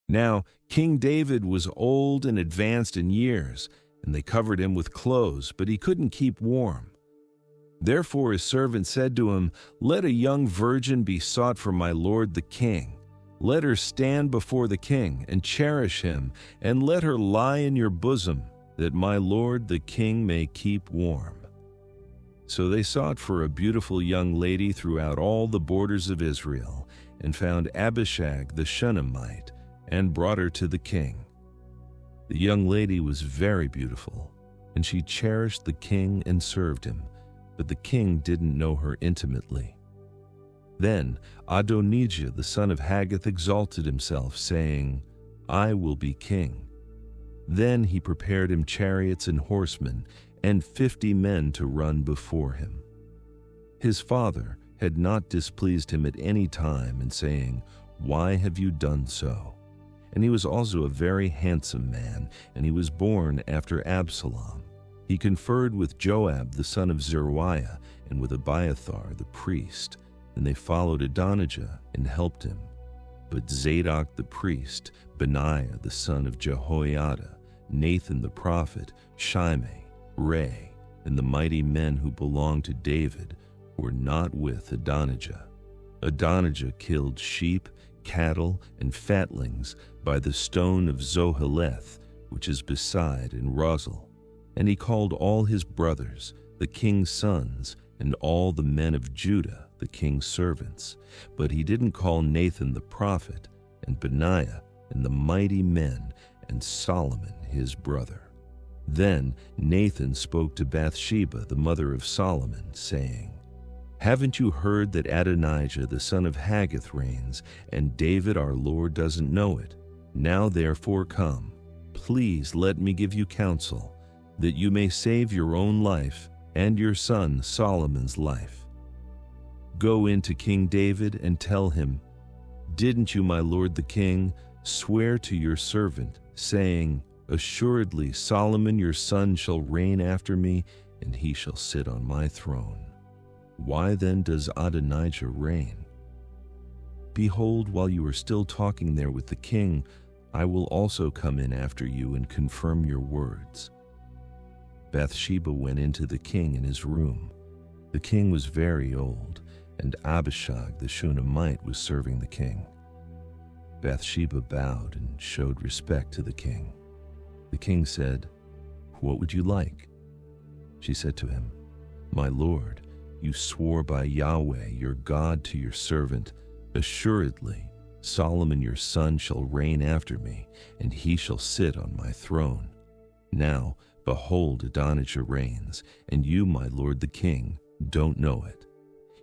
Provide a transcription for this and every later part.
Now King David was old and advanced in years, and they covered him with clothes, but he couldn't keep warm. Therefore his servant said to him, "Let a young virgin be sought for my lord the king. Let her stand before the king, and cherish him, and let her lie in your bosom, that my lord the king may keep warm." So they sought for a beautiful young lady throughout all the borders of Israel, and found Abishag the Shunammite, and brought her to the king. The young lady was very beautiful, and she cherished the king and served him, but the king didn't know her intimately. Then Adonijah the son of Haggith exalted himself, saying, "I will be king." Then he prepared him chariots and horsemen, and 50 men to run before him. His father had not displeased him at any time in saying, "Why have you done so?" And he was also a very handsome man, and he was born after Absalom. He conferred with Joab the son of Zeruiah and with Abiathar the priest, and they followed Adonijah and helped him. But Zadok the priest, Benaiah the son of Jehoiada, Nathan the prophet, Shimei, Ray, and the mighty men who belonged to David were not with Adonijah. Adonijah killed sheep, cattle, and fatlings by the stone of Zoheleth, which is beside in Rosal. And he called all his brothers, the king's sons, and all the men of Judah, the king's servants. But he didn't call Nathan the prophet, and Benaiah, and the mighty men, and Solomon his brother. Then Nathan spoke to Bathsheba, the mother of Solomon, saying, "Haven't you heard that Adonijah the son of Haggith reigns, and David our Lord doesn't know it? Now therefore come, please let me give you counsel, that you may save your own life and your son Solomon's life. Go in to King David and tell him, 'Didn't you, my lord the king, swear to your servant, saying, Assuredly Solomon your son shall reign after me, and he shall sit on my throne? Why then does Adonijah reign? Behold, while you are still talking there with the king, I will also come in after you and confirm your words.' Bathsheba went into the king in his room. The king was very old, and Abishag the Shunammite was serving the king. Bathsheba bowed and showed respect to the king. The king said, 'What would you like?' She said to him, 'My lord, you swore by Yahweh your God to your servant, Assuredly Solomon your son shall reign after me, and he shall sit on my throne. Now, behold, Adonijah reigns, and you, my lord the king, don't know it.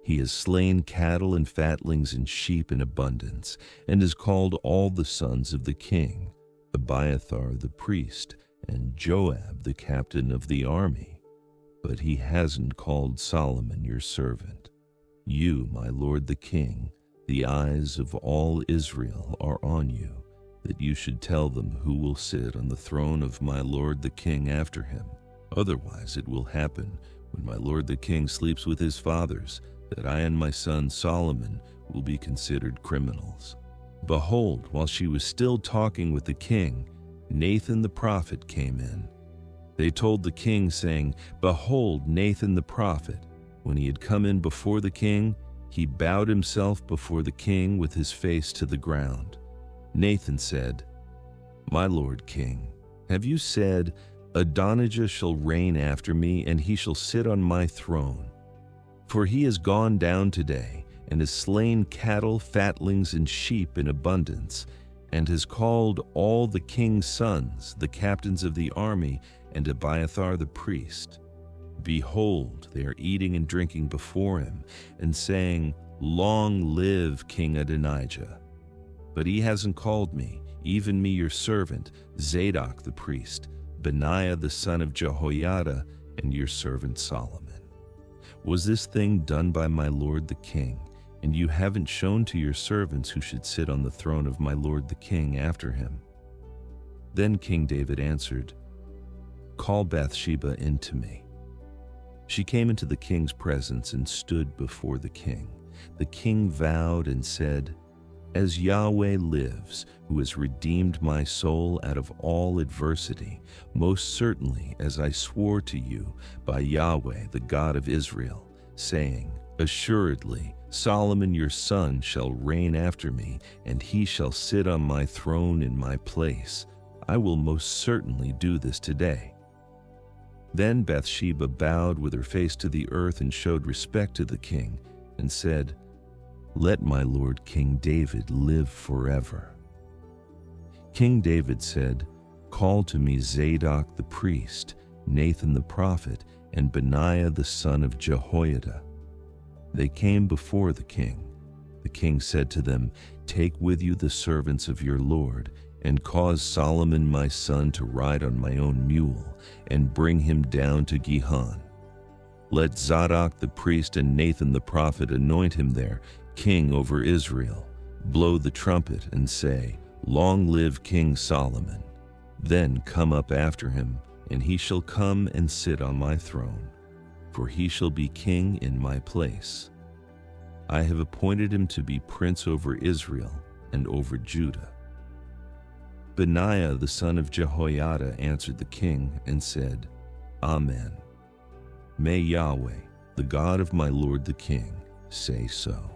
He has slain cattle and fatlings and sheep in abundance, and has called all the sons of the king, Abiathar the priest, and Joab the captain of the army. But he hasn't called Solomon your servant. You, my lord the king, the eyes of all Israel are on you, that you should tell them who will sit on the throne of my lord the king after him. Otherwise it will happen, when my lord the king sleeps with his fathers, that I and my son Solomon will be considered criminals.' Behold, while she was still talking with the king, Nathan the prophet came in. They told the king, saying, 'Behold, Nathan the prophet.' When he had come in before the king, he bowed himself before the king with his face to the ground. Nathan said, 'My lord king, have you said, Adonijah shall reign after me, and he shall sit on my throne? For he has gone down today, and has slain cattle, fatlings, and sheep in abundance, and has called all the king's sons, the captains of the army, and Abiathar the priest. Behold, they are eating and drinking before him, and saying, Long live King Adonijah. But he hasn't called me, even me your servant, Zadok the priest, Benaiah the son of Jehoiada, and your servant Solomon. Was this thing done by my lord the king, and you haven't shown to your servants who should sit on the throne of my lord the king after him?' Then King David answered, 'Call Bathsheba in to me.' She came into the king's presence and stood before the king. The king vowed and said, As Yahweh lives, who has redeemed my soul out of all adversity, most certainly as I swore to you by Yahweh, the God of Israel, saying, assuredly, Solomon your son shall reign after me, and he shall sit on my throne in my place. I will most certainly do this today. Then Bathsheba bowed with her face to the earth and showed respect to the king, and said, let my lord King David live forever. King David said, call to me Zadok the priest, Nathan the prophet, and Benaiah the son of Jehoiada. They came before the king. The king said to them, take with you the servants of your lord, and cause Solomon my son to ride on my own mule, and bring him down to Gihon. Let Zadok the priest and Nathan the prophet anoint him there, king over Israel. Blow the trumpet and say, long live King Solomon. Then come up after him, and he shall come and sit on my throne, for he shall be king in my place. I have appointed him to be prince over Israel and over Judah. Benaiah the son of Jehoiada answered the king and said, Amen. May Yahweh, the God of my lord the king, say so.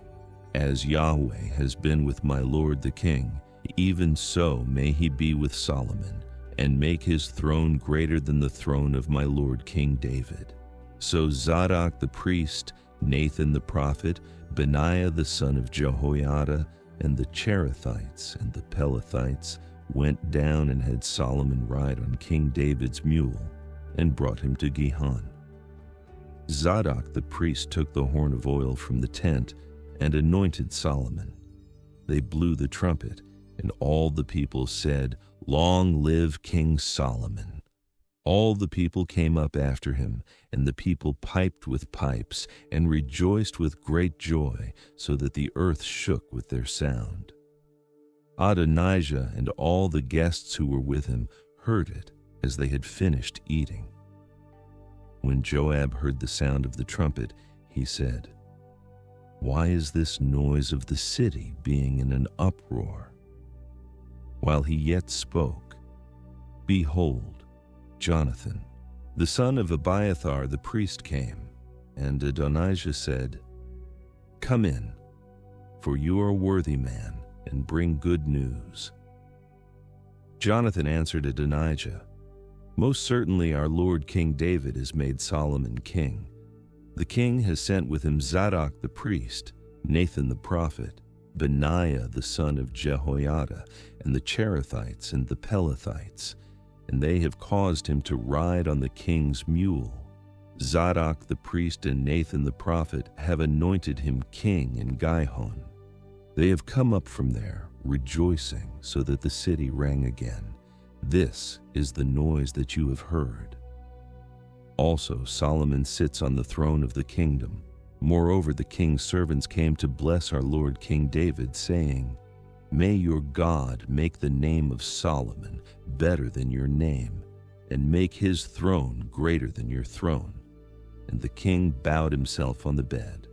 As Yahweh has been with my lord the king, even so may he be with Solomon, and make his throne greater than the throne of my lord King David. So Zadok the priest, Nathan the prophet, Benaiah the son of Jehoiada, and the Cherethites and the Pelethites went down and had Solomon ride on King David's mule, and brought him to Gihon. Zadok the priest took the horn of oil from the tent and anointed Solomon. They blew the trumpet, and all the people said, long live King Solomon. All the people came up after him, and the people piped with pipes and rejoiced with great joy, so that the earth shook with their sound. Adonijah and all the guests who were with him heard it as they had finished eating. When Joab heard the sound of the trumpet, he said, why is this noise of the city being in an uproar? While he yet spoke, behold, Jonathan, the son of Abiathar the priest, came, and Adonijah said, come in, for you are a worthy man, and bring good news. Jonathan answered Adonijah, most certainly our lord King David has made Solomon king. The king has sent with him Zadok the priest, Nathan the prophet, Benaiah the son of Jehoiada, and the Cherethites and the Pelethites, and they have caused him to ride on the king's mule. Zadok the priest and Nathan the prophet have anointed him king in Gihon. They have come up from there, rejoicing, so that the city rang again. This is the noise that you have heard. Also, Solomon sits on the throne of the kingdom. Moreover, the king's servants came to bless our lord King David, saying, may your God make the name of Solomon better than your name, and make his throne greater than your throne. And the king bowed himself on the bed.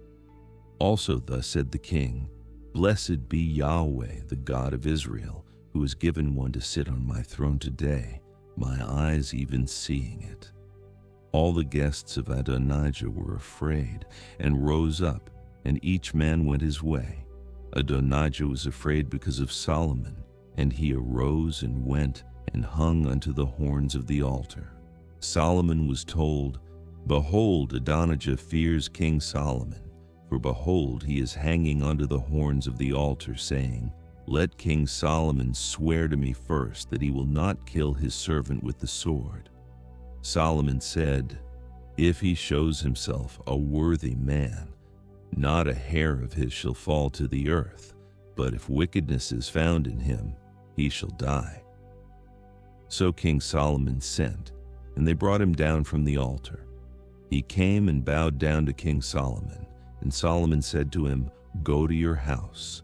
Also thus said the king, blessed be Yahweh, the God of Israel, who has given one to sit on my throne today, my eyes even seeing it. All the guests of Adonijah were afraid and rose up, and each man went his way. Adonijah was afraid because of Solomon, and he arose and went and hung unto the horns of the altar. Solomon was told, behold, Adonijah fears King Solomon, for behold, he is hanging unto the horns of the altar, saying, let King Solomon swear to me first that he will not kill his servant with the sword. Solomon said, if he shows himself a worthy man, not a hair of his shall fall to the earth, but if wickedness is found in him, he shall die. So King Solomon sent, and they brought him down from the altar. He came and bowed down to King Solomon, and Solomon said to him, go to your house.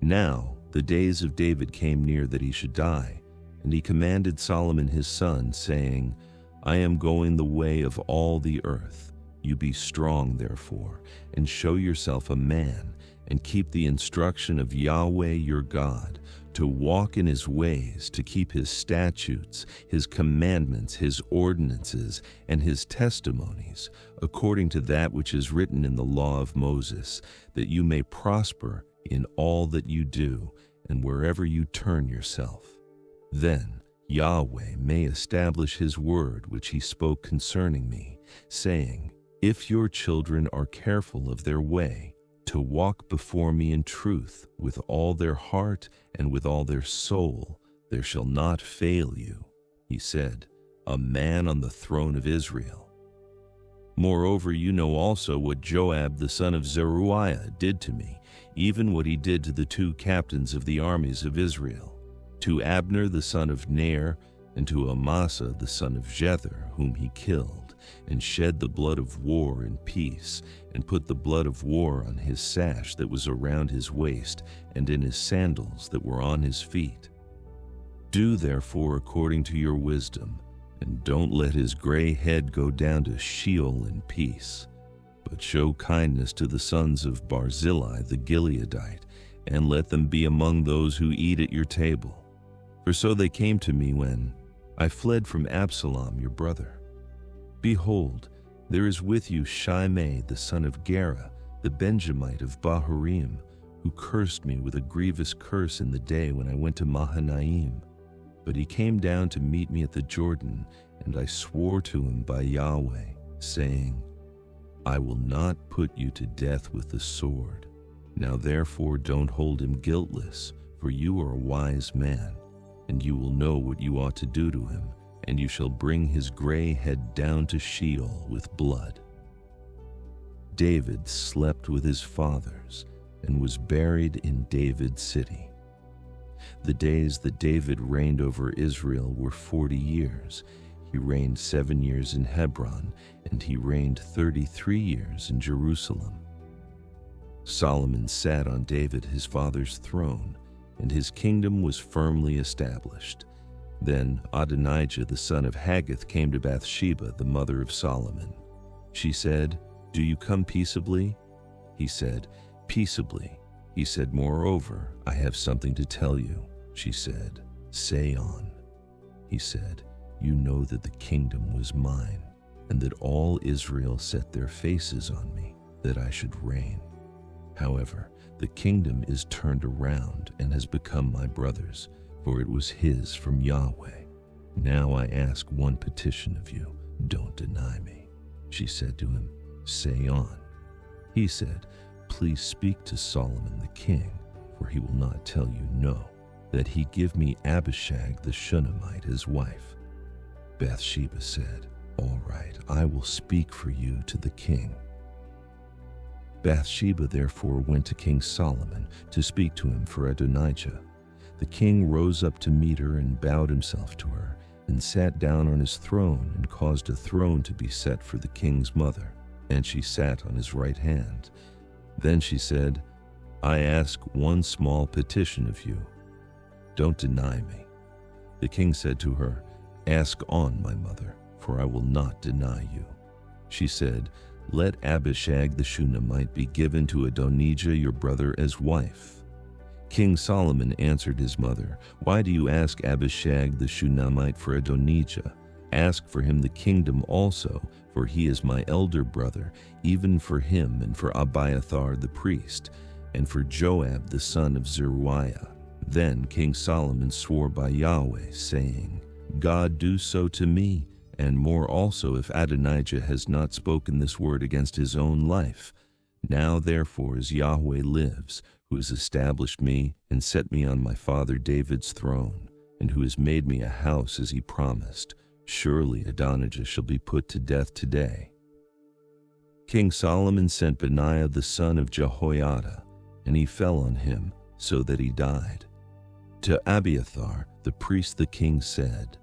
Now the days of David came near that he should die, and he commanded Solomon his son, saying, I am going the way of all the earth. You be strong, therefore, and show yourself a man, and keep the instruction of Yahweh your God, to walk in his ways, to keep his statutes, his commandments, his ordinances, and his testimonies, according to that which is written in the law of Moses, that you may prosper in all that you do, and wherever you turn yourself. Then Yahweh may establish his word which he spoke concerning me, saying, if your children are careful of their way, to walk before me in truth with all their heart and with all their soul, there shall not fail you, he said, a man on the throne of Israel. Moreover, you know also what Joab the son of Zeruiah did to me, even what he did to the 2 captains of the armies of Israel, to Abner the son of Ner, and to Amasa the son of Jether, whom he killed, and shed the blood of war in peace, and put the blood of war on his sash that was around his waist, and in his sandals that were on his feet. Do therefore according to your wisdom, and don't let his gray head go down to Sheol in peace, but show kindness to the sons of Barzillai the Gileadite, and let them be among those who eat at your table. For so they came to me when I fled from Absalom your brother. Behold, there is with you Shimei the son of Gera, the Benjamite of Bahurim, who cursed me with a grievous curse in the day when I went to Mahanaim. But he came down to meet me at the Jordan, and I swore to him by Yahweh, saying, I will not put you to death with the sword. Now therefore don't hold him guiltless, for you are a wise man, and you will know what you ought to do to him, and you shall bring his gray head down to Sheol with blood. David slept with his fathers, and was buried in David's city. The days that David reigned over Israel were 40 years. He reigned 7 years in Hebron, and he reigned 33 years in Jerusalem. Solomon sat on David his father's throne, and his kingdom was firmly established. Then Adonijah the son of Haggith came to Bathsheba, the mother of Solomon. She said, Do you come peaceably? He said, Peaceably. He said, Moreover, I have something to tell you. She said, Say on. He said, You know that the kingdom was mine, and that all Israel set their faces on me, that I should reign. However, the kingdom is turned around and has become my brother's, for it was his from Yahweh. Now I ask one petition of you, don't deny me. She said to him, Say on. He said, Please speak to Solomon the king, for he will not tell you no, that he give me Abishag the Shunammite his wife. Bathsheba said, All right, I will speak for you to the king. Bathsheba therefore went to King Solomon to speak to him for Adonijah. The king rose up to meet her and bowed himself to her, and sat down on his throne, and caused a throne to be set for the king's mother, and she sat on his right hand. Then she said, I ask one small petition of you. Don't deny me. The king said to her, Ask on, my mother, for I will not deny you. She said, Let Abishag the Shunammite be given to Adonijah your brother as wife. King Solomon answered his mother, Why do you ask Abishag the Shunammite for Adonijah? Ask for him the kingdom also, for he is my elder brother, even for him and for Abiathar the priest, and for Joab the son of Zeruiah. Then King Solomon swore by Yahweh, saying, God do so to me, and more also if Adonijah has not spoken this word against his own life. Now therefore as Yahweh lives, who has established me and set me on my father David's throne, and who has made me a house as he promised, surely Adonijah shall be put to death today. King Solomon sent Benaiah the son of Jehoiada, and he fell on him, so that he died. To Abiathar the priest the king said,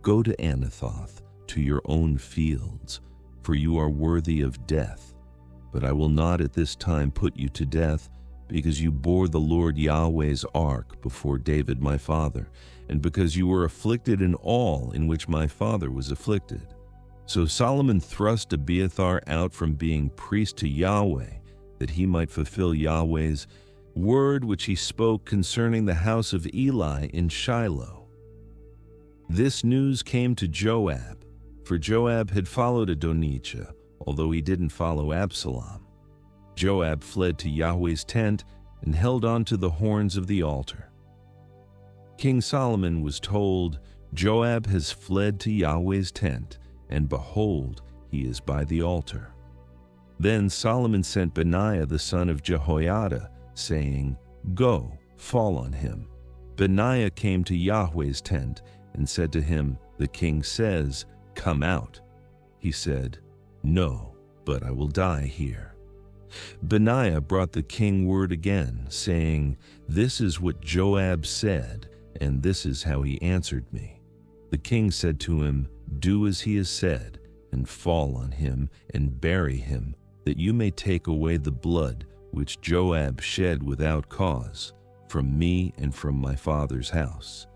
Go to Anathoth, to your own fields, for you are worthy of death. But I will not at this time put you to death, because you bore the Lord Yahweh's ark before David my father, and because you were afflicted in all in which my father was afflicted. So Solomon thrust Abiathar out from being priest to Yahweh, that he might fulfill Yahweh's word which he spoke concerning the house of Eli in Shiloh. This news came to Joab, for Joab had followed Adonijah, although he didn't follow Absalom. Joab fled to Yahweh's tent and held on to the horns of the altar. King Solomon was told, "Joab has fled to Yahweh's tent, and behold, he is by the altar." Then Solomon sent Benaiah the son of Jehoiada, saying, "Go, fall on him." Benaiah came to Yahweh's tent and said to him, "The king says, 'Come out.'" He said, "No, but I will die here." Benaiah brought the king word again, saying, "This is what Joab said, and this is how he answered me." The king said to him, "Do as he has said, and fall on him, and bury him, that you may take away the blood which Joab shed without cause, from me and from my father's house.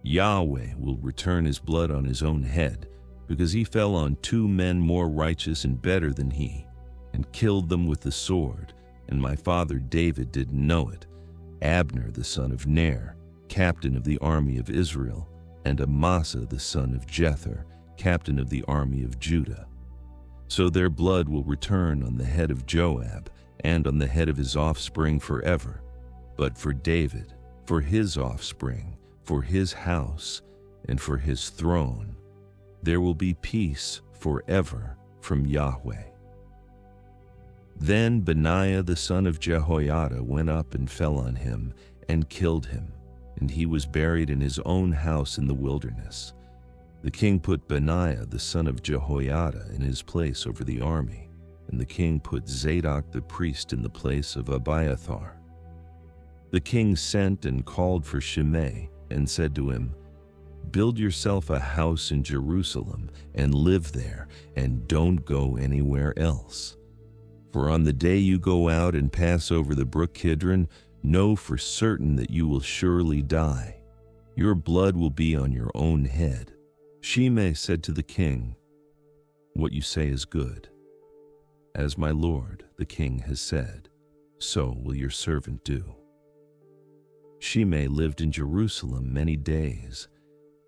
Yahweh will return his blood on his own head, because he fell on 2 men more righteous and better than he, and killed them with the sword, and my father David didn't know it, Abner the son of Ner, captain of the army of Israel, and Amasa the son of Jether, captain of the army of Judah. So their blood will return on the head of Joab, and on the head of his offspring forever. But for David, for his offspring, for his house, and for his throne, there will be peace forever from Yahweh." Then Benaiah the son of Jehoiada went up and fell on him and killed him, and he was buried in his own house in the wilderness. The king put Benaiah the son of Jehoiada in his place over the army, and the king put Zadok the priest in the place of Abiathar. The king sent and called for Shimei and said to him, "Build yourself a house in Jerusalem and live there, and don't go anywhere else. For on the day you go out and pass over the brook Kidron, know for certain that you will surely die. Your blood will be on your own head." Shimei said to the king, "What you say is good. As my lord, the king, has said, so will your servant do." Shimei lived in Jerusalem many days.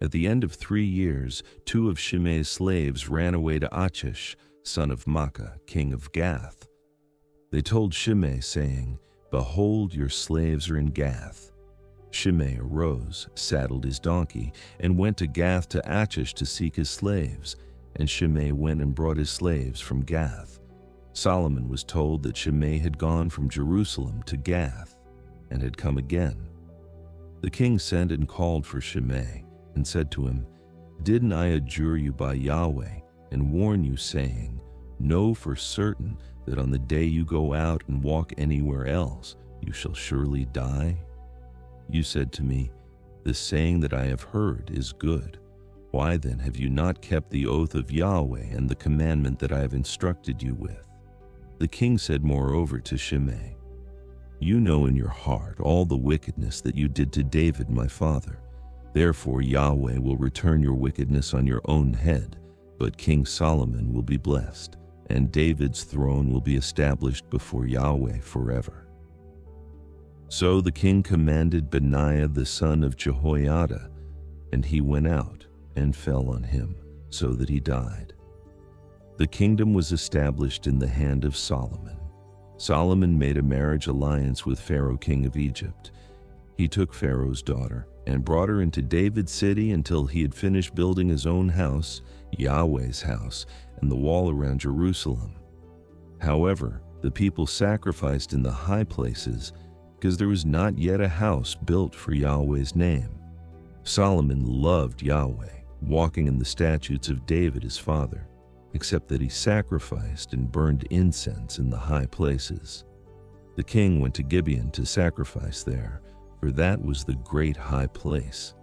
At the end of 3 years, 2 of Shimei's slaves ran away to Achish, son of Maacah, king of Gath. They told Shimei, saying, "Behold, your slaves are in Gath." Shimei arose, saddled his donkey, and went to Gath to Achish to seek his slaves, and Shimei went and brought his slaves from Gath. Solomon was told that Shimei had gone from Jerusalem to Gath, and had come again. The king sent and called for Shimei, and said to him, "Didn't I adjure you by Yahweh, and warn you, saying, 'Know for certain that on the day you go out and walk anywhere else, you shall surely die'? You said to me, 'The saying that I have heard is good. Why then have you not kept the oath of Yahweh and the commandment that I have instructed you with?' The king said moreover to Shimei, 'You know in your heart all the wickedness that you did to David my father. Therefore Yahweh will return your wickedness on your own head, but King Solomon will be blessed, and David's throne will be established before Yahweh forever.' So the king commanded Benaiah the son of Jehoiada, and he went out and fell on him, so that he died. The kingdom was established in the hand of Solomon. Solomon made a marriage alliance with Pharaoh king of Egypt. He took Pharaoh's daughter and brought her into David's city until he had finished building his own house, Yahweh's house, and the wall around Jerusalem. However, the people sacrificed in the high places, because there was not yet a house built for Yahweh's name. Solomon loved Yahweh, walking in the statutes of David his father, except that he sacrificed and burned incense in the high places. The king went to Gibeon to sacrifice there, for that was the great high place.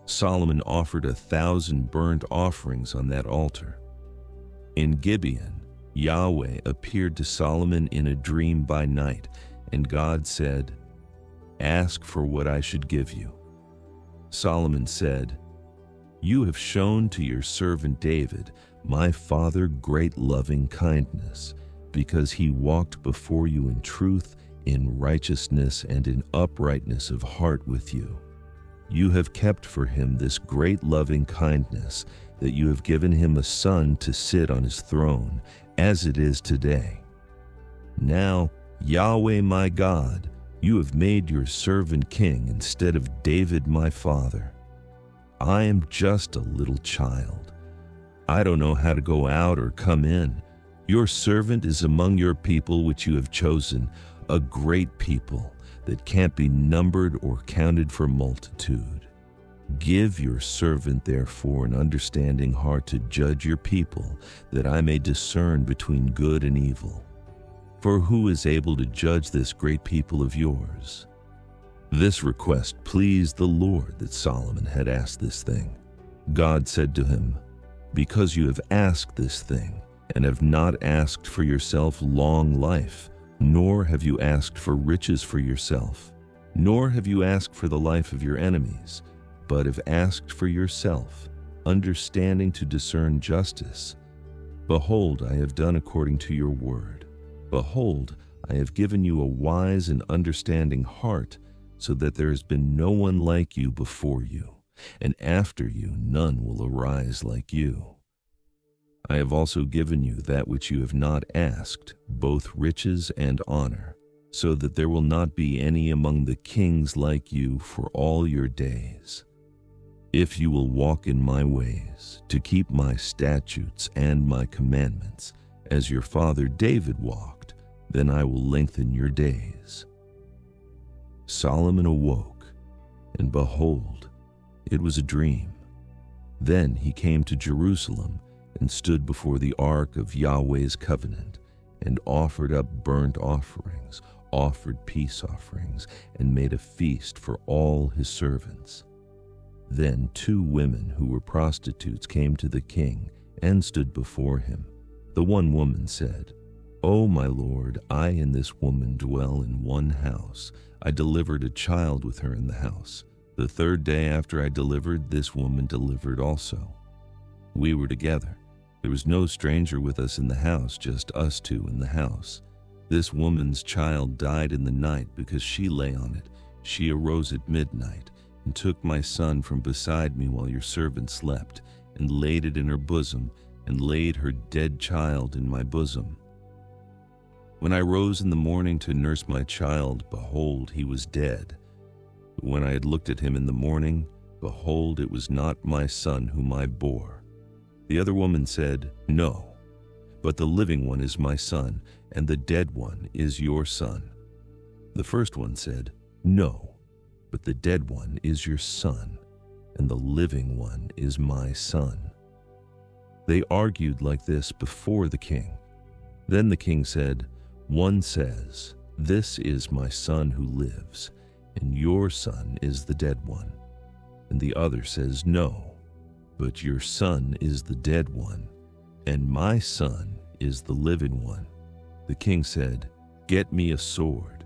Solomon offered 1,000 burnt offerings on that altar. In Gibeon, Yahweh appeared to Solomon in a dream by night, and God said, "Ask for what I should give you." Solomon said, "You have shown to your servant David, my Father great loving kindness, because he walked before you in truth, in righteousness, and in uprightness of heart with you. You have kept for him this great loving kindness, that you have given him a son to sit on his throne, as it is today. Now, Yahweh my God, you have made your servant king instead of David my father. I am just a little child. I don't know how to go out or come in. Your servant is among your people which you have chosen, a great people that can't be numbered or counted for multitude. Give your servant therefore an understanding heart to judge your people, that I may discern between good and evil. For who is able to judge this great people of yours? This request pleased the Lord, that Solomon had asked this thing. God said to him, because you have asked this thing, and have not asked for yourself long life, nor have you asked for riches for yourself, nor have you asked for the life of your enemies, but have asked for yourself, understanding to discern justice. Behold, I have done according to your word. Behold, I have given you a wise and understanding heart, so that there has been no one like you before you, and after you none will arise like you. I have also given you that which you have not asked, both riches and honor, so that there will not be any among the kings like you for all your days. If you will walk in my ways, to keep my statutes and my commandments, as your father David walked, then I will lengthen your days. Solomon awoke, and behold, it was a dream. Then he came to Jerusalem and stood before the ark of Yahweh's covenant, and offered up burnt offerings, offered peace offerings, and made a feast for all his servants. Then 2 women who were prostitutes came to the king and stood before him. The one woman said, O my lord, I and this woman dwell in one house. I delivered a child with her in the house. The 3rd day after I delivered, this woman delivered also. We were together. There was no stranger with us in the house, just us 2 in the house. This woman's child died in the night because she lay on it. She arose at midnight and took my son from beside me while your servant slept, and laid it in her bosom, and laid her dead child in my bosom. When I rose in the morning to nurse my child, behold, he was dead. But when I had looked at him in the morning, behold, it was not my son whom I bore. The other woman said, No, but the living one is my son, and the dead one is your son. The first one said, No, but the dead one is your son, and the living one is my son. They argued like this before the king. Then the king said, One says, This is my son who lives, and your son is the dead one. And the other says, No, but your son is the dead one, and my son is the living one. The king said, Get me a sword.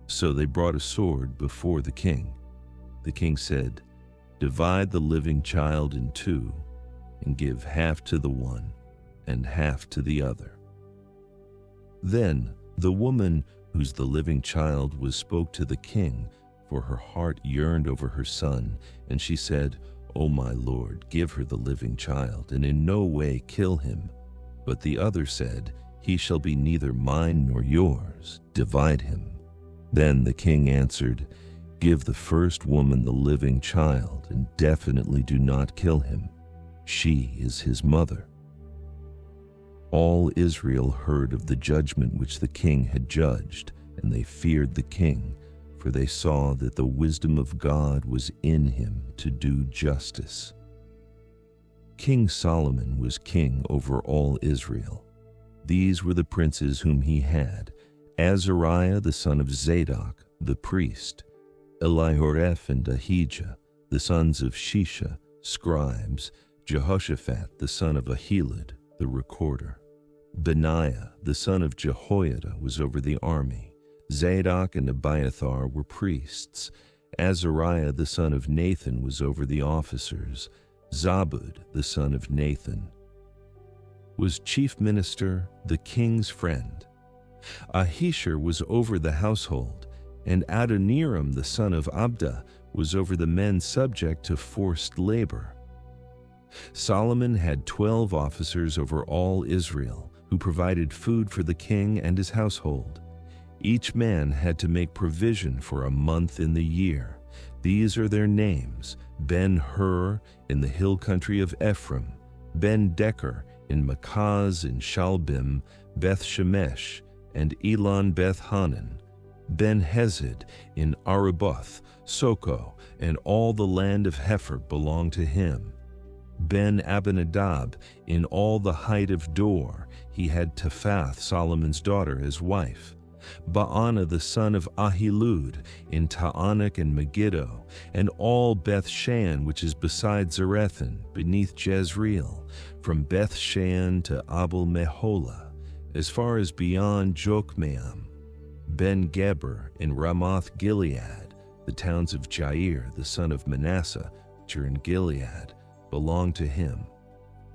So they brought a sword before the king. The king said, Divide the living child in 2, and give half to the one and half to the other. Then the woman whose the living child was spoke to the king, for her heart yearned over her son, and she said, O my lord, give her the living child, and in no way kill him. But the other said, He shall be neither mine nor yours, divide him. Then the king answered, Give the first woman the living child, and definitely do not kill him. She is his mother. All Israel heard of the judgment which the king had judged, and they feared the king, for they saw that the wisdom of God was in him to do justice. King Solomon was king over all Israel. These were the princes whom he had: Azariah the son of Zadok, the priest; Elihoreph and Ahijah, the sons of Shisha, scribes; Jehoshaphat the son of Ahilud, the recorder; Benaiah the son of Jehoiada was over the army; Zadok and Abiathar were priests; Azariah the son of Nathan was over the officers; Zabud the son of Nathan; was chief minister, the king's friend. Ahishur was over the household, and Adoniram the son of Abda was over the men subject to forced labor. Solomon had 12 officers over all Israel, who provided food for the king and his household. Each man had to make provision for a month in the year. These are their names: Ben-Hur in the hill country of Ephraim, Ben-Decker in Makaz in Shalbim, Beth-Shemesh, and Elon Beth-Hanan, Ben-Hesed in Arubboth, Soko, and all the land of Hepher belonged to him. Ben-Abinadab in all the height of Dor. He had Tephath, Solomon's daughter, as wife. Baana the son of Ahilud in Taanach and Megiddo, and all Beth-Shan which is beside Zarethan, beneath Jezreel, from Beth-Shan to Abel-Meholah, as far as beyond Jokmeam. Ben-Geber in Ramoth-Gilead, the towns of Jair the son of Manasseh, which are in Gilead, belonged to him,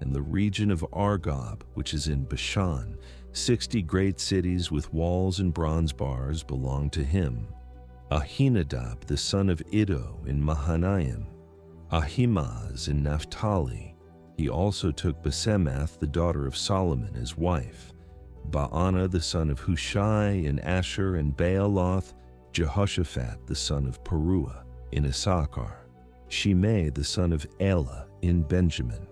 and the region of Argob, which is in Bashan, 60 great cities with walls and bronze bars belonged to him. Ahinadab the son of Iddo in Mahanaim, Ahimaaz in Naphtali. He also took Basemath the daughter of Solomon as wife. Baana the son of Hushai in Asher, and Baaloth, Jehoshaphat the son of Peruah in Issachar, Shimei the son of Elah in Benjamin,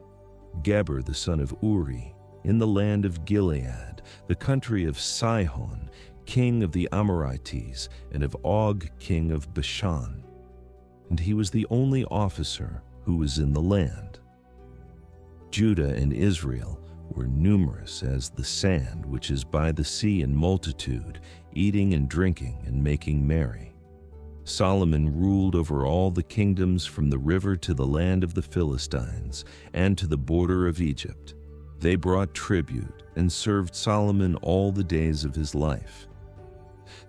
Geber the son of Uri in the land of Gilead, the country of Sihon, king of the Amorites, and of Og, king of Bashan. And he was the only officer who was in the land. Judah and Israel were numerous as the sand which is by the sea in multitude, eating and drinking and making merry. Solomon ruled over all the kingdoms from the river to the land of the Philistines and to the border of Egypt. They brought tribute and served Solomon all the days of his life.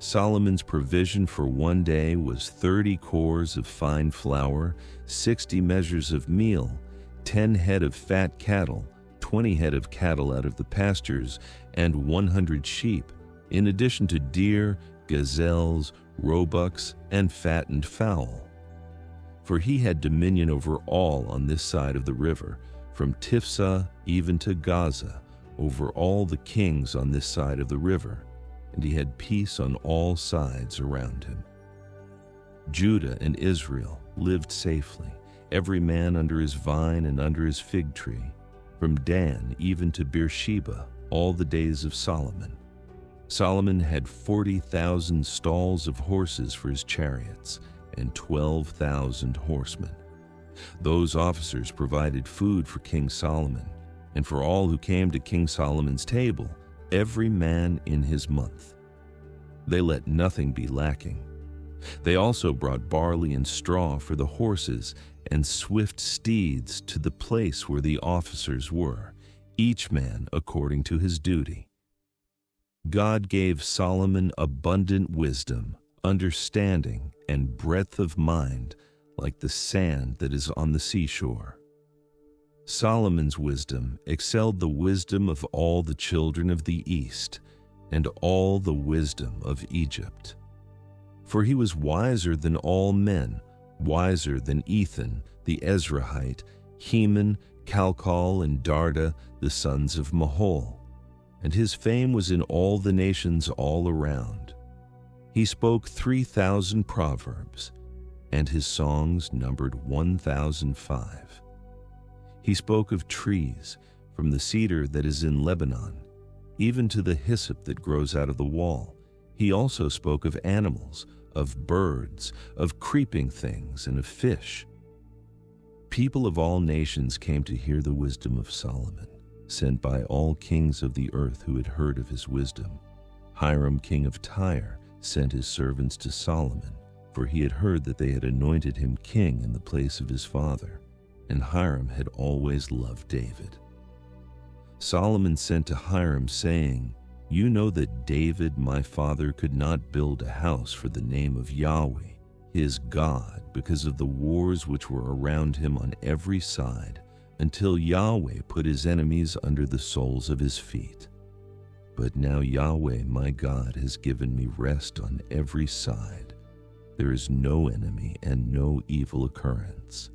Solomon's provision for one day was 30 cores of fine flour, 60 measures of meal, 10 head of fat cattle, 20 head of cattle out of the pastures, and 100 sheep, in addition to deer, gazelles, roebucks, and fattened fowl. For he had dominion over all on this side of the river, from Tifsah even to Gaza, over all the kings on this side of the river, and he had peace on all sides around him. Judah and Israel lived safely, every man under his vine and under his fig tree, from Dan even to Beersheba, all the days of Solomon. Solomon had 40,000 stalls of horses for his chariots, and 12,000 horsemen. Those officers provided food for King Solomon, and for all who came to King Solomon's table, every man in his month. They let nothing be lacking. They also brought barley and straw for the horses and swift steeds to the place where the officers were, each man according to his duty. God gave Solomon abundant wisdom, understanding, and breadth of mind, like the sand that is on the seashore. Solomon's wisdom excelled the wisdom of all the children of the East, and all the wisdom of Egypt. For he was wiser than all men, wiser than Ethan, the Ezrahite, Heman, Calcol, and Darda, the sons of Mahol. And his fame was in all the nations all around. He spoke 3,000 proverbs, and his songs numbered 1,005. He spoke of trees, from the cedar that is in Lebanon, even to the hyssop that grows out of the wall. He also spoke of animals, of birds, of creeping things, and of fish. People of all nations came to hear the wisdom of Solomon, sent by all kings of the earth who had heard of his wisdom. Hiram, king of Tyre, sent his servants to Solomon, for he had heard that they had anointed him king in the place of his father, and Hiram had always loved David. Solomon sent to Hiram, saying, "You know that David my father could not build a house for the name of Yahweh, his God, because of the wars which were around him on every side, until Yahweh put his enemies under the soles of his feet. But now Yahweh my God has given me rest on every side. There is no enemy and no evil occurrence.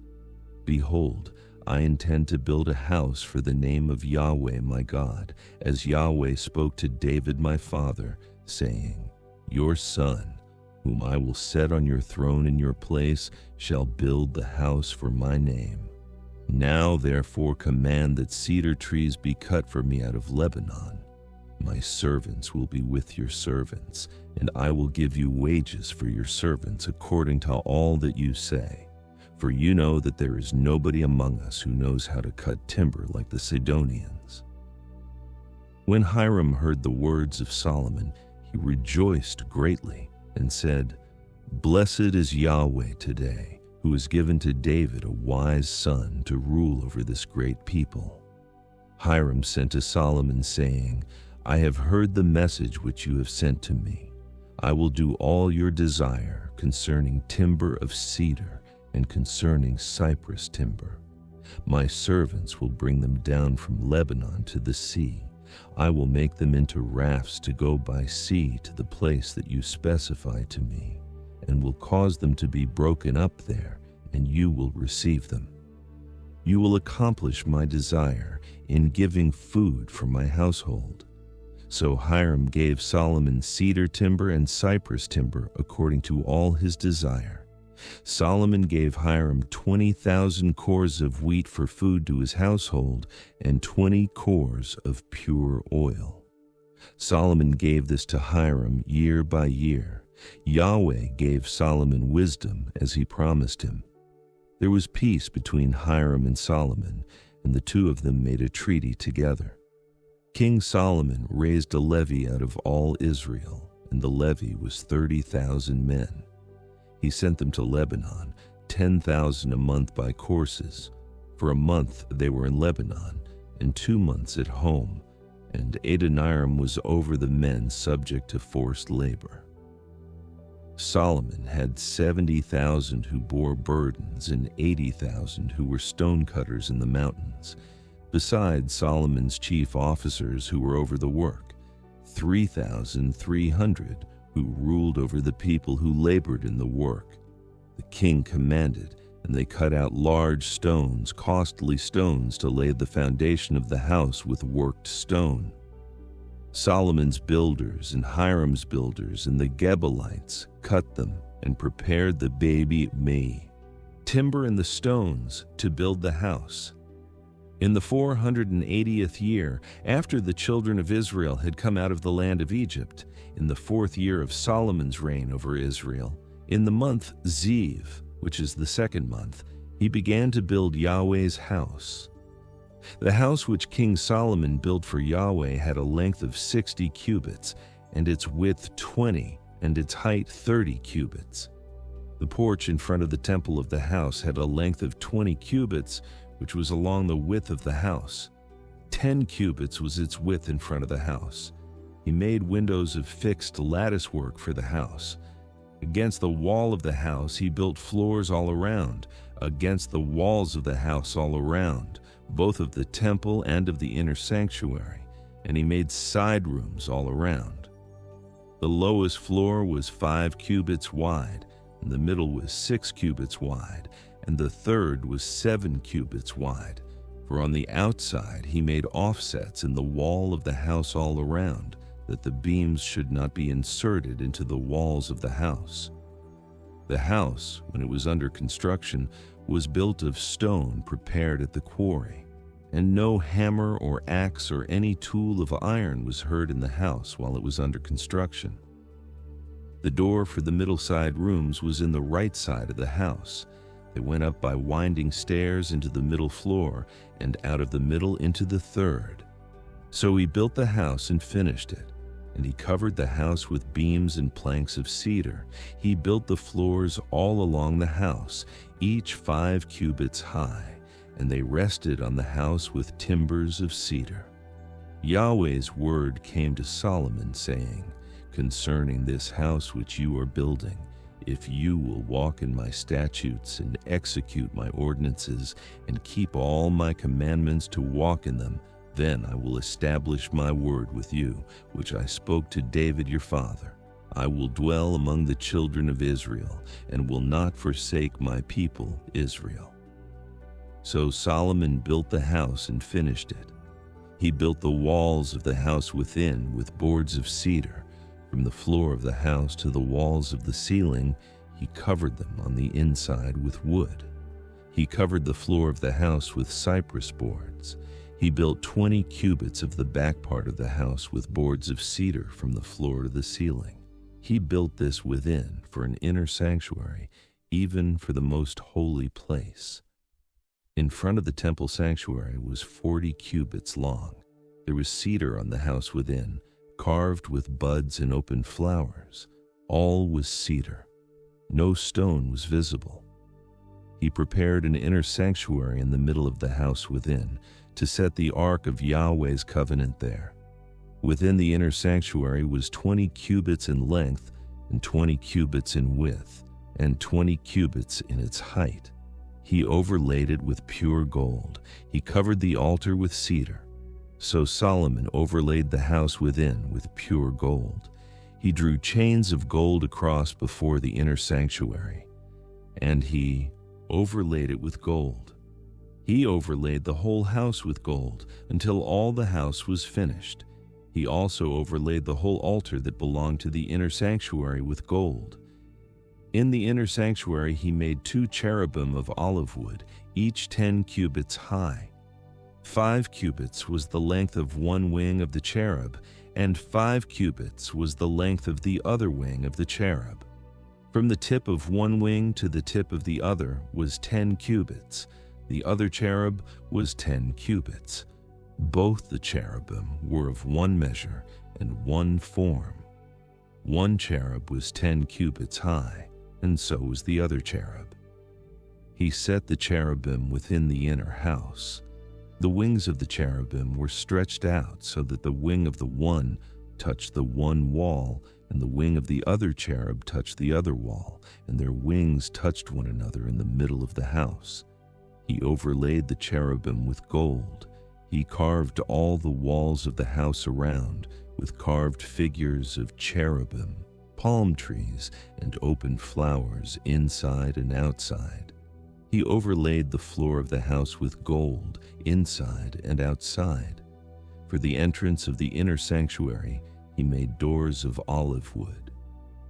Behold, I intend to build a house for the name of Yahweh my God, as Yahweh spoke to David my father, saying, Your son, whom I will set on your throne in your place, shall build the house for my name. Now therefore command that cedar trees be cut for me out of Lebanon. My servants will be with your servants, and I will give you wages for your servants according to all that you say. For you know that there is nobody among us who knows how to cut timber like the Sidonians. When Hiram heard the words of Solomon, he rejoiced greatly and said, Blessed is Yahweh today, who has given to David a wise son to rule over this great people. Hiram sent to Solomon, saying, I have heard the message which you have sent to me. I will do all your desire concerning timber of cedar and concerning cypress timber. My servants will bring them down from Lebanon to the sea. I will make them into rafts to go by sea to the place that you specify to me, and will cause them to be broken up there, and you will receive them. You will accomplish my desire in giving food for my household. So Hiram gave Solomon cedar timber and cypress timber according to all his desire. Solomon gave Hiram 20,000 cores of wheat for food to his household and 20 cores of pure oil. Solomon gave this to Hiram year by year. Yahweh gave Solomon wisdom as he promised him. There was peace between Hiram and Solomon, and the two of them made a treaty together. King Solomon raised a levy out of all Israel, and the levy was 30,000 men. He sent them to Lebanon, 10,000 a month by courses. For a month they were in Lebanon, and 2 months at home, and Adoniram was over the men subject to forced labor. Solomon had 70,000 who bore burdens and 80,000 who were stonecutters in the mountains, besides Solomon's chief officers who were over the work, 3,300 who ruled over the people who labored in the work. The king commanded, and they cut out large stones, costly stones, to lay the foundation of the house with worked stone. Solomon's builders and Hiram's builders and the Gebalites cut them and prepared the baby me, timber and the stones to build the house. In the 480th year, after the children of Israel had come out of the land of Egypt, in the 4th year of Solomon's reign over Israel, in the month Ziv, which is the 2nd month, he began to build Yahweh's house. The house which King Solomon built for Yahweh had a length of 60 cubits, and its width 20, and its height 30 cubits. The porch in front of the temple of the house had a length of 20 cubits, which was along the width of the house. 10 cubits was its width in front of the house. He made windows of fixed lattice work for the house. Against the wall of the house he built floors all around, against the walls of the house all around, both of the temple and of the inner sanctuary, and he made side rooms all around. The lowest floor was 5 cubits wide, and the middle was 6 cubits wide, and the third was 7 cubits wide. For on the outside he made offsets in the wall of the house all around, that the beams should not be inserted into the walls of the house. The house, when it was under construction, was built of stone prepared at the quarry, and no hammer or axe or any tool of iron was heard in the house while it was under construction. The door for the middle side rooms was in the right side of the house. They went up by winding stairs into the middle floor, and out of the middle into the third. So he built the house and finished it, and he covered the house with beams and planks of cedar. He built the floors all along the house, each 5 cubits high, and they rested on the house with timbers of cedar. Yahweh's word came to Solomon, saying, Concerning this house which you are building, If you will walk in my statutes and execute my ordinances and keep all my commandments to walk in them, then I will establish my word with you, which I spoke to David your father. I will dwell among the children of Israel and will not forsake my people Israel." So Solomon built the house and finished it. He built the walls of the house within with boards of cedar. From the floor of the house to the walls of the ceiling, he covered them on the inside with wood. He covered the floor of the house with cypress boards. He built 20 cubits of the back part of the house with boards of cedar from the floor to the ceiling. He built this within for an inner sanctuary, even for the most holy place. In front of the temple sanctuary was 40 cubits long. There was cedar on the house within, carved with buds and open flowers. All was cedar. No stone was visible. He prepared an inner sanctuary in the middle of the house within, to set the ark of Yahweh's covenant there. Within the inner sanctuary was 20 cubits in length and 20 cubits in width, and 20 cubits in its height. He overlaid it with pure gold. He covered the altar with cedar. So Solomon overlaid the house within with pure gold. He drew chains of gold across before the inner sanctuary, and he overlaid it with gold. He overlaid the whole house with gold until all the house was finished. He also overlaid the whole altar that belonged to the inner sanctuary with gold. In the inner sanctuary he made 2 cherubim of olive wood, each 10 cubits high. 5 cubits was the length of one wing of the cherub, and 5 cubits was the length of the other wing of the cherub. From the tip of one wing to the tip of the other was 10 cubits. The other cherub was 10 cubits. Both the cherubim were of one measure and one form. One cherub was 10 cubits high, and so was the other cherub. He set the cherubim within the inner house. The wings of the cherubim were stretched out so that the wing of the one touched the one wall, and the wing of the other cherub touched the other wall, and their wings touched one another in the middle of the house. He overlaid the cherubim with gold. He carved all the walls of the house around with carved figures of cherubim, palm trees, and open flowers inside and outside. He overlaid the floor of the house with gold inside and outside. For the entrance of the inner sanctuary, he made doors of olive wood.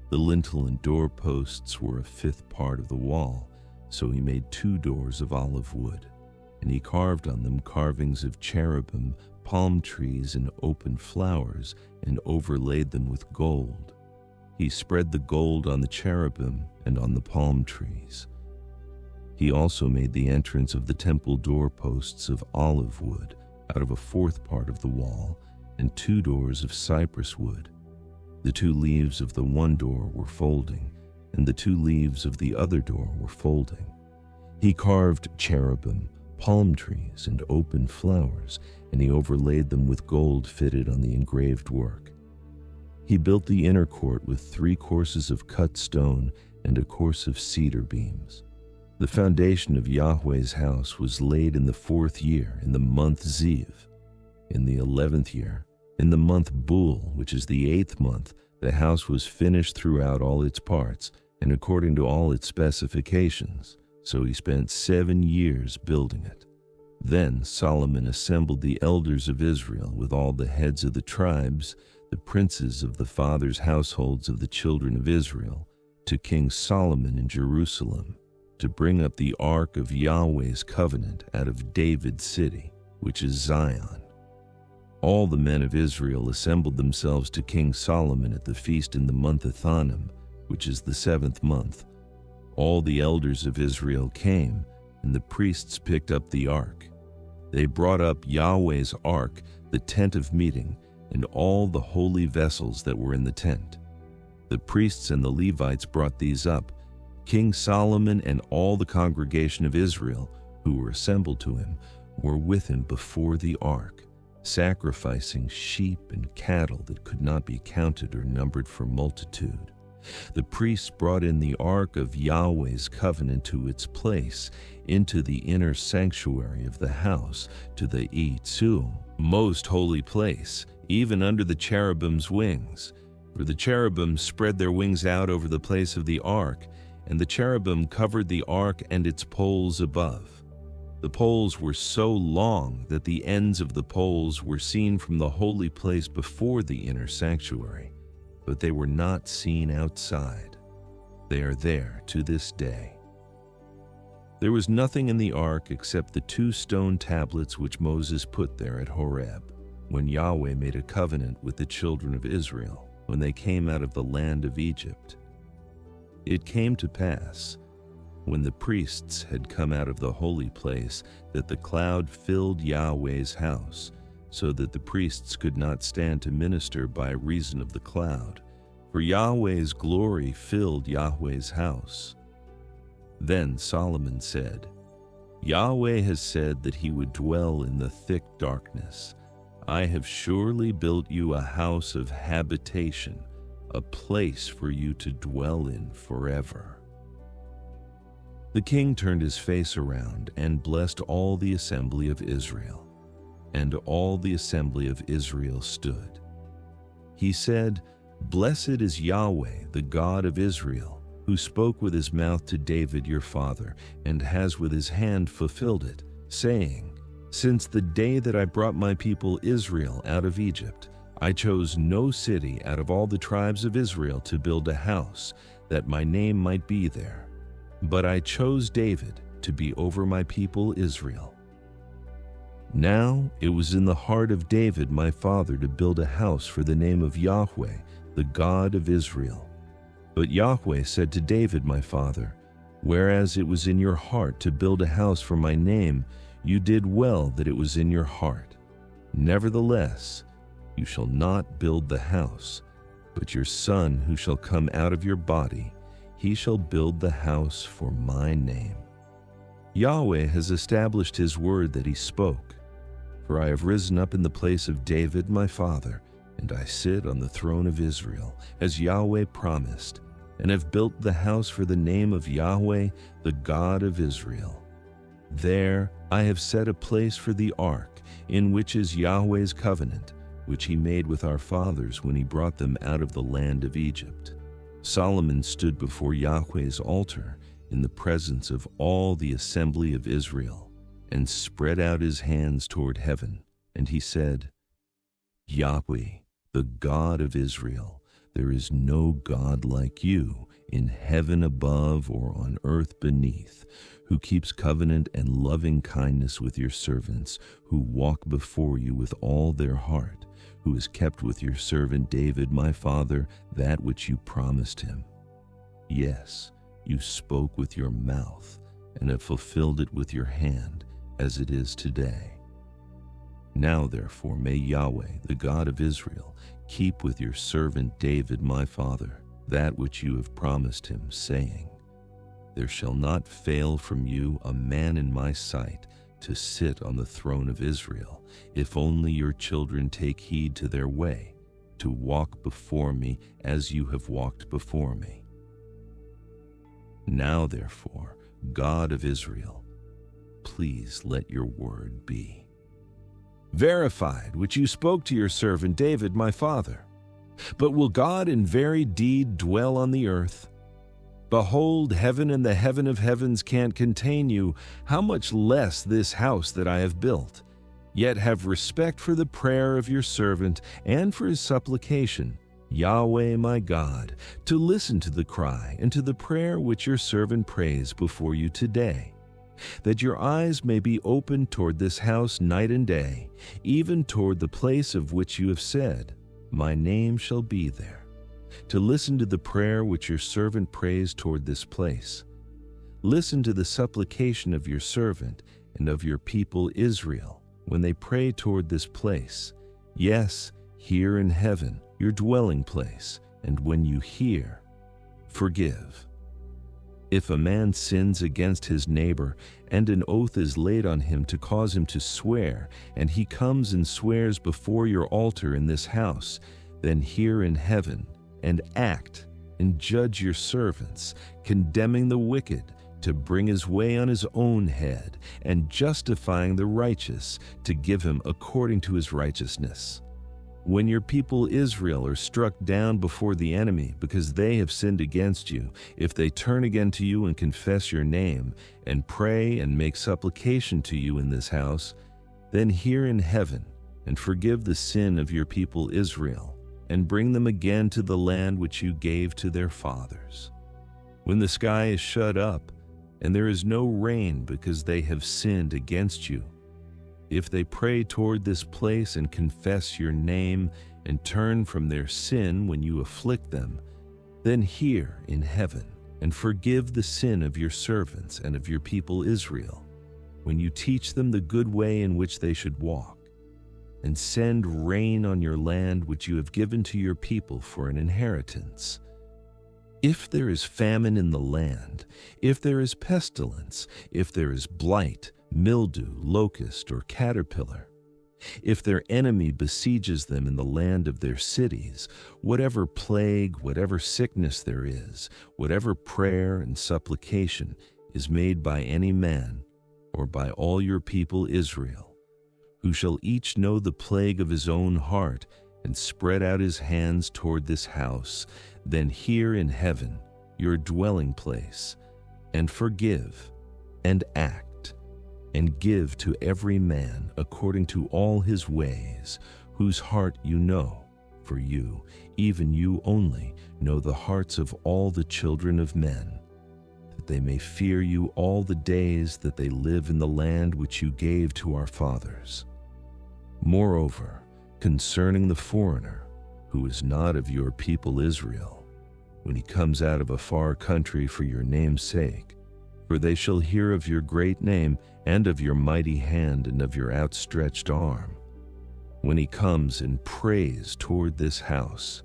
The lintel and doorposts were a 5th part of the wall, so he made 2 doors of olive wood, and he carved on them carvings of cherubim, palm trees, and open flowers, and overlaid them with gold. He spread the gold on the cherubim and on the palm trees. He also made the entrance of the temple doorposts of olive wood out of a 4th part of the wall, and 2 doors of cypress wood. The 2 leaves of the one door were folding, and the 2 leaves of the other door were folding. He carved cherubim, palm trees, and open flowers, and he overlaid them with gold fitted on the engraved work. He built the inner court with 3 courses of cut stone and a course of cedar beams. The foundation of Yahweh's house was laid in the 4th year, in the month Ziv. In the 11th year, in the month Bul, which is the 8th month, the house was finished throughout all its parts, and according to all its specifications. So he spent 7 years building it. Then Solomon assembled the elders of Israel with all the heads of the tribes, the princes of the fathers' households of the children of Israel, to King Solomon in Jerusalem, to bring up the ark of Yahweh's covenant out of David's city, which is Zion. All the men of Israel assembled themselves to King Solomon at the feast in the month Ethanim, which is the 7th month. All the elders of Israel came, and the priests picked up the ark. They brought up Yahweh's ark, the tent of meeting, and all the holy vessels that were in the tent. The priests and the Levites brought these up. King Solomon and all the congregation of Israel, who were assembled to him, were with him before the ark, sacrificing sheep and cattle that could not be counted or numbered for multitude. The priests brought in the ark of Yahweh's covenant to its place, into the inner sanctuary of the house, to the Itzum, most holy place, even under the cherubim's wings. For the cherubim spread their wings out over the place of the ark, and the cherubim covered the ark and its poles above. The poles were so long that the ends of the poles were seen from the holy place before the inner sanctuary, but they were not seen outside. They are there to this day. There was nothing in the ark except the 2 stone tablets which Moses put there at Horeb, when Yahweh made a covenant with the children of Israel, when they came out of the land of Egypt. It came to pass, when the priests had come out of the holy place, that the cloud filled Yahweh's house, so that the priests could not stand to minister by reason of the cloud, for Yahweh's glory filled Yahweh's house. Then Solomon said, Yahweh has said that he would dwell in the thick darkness. I have surely built you a house of habitation, a place for you to dwell in forever. The king turned his face around and blessed all the assembly of Israel. And all the assembly of Israel stood. He said, Blessed is Yahweh, the God of Israel, who spoke with his mouth to David your father, and has with his hand fulfilled it, saying, Since the day that I brought my people Israel out of Egypt, I chose no city out of all the tribes of Israel to build a house, that my name might be there. But I chose David to be over my people Israel. Now it was in the heart of David my father to build a house for the name of Yahweh, the God of Israel. But Yahweh said to David my father, Whereas it was in your heart to build a house for my name, you did well that it was in your heart. Nevertheless, you shall not build the house, but your son who shall come out of your body, he shall build the house for my name. Yahweh has established his word that he spoke. For I have risen up in the place of David my father, and I sit on the throne of Israel, as Yahweh promised, and have built the house for the name of Yahweh, the God of Israel. There I have set a place for the ark, in which is Yahweh's covenant, which he made with our fathers when he brought them out of the land of Egypt. Solomon stood before Yahweh's altar in the presence of all the assembly of Israel, and spread out his hands toward heaven, and he said, Yahweh, the God of Israel, there is no God like you in heaven above or on earth beneath, who keeps covenant and loving kindness with your servants, who walk before you with all their heart, who has kept with your servant David my father that which you promised him. Yes, you spoke with your mouth and have fulfilled it with your hand, as it is today. Now therefore may Yahweh, the God of Israel, keep with your servant David my father that which you have promised him, saying, There shall not fail from you a man in my sight to sit on the throne of Israel, if only your children take heed to their way, to walk before me as you have walked before me. Now therefore, God of Israel, please let your word be verified, which you spoke to your servant David my father. But will God in very deed dwell on the earth? Behold, heaven and the heaven of heavens can't contain you, how much less this house that I have built? Yet have respect for the prayer of your servant and for his supplication, Yahweh my God, to listen to the cry and to the prayer which your servant prays before you today, that your eyes may be opened toward this house night and day, even toward the place of which you have said, My name shall be there, to listen to the prayer which your servant prays toward this place. Listen to the supplication of your servant and of your people Israel when they pray toward this place. Yes, here in heaven, your dwelling place, and when you hear, forgive. If a man sins against his neighbor, and an oath is laid on him to cause him to swear, and he comes and swears before your altar in this house, then hear in heaven, and act, and judge your servants, condemning the wicked, to bring his way on his own head, and justifying the righteous, to give him according to his righteousness. When your people Israel are struck down before the enemy because they have sinned against you, if they turn again to you and confess your name, and pray and make supplication to you in this house, then hear in heaven and forgive the sin of your people Israel, and bring them again to the land which you gave to their fathers. When the sky is shut up, and there is no rain because they have sinned against you, if they pray toward this place and confess your name and turn from their sin when you afflict them, then hear in heaven and forgive the sin of your servants and of your people Israel, when you teach them the good way in which they should walk, and send rain on your land which you have given to your people for an inheritance. If there is famine in the land, if there is pestilence, if there is blight, mildew, locust, or caterpillar, if their enemy besieges them in the land of their cities, whatever plague, whatever sickness there is, whatever prayer and supplication is made by any man, or by all your people Israel, who shall each know the plague of his own heart, and spread out his hands toward this house, then hear in heaven, your dwelling place, and forgive, and act, and give to every man according to all his ways, whose heart you know, for you, even you only, know the hearts of all the children of men, that they may fear you all the days that they live in the land which you gave to our fathers. Moreover, concerning the foreigner, who is not of your people Israel, when he comes out of a far country for your name's sake, for they shall hear of your great name and of your mighty hand and of your outstretched arm. When he comes and prays toward this house,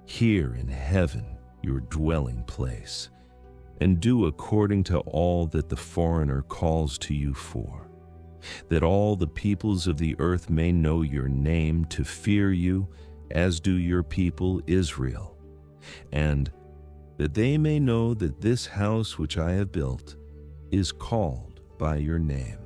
hear in heaven your dwelling place, and do according to all that the foreigner calls to you for, that all the peoples of the earth may know your name, to fear you, as do your people Israel, and that they may know that this house which I have built is called by your name.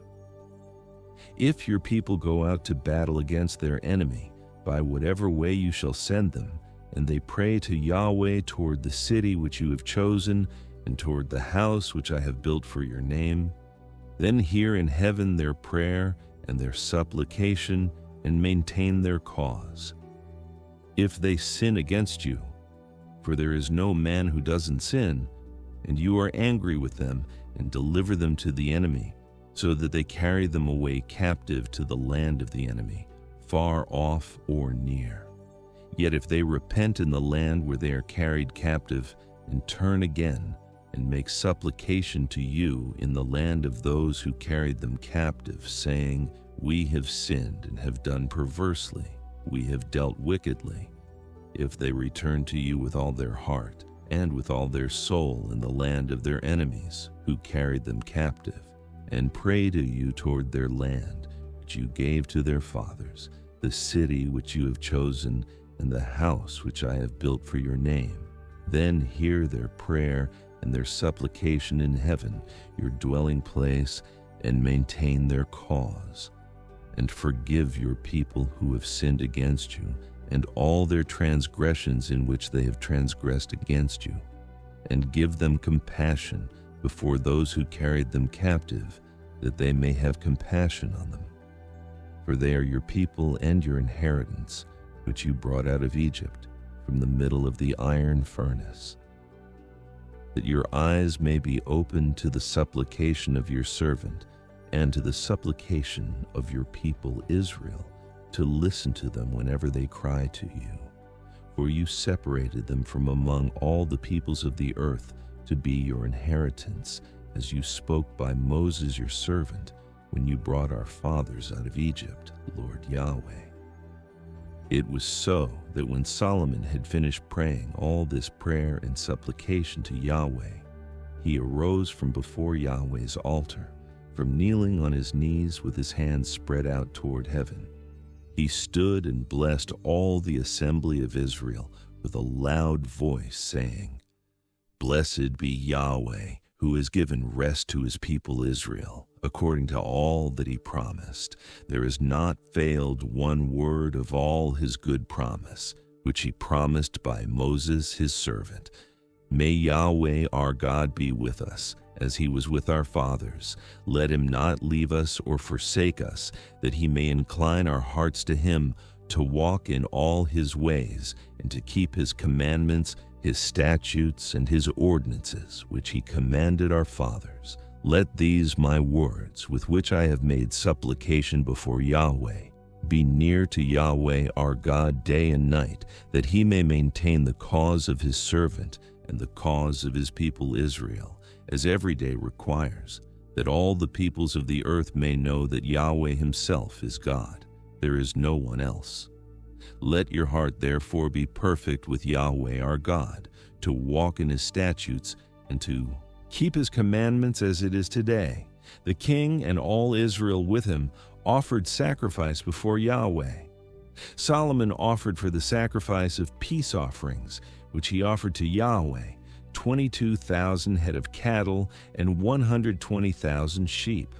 If your people go out to battle against their enemy, by whatever way you shall send them, and they pray to Yahweh toward the city which you have chosen, and toward the house which I have built for your name, then hear in heaven their prayer and their supplication, and maintain their cause. If they sin against you, for there is no man who doesn't sin, and you are angry with them, and deliver them to the enemy, so that they carry them away captive to the land of the enemy, far off or near. Yet if they repent in the land where they are carried captive, and turn again, and make supplication to you in the land of those who carried them captive, saying, We have sinned and have done perversely, we have dealt wickedly, if they return to you with all their heart, and with all their soul in the land of their enemies, who carried them captive, and pray to you toward their land, which you gave to their fathers, the city which you have chosen, and the house which I have built for your name, then hear their prayer and their supplication in heaven, your dwelling place, and maintain their cause, and forgive your people who have sinned against you, and all their transgressions in which they have transgressed against you, and give them compassion before those who carried them captive, that they may have compassion on them. For they are your people and your inheritance, which you brought out of Egypt, from the middle of the iron furnace. That your eyes may be open to the supplication of your servant, and to the supplication of your people Israel, to listen to them whenever they cry to you. For you separated them from among all the peoples of the earth to be your inheritance, as you spoke by Moses your servant, when you brought our fathers out of Egypt, Lord Yahweh. It was so that when Solomon had finished praying all this prayer and supplication to Yahweh, he arose from before Yahweh's altar, from kneeling on his knees with his hands spread out toward heaven. He stood and blessed all the assembly of Israel with a loud voice, saying, Blessed be Yahweh, who has given rest to his people Israel, according to all that he promised. There has not failed one word of all his good promise, which he promised by Moses his servant. May Yahweh our God be with us, as he was with our fathers. Let him not leave us or forsake us, that he may incline our hearts to him, to walk in all his ways, and to keep his commandments, his statutes, and his ordinances, which he commanded our fathers. Let these my words, with which I have made supplication before Yahweh, be near to Yahweh our God day and night, that he may maintain the cause of his servant and the cause of his people Israel, as every day requires, that all the peoples of the earth may know that Yahweh himself is God. There is no one else. Let your heart therefore be perfect with Yahweh our God, to walk in his statutes and to keep his commandments as it is today. The king and all Israel with him offered sacrifice before Yahweh. Solomon offered for the sacrifice of peace offerings, which he offered to Yahweh, 22,000 head of cattle and 120,000 sheep.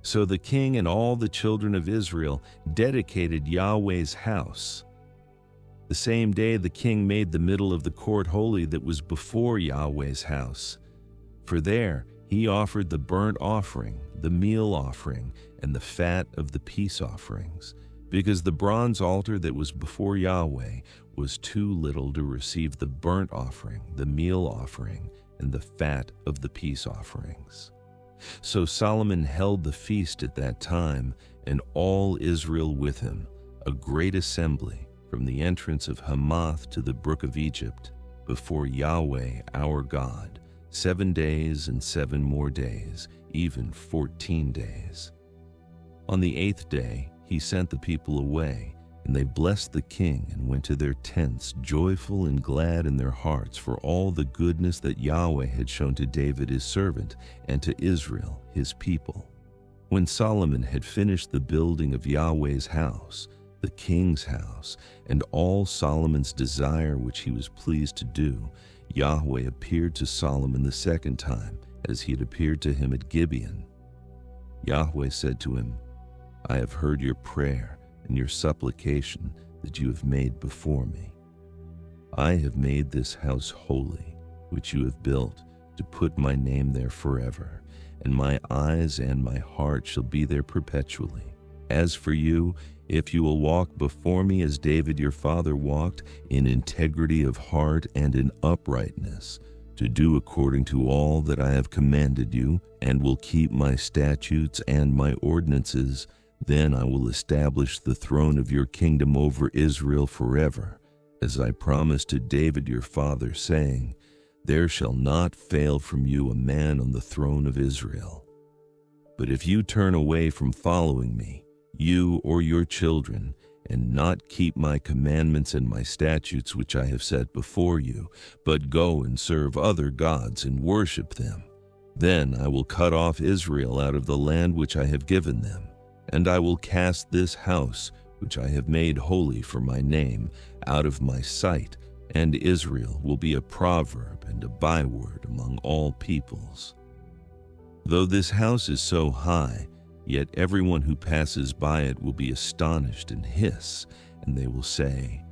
So the king and all the children of Israel dedicated Yahweh's house. The same day the king made the middle of the court holy that was before Yahweh's house. For there he offered the burnt offering, the meal offering, and the fat of the peace offerings, because the bronze altar that was before Yahweh was too little to receive the burnt offering, the meal offering, and the fat of the peace offerings. So Solomon held the feast at that time, and all Israel with him, a great assembly, from the entrance of Hamath to the brook of Egypt, before Yahweh our God, 7 days and 7 more days, even 14 days. On the 8th day he sent the people away, and they blessed the king and went to their tents, joyful and glad in their hearts for all the goodness that Yahweh had shown to David his servant and to Israel his people. When Solomon had finished the building of Yahweh's house, the king's house, and all Solomon's desire which he was pleased to do, Yahweh appeared to Solomon the second time, as he had appeared to him at Gibeon. Yahweh said to him, I have heard your prayer and your supplication that you have made before me. I have made this house holy, which you have built, to put my name there forever, and my eyes and my heart shall be there perpetually. As for you, if you will walk before me as David your father walked, in integrity of heart and in uprightness, to do according to all that I have commanded you, and will keep my statutes and my ordinances, then I will establish the throne of your kingdom over Israel forever, as I promised to David your father, saying, there shall not fail from you a man on the throne of Israel. But if you turn away from following me, you or your children, and not keep my commandments and my statutes which I have set before you, but go and serve other gods and worship them, then I will cut off Israel out of the land which I have given them, and I will cast this house, which I have made holy for my name, out of my sight, and Israel will be a proverb and a byword among all peoples. Though this house is so high, yet everyone who passes by it will be astonished and hiss, and they will say,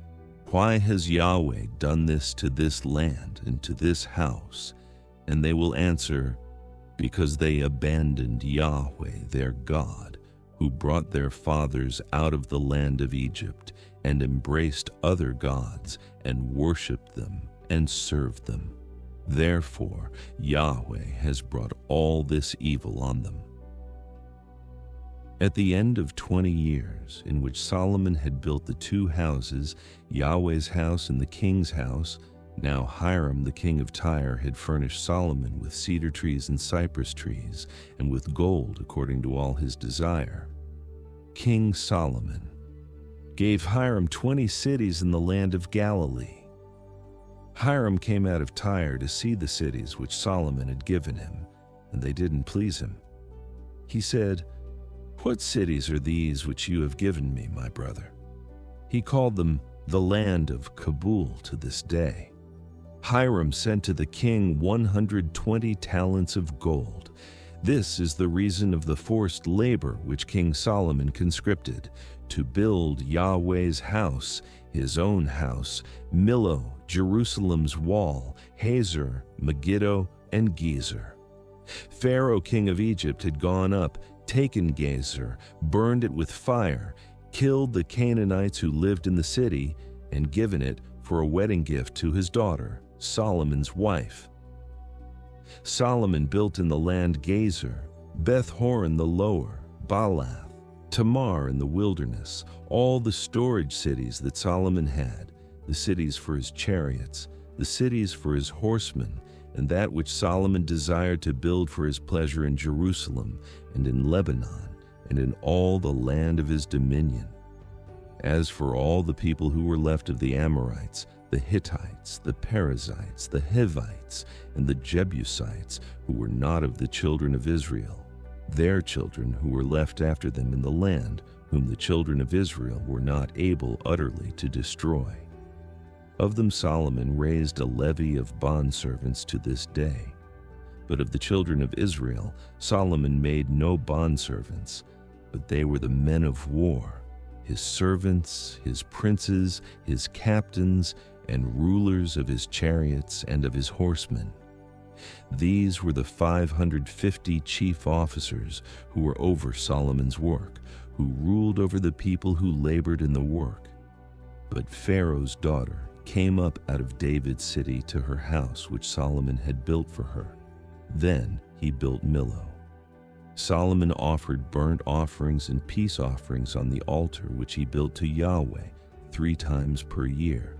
why has Yahweh done this to this land and to this house? And they will answer, because they abandoned Yahweh their God, who brought their fathers out of the land of Egypt, and embraced other gods, and worshipped them, and served them. Therefore Yahweh has brought all this evil on them. At the end of 20 years, in which Solomon had built the 2 houses, Yahweh's house and the king's house, now Hiram the king of Tyre had furnished Solomon with cedar trees and cypress trees, and with gold according to all his desire. King Solomon gave Hiram 20 cities in the land of Galilee. Hiram came out of Tyre to see the cities which Solomon had given him, and they didn't please him. He said, what cities are these which you have given me, my brother? He called them the land of Kabul to this day. Hiram sent to the king 120 talents of gold. This is the reason of the forced labor which King Solomon conscripted, to build Yahweh's house, his own house, Millo, Jerusalem's wall, Hazor, Megiddo, and Gezer. Pharaoh, king of Egypt, had gone up, taken Gezer, burned it with fire, killed the Canaanites who lived in the city, and given it for a wedding gift to his daughter, Solomon's wife. Solomon built in the land Gezer, Beth-horon the lower, Baalath, Tamar in the wilderness, all the storage cities that Solomon had, the cities for his chariots, the cities for his horsemen, and that which Solomon desired to build for his pleasure in Jerusalem and in Lebanon and in all the land of his dominion. As for all the people who were left of the Amorites, the Hittites, the Perizzites, the Hivites, and the Jebusites, who were not of the children of Israel, their children who were left after them in the land, whom the children of Israel were not able utterly to destroy. Of them Solomon raised a levy of bondservants to this day. But of the children of Israel Solomon made no bondservants, but they were the men of war, his servants, his princes, his captains, and rulers of his chariots and of his horsemen. These were the 550 chief officers who were over Solomon's work, who ruled over the people who labored in the work. But Pharaoh's daughter came up out of David's city to her house which Solomon had built for her. Then he built Millo. Solomon offered burnt offerings and peace offerings on the altar which he built to Yahweh 3 times per year,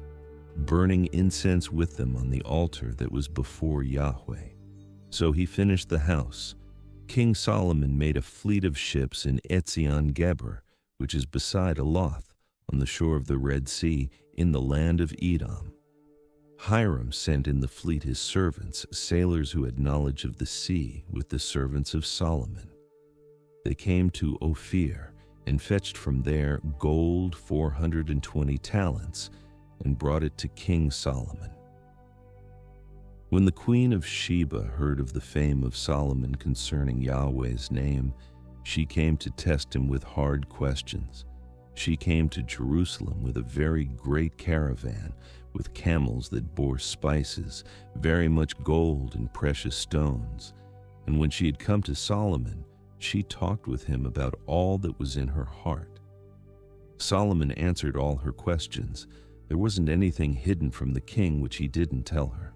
burning incense with them on the altar that was before Yahweh. So he finished the house. King Solomon made a fleet of ships in Etzion-Geber, which is beside Elath, on the shore of the Red Sea, in the land of Edom. Hiram sent in the fleet his servants, sailors who had knowledge of the sea, with the servants of Solomon. They came to Ophir and fetched from there gold 420 talents, and brought it to King Solomon. When the Queen of Sheba heard of the fame of Solomon concerning Yahweh's name, she came to test him with hard questions. She came to Jerusalem with a very great caravan, with camels that bore spices, very much gold and precious stones. And when she had come to Solomon, she talked with him about all that was in her heart. Solomon answered all her questions. There wasn't anything hidden from the king which he didn't tell her.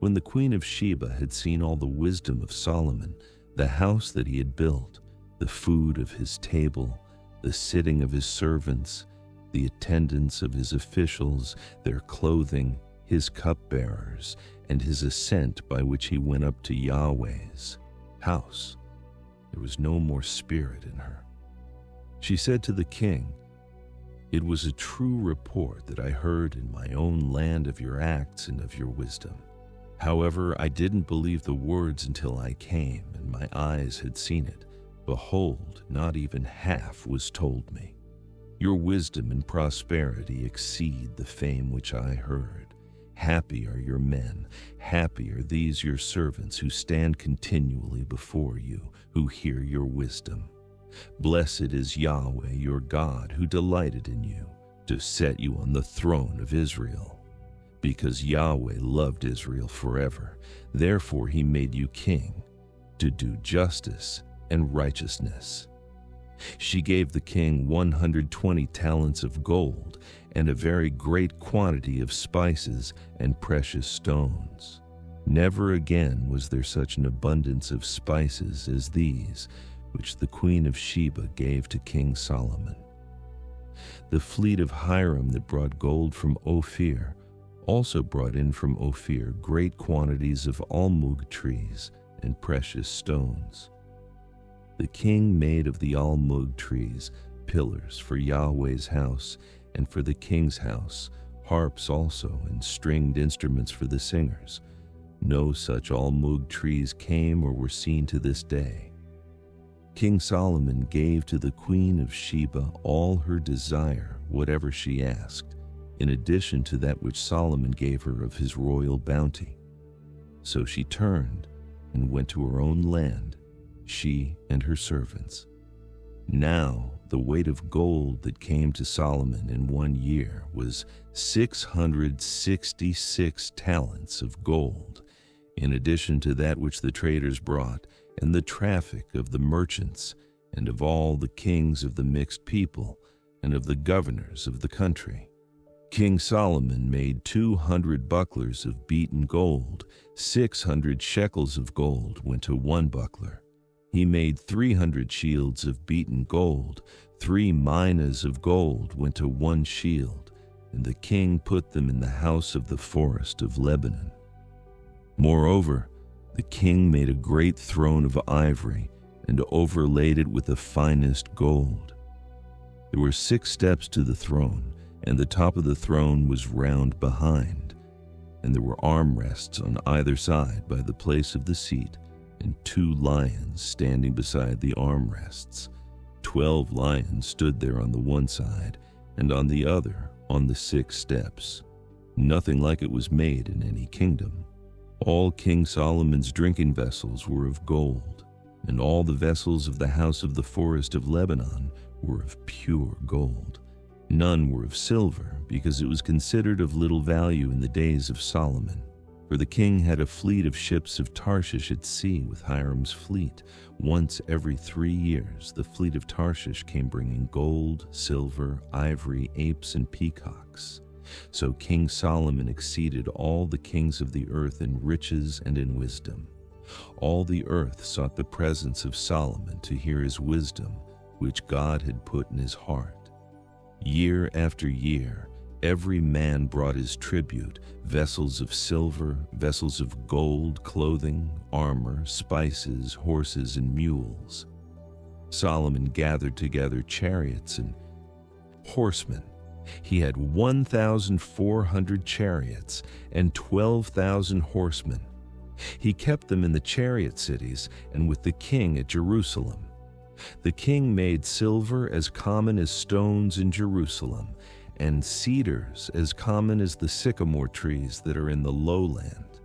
When the Queen of Sheba had seen all the wisdom of Solomon, the house that he had built, the food of his table, the sitting of his servants, the attendance of his officials, their clothing, his cupbearers, and his ascent by which he went up to Yahweh's house, there was no more spirit in her. She said to the king, "It was a true report that I heard in my own land of your acts and of your wisdom. However, I didn't believe the words until I came and my eyes had seen it. Behold, not even half was told me. Your wisdom and prosperity exceed the fame which I heard. Happy are your men, happy are these your servants who stand continually before you, who hear your wisdom. Blessed is Yahweh your God, who delighted in you, to set you on the throne of Israel. Because Yahweh loved Israel forever, therefore he made you king, to do justice and righteousness." She gave the king 120 talents of gold and a very great quantity of spices and precious stones. Never again was there such an abundance of spices as these, which the Queen of Sheba gave to King Solomon. The fleet of Hiram that brought gold from Ophir also brought in from Ophir great quantities of almug trees and precious stones. The king made of the almug trees pillars for Yahweh's house and for the king's house, harps also and stringed instruments for the singers. No such almug trees came or were seen to this day. King Solomon gave to the Queen of Sheba all her desire, whatever she asked, in addition to that which Solomon gave her of his royal bounty. So she turned and went to her own land, she and her servants. Now the weight of gold that came to Solomon in 1 year was 666 talents of gold, in addition to that which the traders brought, and the traffic of the merchants, and of all the kings of the mixed people, and of the governors of the country. King Solomon made 200 bucklers of beaten gold. 600 shekels of gold went to one buckler. He made 300 shields of beaten gold. 3 minas of gold went to one shield, and the king put them in the house of the forest of Lebanon. Moreover, the king made a great throne of ivory and overlaid it with the finest gold. There were 6 steps to the throne, and the top of the throne was round behind, and there were armrests on either side by the place of the seat, and 2 lions standing beside the armrests. 12 lions stood there on the one side, and on the other on the 6 steps. Nothing like it was made in any kingdom. All King Solomon's drinking vessels were of gold, and all the vessels of the house of the forest of Lebanon were of pure gold. None were of silver, because it was considered of little value in the days of Solomon. For the king had a fleet of ships of Tarshish at sea with Hiram's fleet. Once every 3 years, the fleet of Tarshish came bringing gold, silver, ivory, apes, and peacocks. So King Solomon exceeded all the kings of the earth in riches and in wisdom. All the earth sought the presence of Solomon to hear his wisdom, which God had put in his heart. Year after year, every man brought his tribute, vessels of silver, vessels of gold, clothing, armor, spices, horses, and mules. Solomon gathered together chariots and horsemen. He had 1,400 chariots and 12,000 horsemen. He kept them in the chariot cities and with the king at Jerusalem. The king made silver as common as stones in Jerusalem, and cedars as common as the sycamore trees that are in the lowland.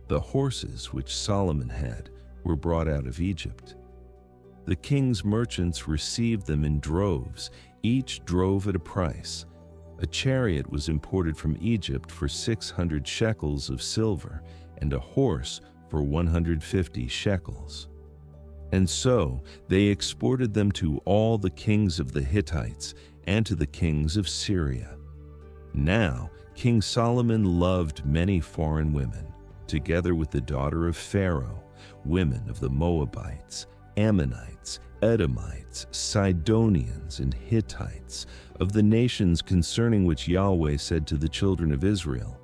The horses which Solomon had were brought out of Egypt. The king's merchants received them in droves, each drove at a price. A chariot was imported from Egypt for 600 shekels of silver, and a horse for 150 shekels. And so they exported them to all the kings of the Hittites and to the kings of Syria. Now King Solomon loved many foreign women, together with the daughter of Pharaoh, women of the Moabites, Ammonites, Edomites, Sidonians, and Hittites, of the nations concerning which Yahweh said to the children of Israel,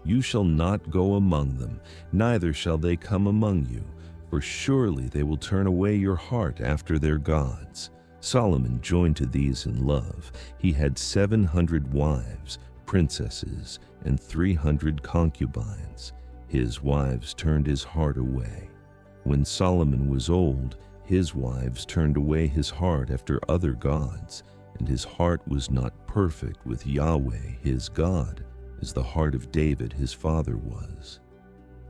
"You shall not go among them, neither shall they come among you, for surely they will turn away your heart after their gods." Solomon joined to these in love. He had 700 wives, princesses, and 300 concubines. His wives turned his heart away. When Solomon was old, his wives turned away his heart after other gods, and his heart was not perfect with Yahweh his God, as the heart of David his father was.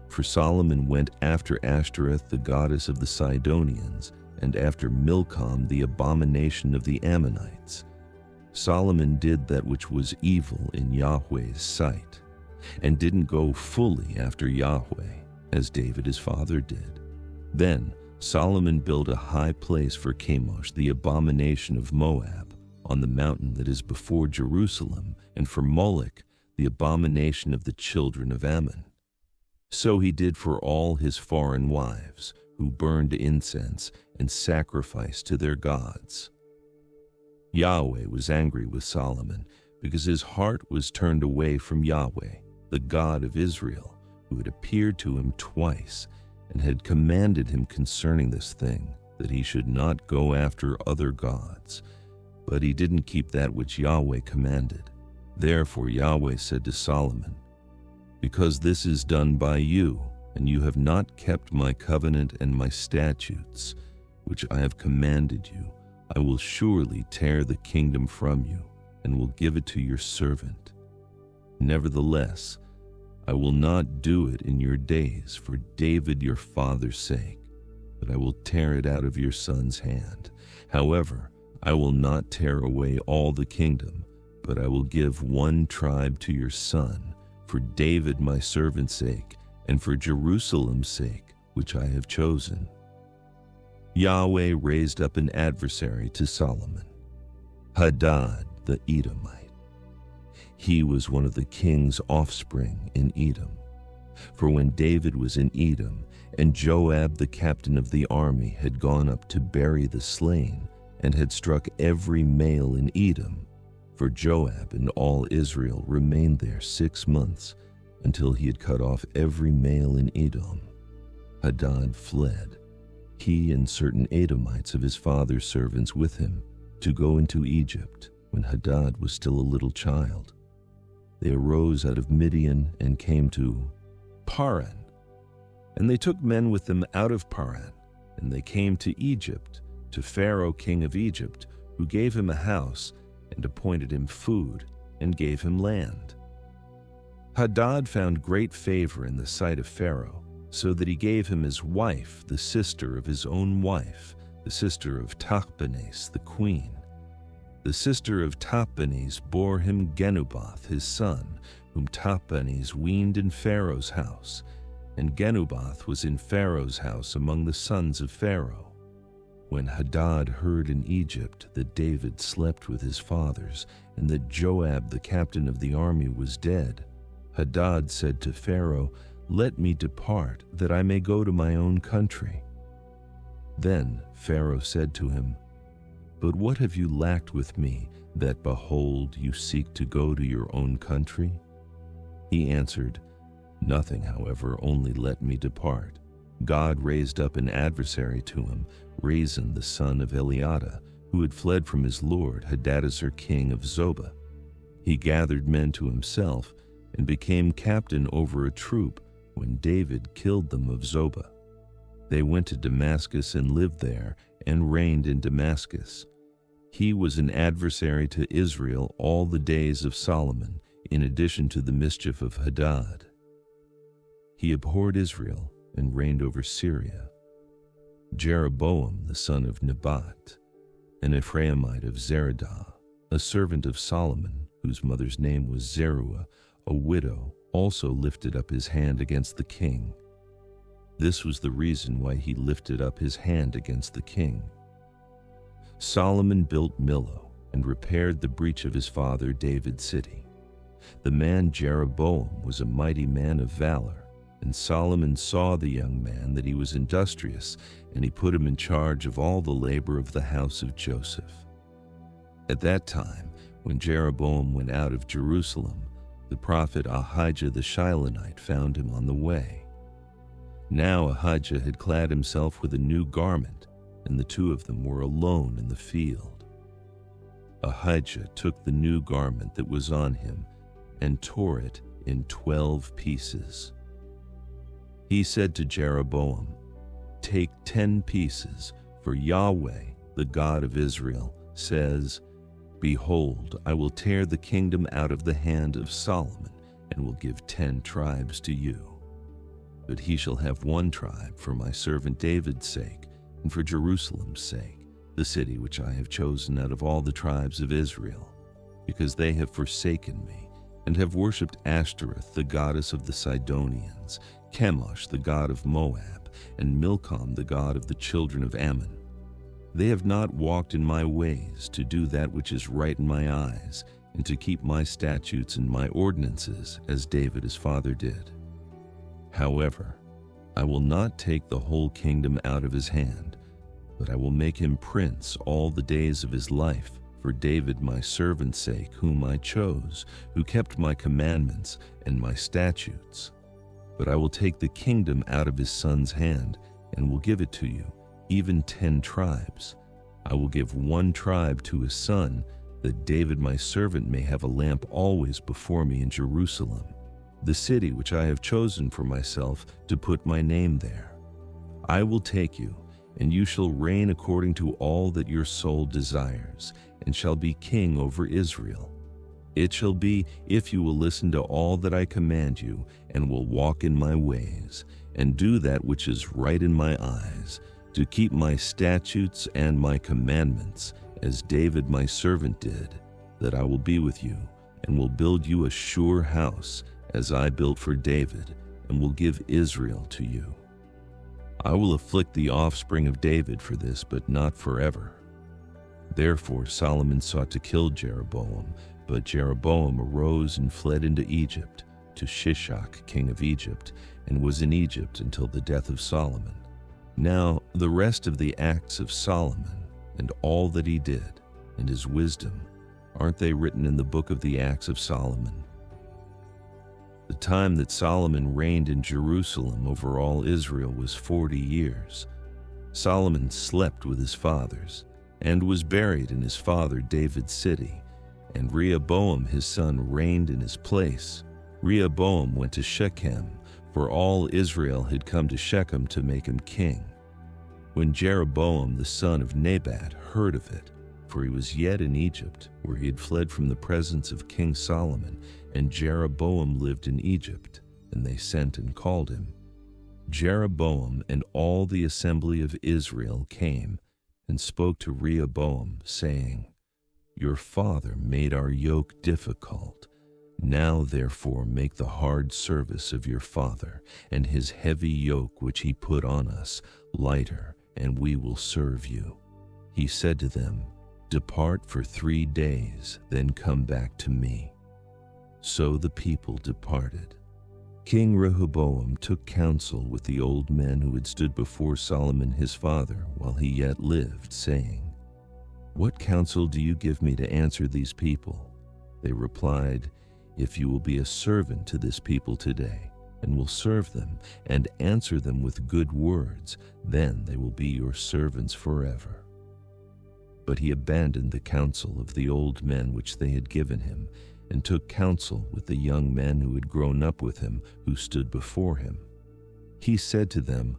For Solomon went after Ashtoreth, the goddess of the Sidonians, and after Milcom, the abomination of the Ammonites. Solomon did that which was evil in Yahweh's sight, and didn't go fully after Yahweh, as David his father did. Then Solomon built a high place for Chemosh, the abomination of Moab, on the mountain that is before Jerusalem, and for Moloch, the abomination of the children of Ammon. So he did for all his foreign wives, who burned incense and sacrificed to their gods. Yahweh was angry with Solomon, because his heart was turned away from Yahweh, the God of Israel, who had appeared to him twice, and had commanded him concerning this thing, that he should not go after other gods. But he didn't keep that which Yahweh commanded. Therefore Yahweh said to Solomon, "Because this is done by you, and you have not kept my covenant and my statutes, which I have commanded you, I will surely tear the kingdom from you, and will give it to your servant. Nevertheless, I will not do it in your days for David your father's sake, but I will tear it out of your son's hand. However, I will not tear away all the kingdom, but I will give one tribe to your son, for David my servant's sake, and for Jerusalem's sake, which I have chosen." Yahweh raised up an adversary to Solomon, Hadad the Edomite. He was one of the king's offspring in Edom. For when David was in Edom, and Joab the captain of the army had gone up to bury the slain, and had struck every male in Edom, for Joab and all Israel remained there 6 months, until he had cut off every male in Edom, Hadad fled, he and certain Edomites of his father's servants with him, to go into Egypt, when Hadad was still a little child. They arose out of Midian and came to Paran. And they took men with them out of Paran, and they came to Egypt, to Pharaoh king of Egypt, who gave him a house, and appointed him food, and gave him land. Hadad found great favor in the sight of Pharaoh, so that he gave him his wife, the sister of his own wife, the sister of Tachpenes the queen. The sister of Tahpenes bore him Genubath his son, whom Tahpenes weaned in Pharaoh's house, and Genubath was in Pharaoh's house among the sons of Pharaoh. When Hadad heard in Egypt that David slept with his fathers, and that Joab the captain of the army was dead, Hadad said to Pharaoh, "Let me depart, that I may go to my own country." Then Pharaoh said to him, "But what have you lacked with me, that, behold, you seek to go to your own country?" He answered, "Nothing, however, only let me depart." God raised up an adversary to him, Rezin the son of Eliada, who had fled from his lord Hadadezer king of Zobah. He gathered men to himself, and became captain over a troop, when David killed them of Zobah. They went to Damascus and lived there, and reigned in Damascus. He was an adversary to Israel all the days of Solomon, in addition to the mischief of Hadad. He abhorred Israel and reigned over Syria. Jeroboam the son of Nebat, an Ephraimite of Zeradah, a servant of Solomon, whose mother's name was Zeruiah, a widow, also lifted up his hand against the king. This was the reason why he lifted up his hand against the king. Solomon built Millo and repaired the breach of his father David's city. The man Jeroboam was a mighty man of valor, and Solomon saw the young man that he was industrious, and he put him in charge of all the labor of the house of Joseph. At that time, when Jeroboam went out of Jerusalem, the prophet Ahijah the Shilonite found him on the way. Now Ahijah had clad himself with a new garment, and the two of them were alone in the field. Ahijah took the new garment that was on him and tore it in 12 pieces. He said to Jeroboam, "Take 10 pieces, for Yahweh, the God of Israel, says, 'Behold, I will tear the kingdom out of the hand of Solomon, and will give 10 tribes to you. But he shall have 1 tribe for my servant David's sake, and for Jerusalem's sake, the city which I have chosen out of all the tribes of Israel, because they have forsaken me, and have worshipped Ashtoreth, the goddess of the Sidonians, Chemosh, the god of Moab, and Milcom, the god of the children of Ammon. They have not walked in my ways to do that which is right in my eyes, and to keep my statutes and my ordinances, as David his father did. However, I will not take the whole kingdom out of his hand, but I will make him prince all the days of his life, for David my servant's sake, whom I chose, who kept my commandments and my statutes. But I will take the kingdom out of his son's hand, and will give it to you, even 10 tribes. I will give 1 tribe to his son, that David my servant may have a lamp always before me in Jerusalem, the city which I have chosen for myself to put my name there. I will take you, and you shall reign according to all that your soul desires, and shall be king over Israel. It shall be, if you will listen to all that I command you, and will walk in my ways, and do that which is right in my eyes, to keep my statutes and my commandments, as David my servant did, that I will be with you, and will build you a sure house, as I built for David, and will give Israel to you. I will afflict the offspring of David for this, but not forever." Therefore Solomon sought to kill Jeroboam, but Jeroboam arose and fled into Egypt, to Shishak, king of Egypt, and was in Egypt until the death of Solomon. Now the rest of the acts of Solomon, and all that he did, and his wisdom, aren't they written in the book of the acts of Solomon? The time that Solomon reigned in Jerusalem over all Israel was 40 years. Solomon slept with his fathers, and was buried in his father David's city, and Rehoboam his son reigned in his place. Rehoboam went to Shechem, for all Israel had come to Shechem to make him king. When Jeroboam the son of Nebat heard of it, for he was yet in Egypt, where he had fled from the presence of King Solomon, and Jeroboam lived in Egypt, and they sent and called him. Jeroboam and all the assembly of Israel came and spoke to Rehoboam, saying, "Your father made our yoke difficult. Now therefore make the hard service of your father, and his heavy yoke which he put on us, lighter, and we will serve you." He said to them, "Depart for 3 days, then come back to me." So the people departed. King Rehoboam took counsel with the old men who had stood before Solomon his father while he yet lived, saying, "What counsel do you give me to answer these people?" They replied, "If you will be a servant to this people today, and will serve them, and answer them with good words, then they will be your servants forever." But he abandoned the counsel of the old men which they had given him, and took counsel with the young men who had grown up with him, who stood before him. He said to them,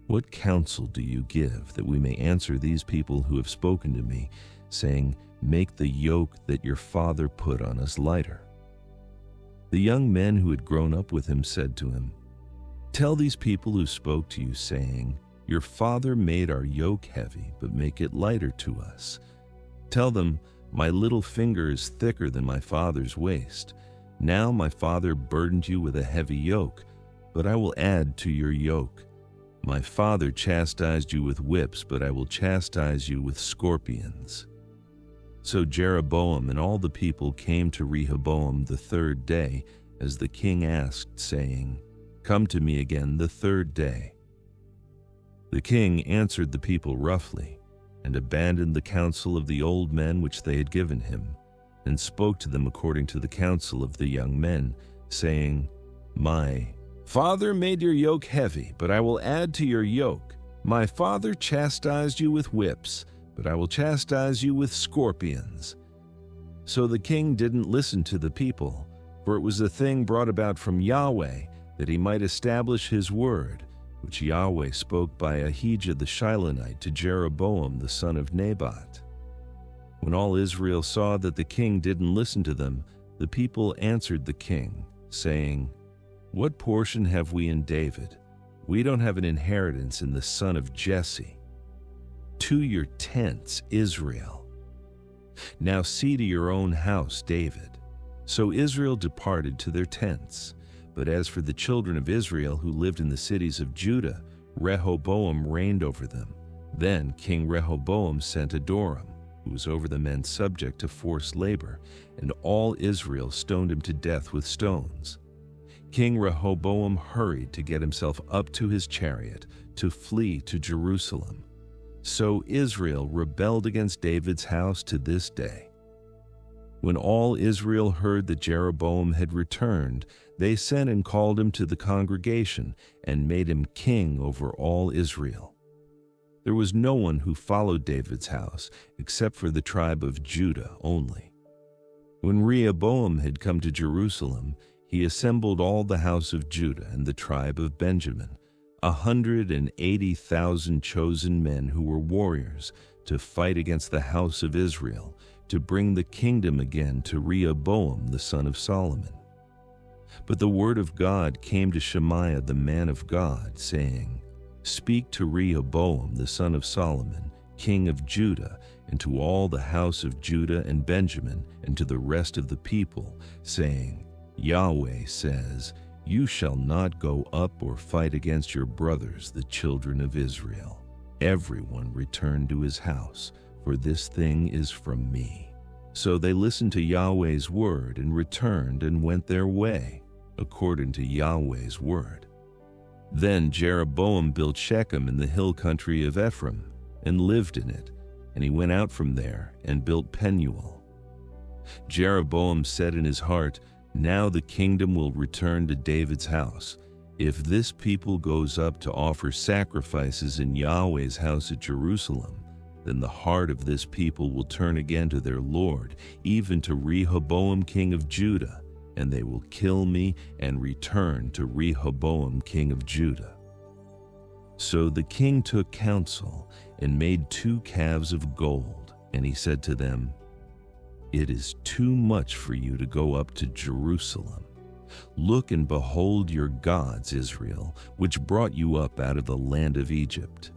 "What counsel do you give, that we may answer these people who have spoken to me, saying, 'Make the yoke that your father put on us lighter'?" The young men who had grown up with him said to him, "Tell these people who spoke to you, saying, 'Your father made our yoke heavy, but make it lighter to us.' Tell them, 'My little finger is thicker than my father's waist. Now my father burdened you with a heavy yoke, but I will add to your yoke. My father chastised you with whips, but I will chastise you with scorpions." So Jeroboam and all the people came to Rehoboam the 3rd day, as the king asked, saying, "Come to me again the 3rd day." The king answered the people roughly, and abandoned the counsel of the old men which they had given him, and spoke to them according to the counsel of the young men, saying, "My father made your yoke heavy, but I will add to your yoke. My father chastised you with whips, but I will chastise you with scorpions." So the king didn't listen to the people, for it was a thing brought about from Yahweh, that he might establish his word, which Yahweh spoke by Ahijah the Shilonite to Jeroboam the son of Nebat. When all Israel saw that the king didn't listen to them, the people answered the king, saying, "What portion have we in David? We don't have an inheritance in the son of Jesse. To your tents, Israel. Now see to your own house, David." So Israel departed to their tents. But as for the children of Israel who lived in the cities of Judah, Rehoboam reigned over them. Then King Rehoboam sent Adoram, who was over the men subject to forced labor, and all Israel stoned him to death with stones. King Rehoboam hurried to get himself up to his chariot, to flee to Jerusalem. So Israel rebelled against David's house to this day. When all Israel heard that Jeroboam had returned, they sent and called him to the congregation and made him king over all Israel. There was no one who followed David's house except for the tribe of Judah only. When Rehoboam had come to Jerusalem, he assembled all the house of Judah and the tribe of Benjamin, 180,000 chosen men who were warriors, to fight against the house of Israel, to bring the kingdom again to Rehoboam the son of Solomon. But the word of God came to Shemaiah the man of God, saying, Speak to Rehoboam the son of Solomon, king of Judah, and to all the house of Judah and Benjamin, and to the rest of the people, saying, Yahweh says, You shall not go up or fight against your brothers, the children of Israel. Everyone return to his house, for this thing is from me. So they listened to Yahweh's word and returned and went their way, according to Yahweh's word. Then Jeroboam built Shechem in the hill country of Ephraim, and lived in it, and he went out from there and built Penuel. Jeroboam said in his heart, Now the kingdom will return to David's house. If this people goes up to offer sacrifices in Yahweh's house at Jerusalem, then the heart of this people will turn again to their Lord, even to Rehoboam king of Judah, and they will kill me and return to Rehoboam king of Judah. So the king took counsel and made 2 calves of gold, and he said to them, It is too much for you to go up to Jerusalem. Look and behold your gods, Israel, which brought you up out of the land of Egypt.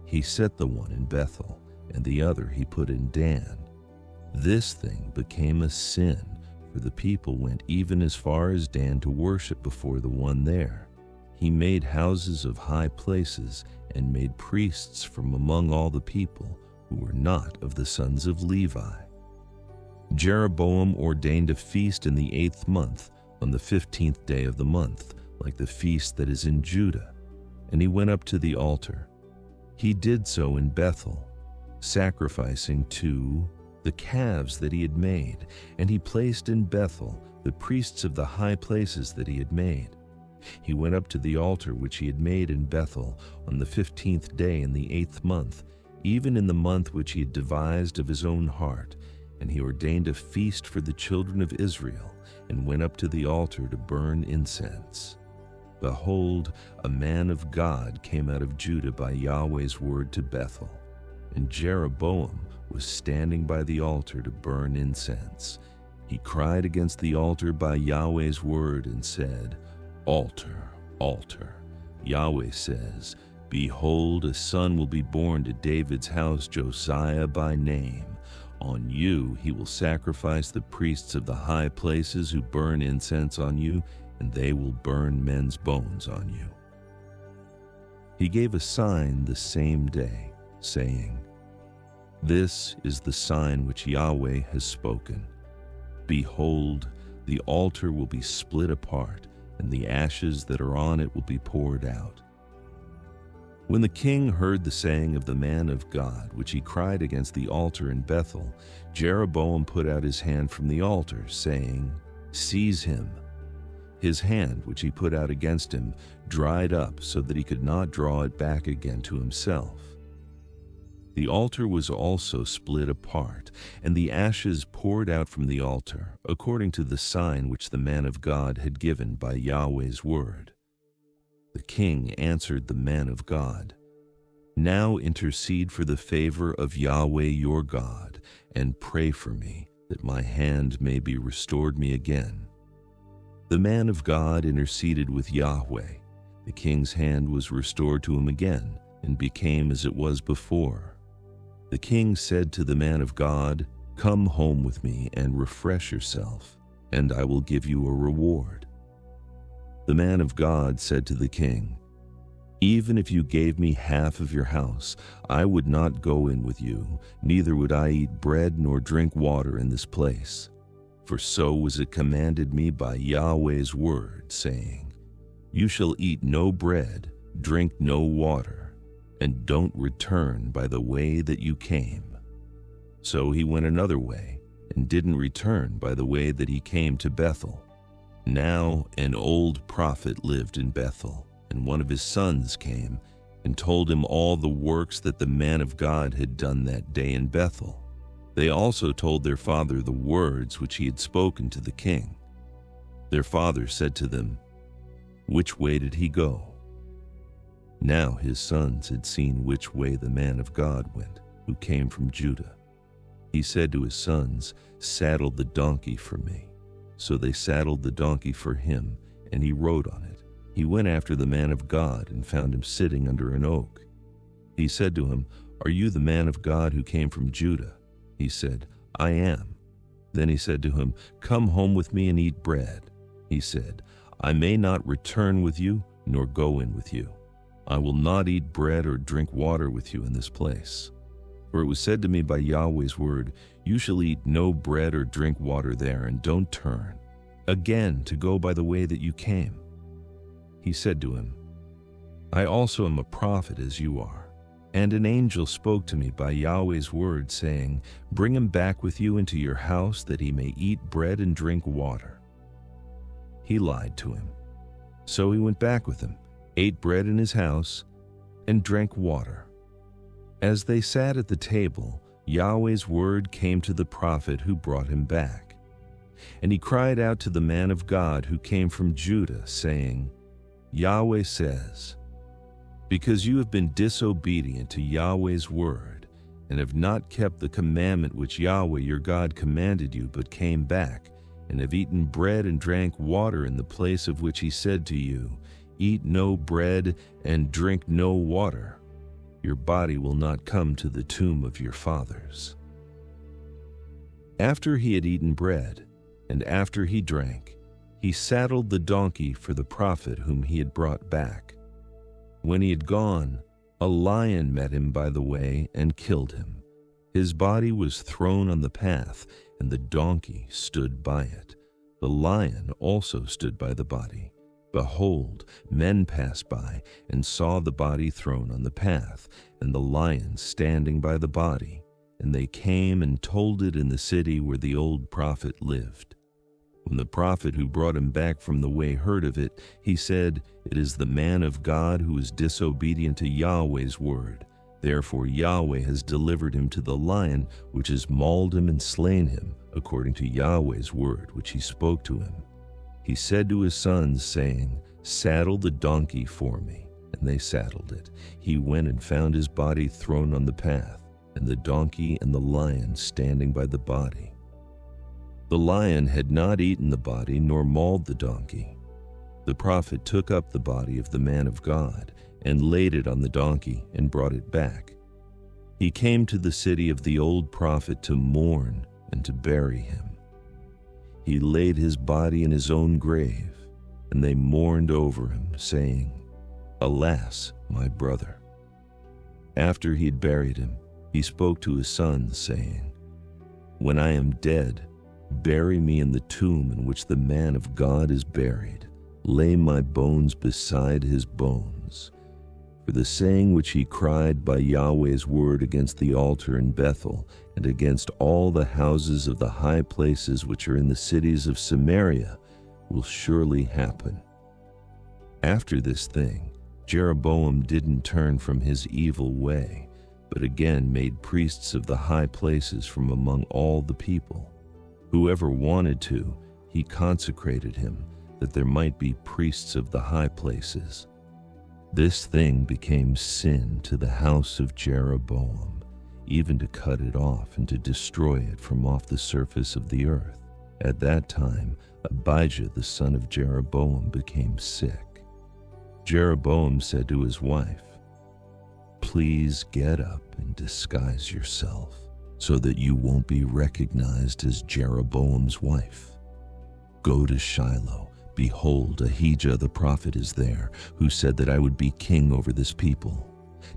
He set the one in Bethel, and the other he put in Dan. This thing became a sin, for the people went even as far as Dan to worship before the one there. He made houses of high places and made priests from among all the people who were not of the sons of Levi. Jeroboam ordained a feast in the 8th month, on the 15th day of the month, like the feast that is in Judah, and he went up to the altar. He did so in Bethel, sacrificing the calves that he had made, and he placed in Bethel the priests of the high places that he had made. He went up to the altar which he had made in Bethel on the 15th day in the 8th month, even in the month which he had devised of his own heart, and he ordained a feast for the children of Israel, and went up to the altar to burn incense. Behold, a man of God came out of Judah by Yahweh's word to Bethel, and Jeroboam was standing by the altar to burn incense. He cried against the altar by Yahweh's word and said, Altar, altar. Yahweh says, Behold, a son will be born to David's house, Josiah by name. On you he will sacrifice the priests of the high places who burn incense on you, and they will burn men's bones on you. He gave a sign the same day, saying, This is the sign which Yahweh has spoken. Behold, the altar will be split apart, and the ashes that are on it will be poured out. When the king heard the saying of the man of God, which he cried against the altar in Bethel, Jeroboam put out his hand from the altar, saying, Seize him. His hand, which he put out against him, dried up so that he could not draw it back again to himself. The altar was also split apart, and the ashes poured out from the altar, according to the sign which the man of God had given by Yahweh's word. The king answered the man of God, Now intercede for the favor of Yahweh your God, and pray for me, that my hand may be restored me again. The man of God interceded with Yahweh. The king's hand was restored to him again, and became as it was before. The king said to the man of God, Come home with me and refresh yourself, and I will give you a reward. The man of God said to the king, Even if you gave me half of your house, I would not go in with you, neither would I eat bread nor drink water in this place. For so was it commanded me by Yahweh's word, saying, You shall eat no bread, drink no water, and don't return by the way that you came. So he went another way, and didn't return by the way that he came to Bethel. Now an old prophet lived in Bethel, and one of his sons came and told him all the works that the man of God had done that day in Bethel. They also told their father the words which he had spoken to the king. Their father said to them, Which way did he go? Now his sons had seen which way the man of God went, who came from Judah. He said to his sons, "Saddle the donkey for me." So they saddled the donkey for him, and he rode on it. He went after the man of God and found him sitting under an oak. He said to him, "Are you the man of God who came from Judah?" He said, "I am." Then he said to him, "Come home with me and eat bread." He said, "I may not return with you, nor go in with you. I will not eat bread or drink water with you in this place. For it was said to me by Yahweh's word, you shall eat no bread or drink water there, and don't turn again to go by the way that you came." He said to him, "I also am a prophet as you are. And an angel spoke to me by Yahweh's word, saying, Bring him back with you into your house, that he may eat bread and drink water." He lied to him. So he went back with him, ate bread in his house, and drank water. As they sat at the table, Yahweh's word came to the prophet who brought him back. And he cried out to the man of God who came from Judah, saying, "Yahweh says, because you have been disobedient to Yahweh's word, and have not kept the commandment which Yahweh your God commanded you, but came back, and have eaten bread and drank water in the place of which he said to you, Eat no bread and drink no water, your body will not come to the tomb of your fathers." After he had eaten bread, and after he drank, he saddled the donkey for the prophet whom he had brought back. When he had gone, a lion met him by the way and killed him. His body was thrown on the path, and the donkey stood by it. The lion also stood by the body. Behold, men passed by and saw the body thrown on the path, and the lion standing by the body. And they came and told it in the city where the old prophet lived. When the prophet who brought him back from the way heard of it, he said, "It is the man of God who is disobedient to Yahweh's word. Therefore Yahweh has delivered him to the lion, which has mauled him and slain him, according to Yahweh's word which he spoke to him." He said to his sons, saying, "Saddle the donkey for me." And they saddled it. He went and found his body thrown on the path, and the donkey and the lion standing by the body. The lion had not eaten the body nor mauled the donkey. The prophet took up the body of the man of God and laid it on the donkey and brought it back. He came to the city of the old prophet to mourn and to bury him. He laid his body in his own grave, and they mourned over him, saying, "Alas, my brother." After he had buried him, he spoke to his sons, saying, "When I am dead, bury me in the tomb in which the man of God is buried. Lay my bones beside his bones. For the saying which he cried by Yahweh's word against the altar in Bethel, and against all the houses of the high places which are in the cities of Samaria, will surely happen." After this thing, Jeroboam didn't turn from his evil way, but again made priests of the high places from among all the people. Whoever wanted to, he consecrated him, that there might be priests of the high places. This thing became sin to the house of Jeroboam, even to cut it off and to destroy it from off the surface of the earth. At that time, Abijah the son of Jeroboam became sick. Jeroboam said to his wife, "Please get up and disguise yourself, so that you won't be recognized as Jeroboam's wife. Go to Shiloh. Behold, Ahijah the prophet is there, who said that I would be king over this people.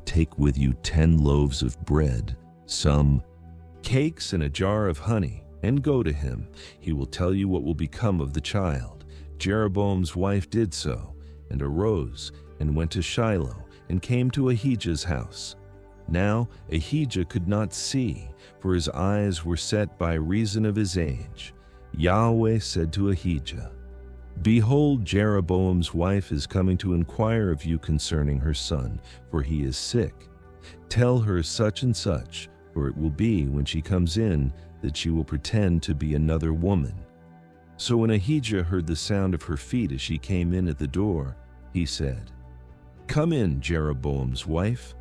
Take with you 10 loaves of bread, some cakes and a jar of honey, and go to him. He will tell you what will become of the child." Jeroboam's wife did so, and arose and went to Shiloh, and came to Ahijah's house. Now Ahijah could not see, for his eyes were set by reason of his age. Yahweh said to Ahijah, "Behold, Jeroboam's wife is coming to inquire of you concerning her son, for he is sick. Tell her such and such, for it will be, when she comes in, that she will pretend to be another woman." So when Ahijah heard the sound of her feet as she came in at the door, he said, "Come in, Jeroboam's wife.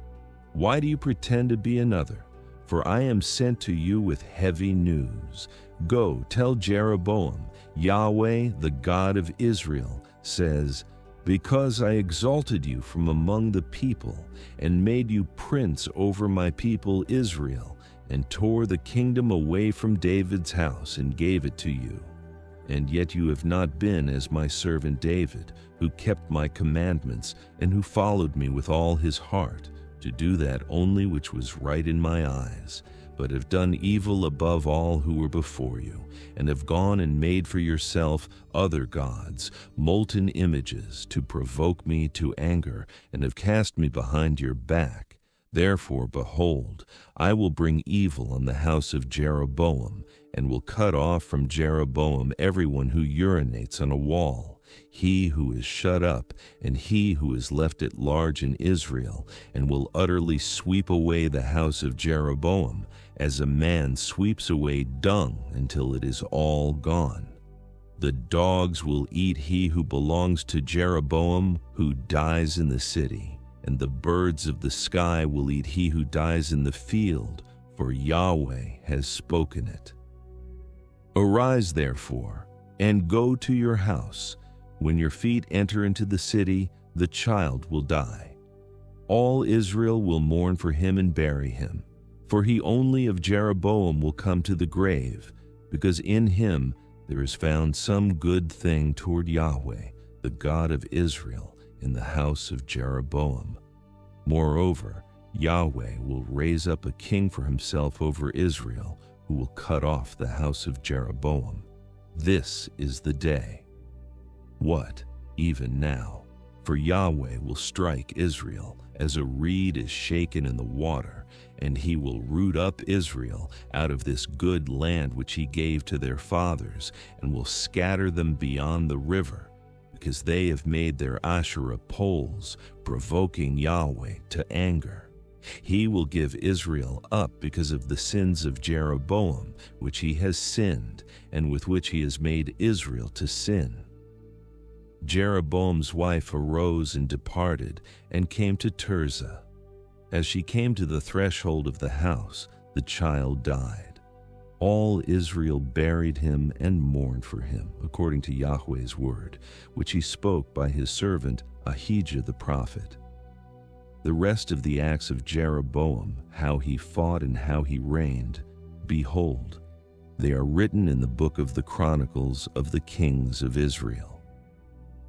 Why do you pretend to be another? For I am sent to you with heavy news. Go, tell Jeroboam, Yahweh, the God of Israel, says, because I exalted you from among the people, and made you prince over my people Israel, and tore the kingdom away from David's house, and gave it to you. And yet you have not been as my servant David, who kept my commandments, and who followed me with all his heart, to do that only which was right in my eyes, but have done evil above all who were before you, and have gone and made for yourself other gods, molten images, to provoke me to anger, and have cast me behind your back. Therefore, behold, I will bring evil on the house of Jeroboam, and will cut off from Jeroboam everyone who urinates on a wall, he who is shut up, and he who is left at large in Israel, and will utterly sweep away the house of Jeroboam, as a man sweeps away dung until it is all gone. The dogs will eat he who belongs to Jeroboam, who dies in the city, and the birds of the sky will eat he who dies in the field, for Yahweh has spoken it. Arise, therefore, and go to your house. When your feet enter into the city, the child will die. All Israel will mourn for him and bury him, for he only of Jeroboam will come to the grave, because in him there is found some good thing toward Yahweh, the God of Israel, in the house of Jeroboam. Moreover, Yahweh will raise up a king for himself over Israel, who will cut off the house of Jeroboam. This is the day. What, even now? For Yahweh will strike Israel, as a reed is shaken in the water, and he will root up Israel out of this good land which he gave to their fathers, and will scatter them beyond the river, because they have made their Asherah poles, provoking Yahweh to anger. He will give Israel up because of the sins of Jeroboam, which he has sinned, and with which he has made Israel to sin. Jeroboam's wife arose and departed, and came to Tirzah. As she came to the threshold of the house, the child died. All Israel buried him and mourned for him, according to Yahweh's word, which he spoke by his servant Ahijah the prophet. The rest of the acts of Jeroboam, how he fought and how he reigned, behold, they are written in the book of the Chronicles of the kings of Israel.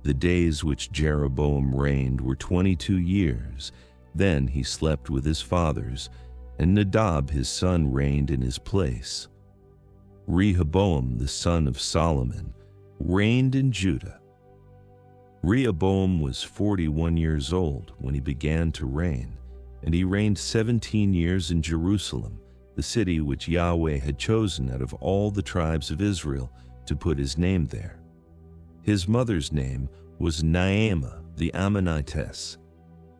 The days which Jeroboam reigned were 22 years. Then he slept with his fathers, and Nadab his son reigned in his place. Rehoboam the son of Solomon reigned in Judah. Rehoboam was 41 years old when he began to reign, and he reigned 17 years in Jerusalem, the city which Yahweh had chosen out of all the tribes of Israel to put his name there. His mother's name was Naamah the Ammonitess.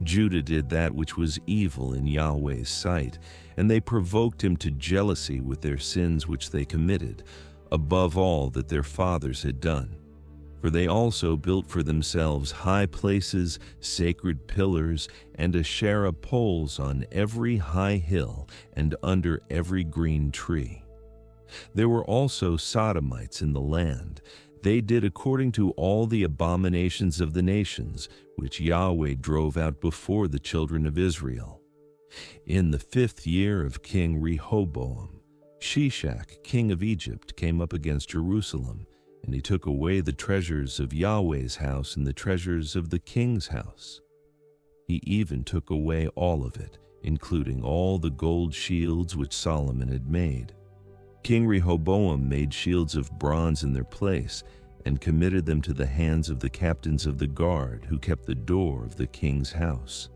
Judah did that which was evil in Yahweh's sight, and they provoked him to jealousy with their sins which they committed, above all that their fathers had done. For they also built for themselves high places, sacred pillars, and Asherah poles on every high hill and under every green tree. There were also Sodomites in the land. They did according to all the abominations of the nations, which Yahweh drove out before the children of Israel. In the 5th year of King Rehoboam, Shishak, king of Egypt, came up against Jerusalem, and he took away the treasures of Yahweh's house and the treasures of the king's house. He even took away all of it, including all the gold shields which Solomon had made. King Rehoboam made shields of bronze in their place, and committed them to the hands of the captains of the guard who kept the door of the king's house.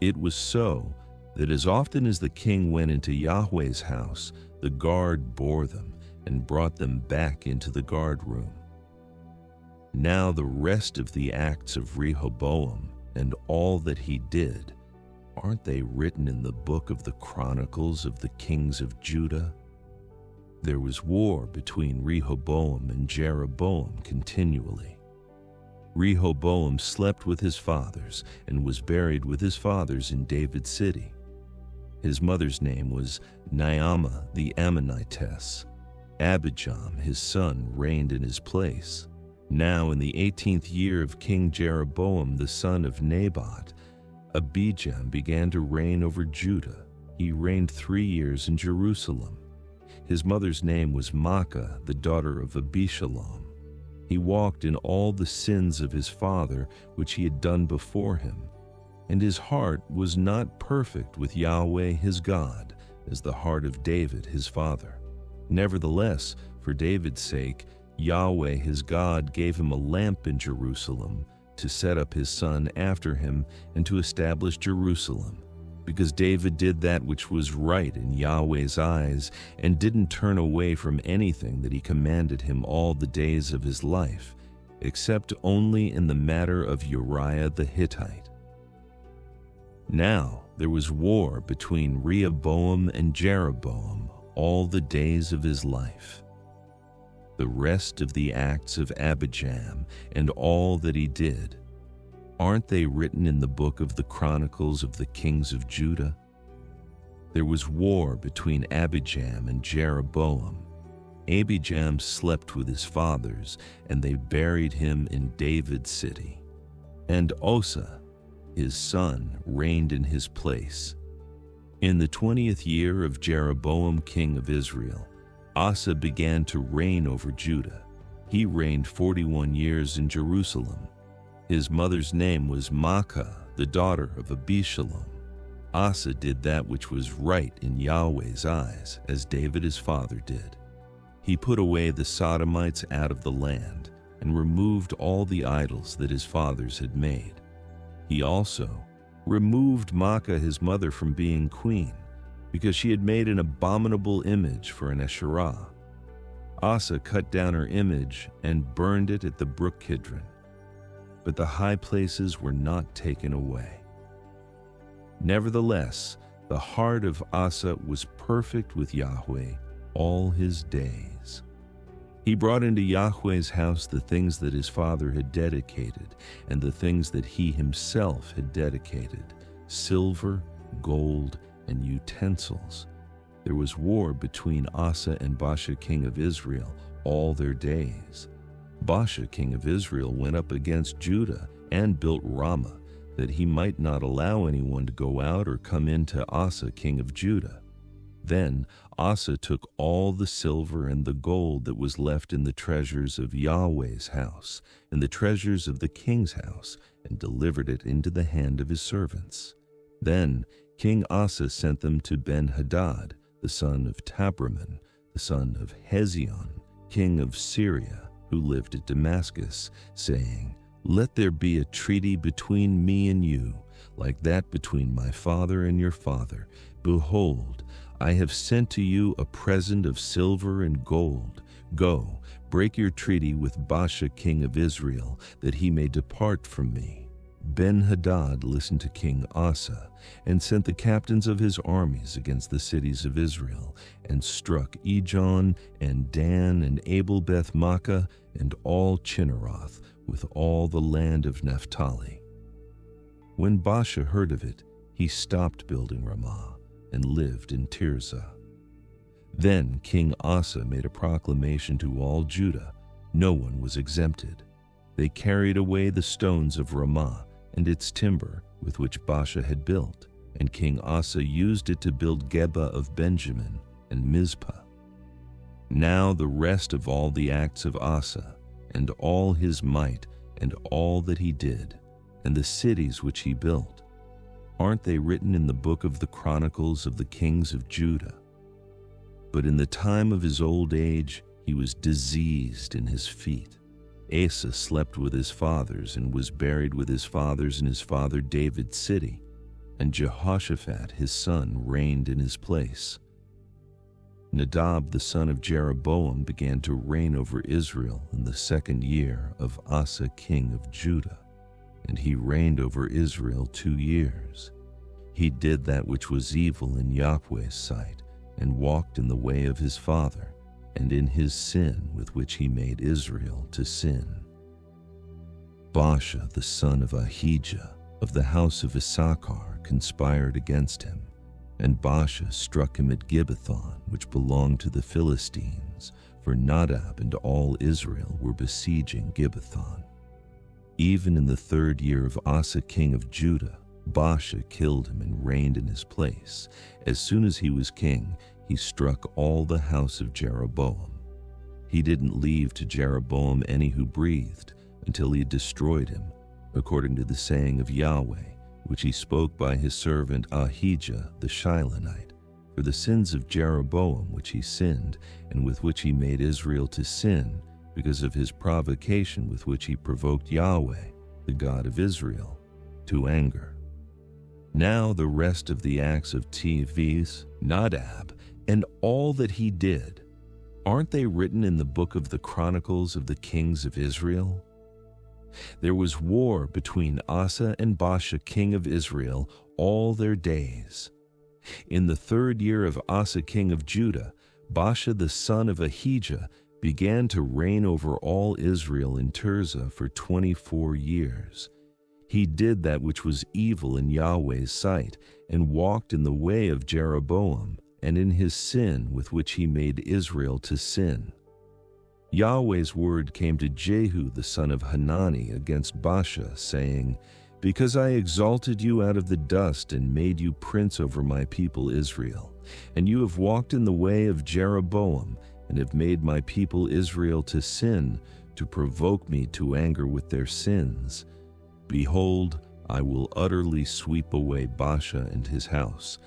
It was so that as often as the king went into Yahweh's house, the guard bore them and brought them back into the guard room. Now the rest of the acts of Rehoboam and all that he did, aren't they written in the book of the Chronicles of the kings of Judah? There was war between Rehoboam and Jeroboam continually. Rehoboam slept with his fathers and was buried with his fathers in David's city. His mother's name was Naamah the Ammonitess. Abijam, his son, reigned in his place. Now in the 18th year of King Jeroboam the son of Nabat, Abijam began to reign over Judah. He reigned 3 years in Jerusalem. His mother's name was Maacah, the daughter of Abishalom. He walked in all the sins of his father, which he had done before him. And his heart was not perfect with Yahweh his God, as the heart of David his father. Nevertheless, for David's sake, Yahweh his God gave him a lamp in Jerusalem to set up his son after him and to establish Jerusalem, because David did that which was right in Yahweh's eyes and didn't turn away from anything that he commanded him all the days of his life, except only in the matter of Uriah the Hittite. Now there was war between Rehoboam and Jeroboam all the days of his life. The rest of the acts of Abijam and all that he did, aren't they written in the book of the Chronicles of the kings of Judah? There was war between Abijam and Jeroboam. Abijam slept with his fathers, and they buried him in David's city. And Asa, his son, reigned in his place. In the 20th year of Jeroboam king of Israel, Asa began to reign over Judah. He reigned 41 years in Jerusalem. His mother's name was Maacah, the daughter of Abishalom. Asa did that which was right in Yahweh's eyes, as David his father did. He put away the Sodomites out of the land and removed all the idols that his fathers had made. He also removed Maacah his mother from being queen, because she had made an abominable image for an Asherah. Asa cut down her image and burned it at the brook Kidron, but the high places were not taken away. Nevertheless, the heart of Asa was perfect with Yahweh all his days. He brought into Yahweh's house the things that his father had dedicated, and the things that he himself had dedicated, silver, gold, and utensils. There was war between Asa and Baasha king of Israel all their days. Baasha king of Israel went up against Judah and built Ramah, that he might not allow anyone to go out or come into Asa king of Judah. Then Asa took all the silver and the gold that was left in the treasures of Yahweh's house and the treasures of the king's house, and delivered it into the hand of his servants. Then King Asa sent them to Ben-Hadad, the son of Tabraman, the son of Hezion, king of Syria, who lived at Damascus, saying, "Let there be a treaty between me and you, like that between my father and your father. Behold, I have sent to you a present of silver and gold. Go, break your treaty with Baasha king of Israel, that he may depart from me." Ben-Hadad listened to King Asa, and sent the captains of his armies against the cities of Israel, and struck Ijon and Dan and Abel-Beth-Maacah and all Chinneroth, with all the land of Naphtali. When Baasha heard of it, he stopped building Ramah, and lived in Tirzah. Then King Asa made a proclamation to all Judah. No one was exempted. They carried away the stones of Ramah and its timber with which Baasha had built, and King Asa used it to build Geba of Benjamin and Mizpah. Now the rest of all the acts of Asa, and all his might, and all that he did, and the cities which he built, aren't they written in the book of the Chronicles of the kings of Judah? But in the time of his old age, he was diseased in his feet. Asa slept with his fathers and was buried with his fathers in his father David's city, and Jehoshaphat his son reigned in his place. Nadab the son of Jeroboam began to reign over Israel in the 2nd year of Asa king of Judah, and he reigned over Israel 2 years. He did that which was evil in Yahweh's sight, and walked in the way of his father, and in his sin with which he made Israel to sin. Baasha the son of Ahijah of the house of Issachar conspired against him. And Baasha struck him at Gibbethon, which belonged to the Philistines, for Nadab and all Israel were besieging Gibbethon. Even in the 3rd year of Asa king of Judah, Baasha killed him and reigned in his place. As soon as he was king, he struck all the house of Jeroboam. He didn't leave to Jeroboam any who breathed until he destroyed him, according to the saying of Yahweh, which he spoke by his servant Ahijah the Shilonite, for the sins of Jeroboam which he sinned, and with which he made Israel to sin, because of his provocation with which he provoked Yahweh, the God of Israel, to anger. Now the rest of the acts of Nadab, and all that he did, aren't they written in the book of the Chronicles of the Kings of Israel? There was war between Asa and Baasha king of Israel all their days. In the 3rd year of Asa king of Judah, Baasha the son of Ahijah began to reign over all Israel in Tirzah for 24 years. He did that which was evil in Yahweh's sight, and walked in the way of Jeroboam, and in his sin with which he made Israel to sin. Yahweh's word came to Jehu the son of Hanani against Baasha, saying, "Because I exalted you out of the dust and made you prince over my people Israel, and you have walked in the way of Jeroboam, and have made my people Israel to sin, to provoke me to anger with their sins. Behold, I will utterly sweep away Baasha and his house,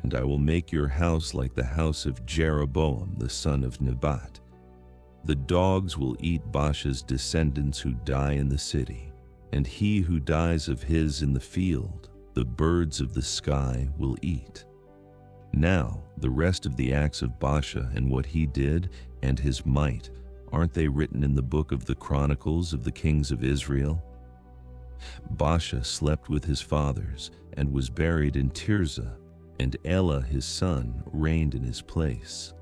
and I will make your house like the house of Jeroboam the son of Nebat. The dogs will eat Baasha's descendants who die in the city, and he who dies of his in the field, the birds of the sky will eat." Now, the rest of the acts of Baasha and what he did, and his might, aren't they written in the book of the Chronicles of the Kings of Israel? Baasha slept with his fathers, and was buried in Tirzah, and Elah his son reigned in his place.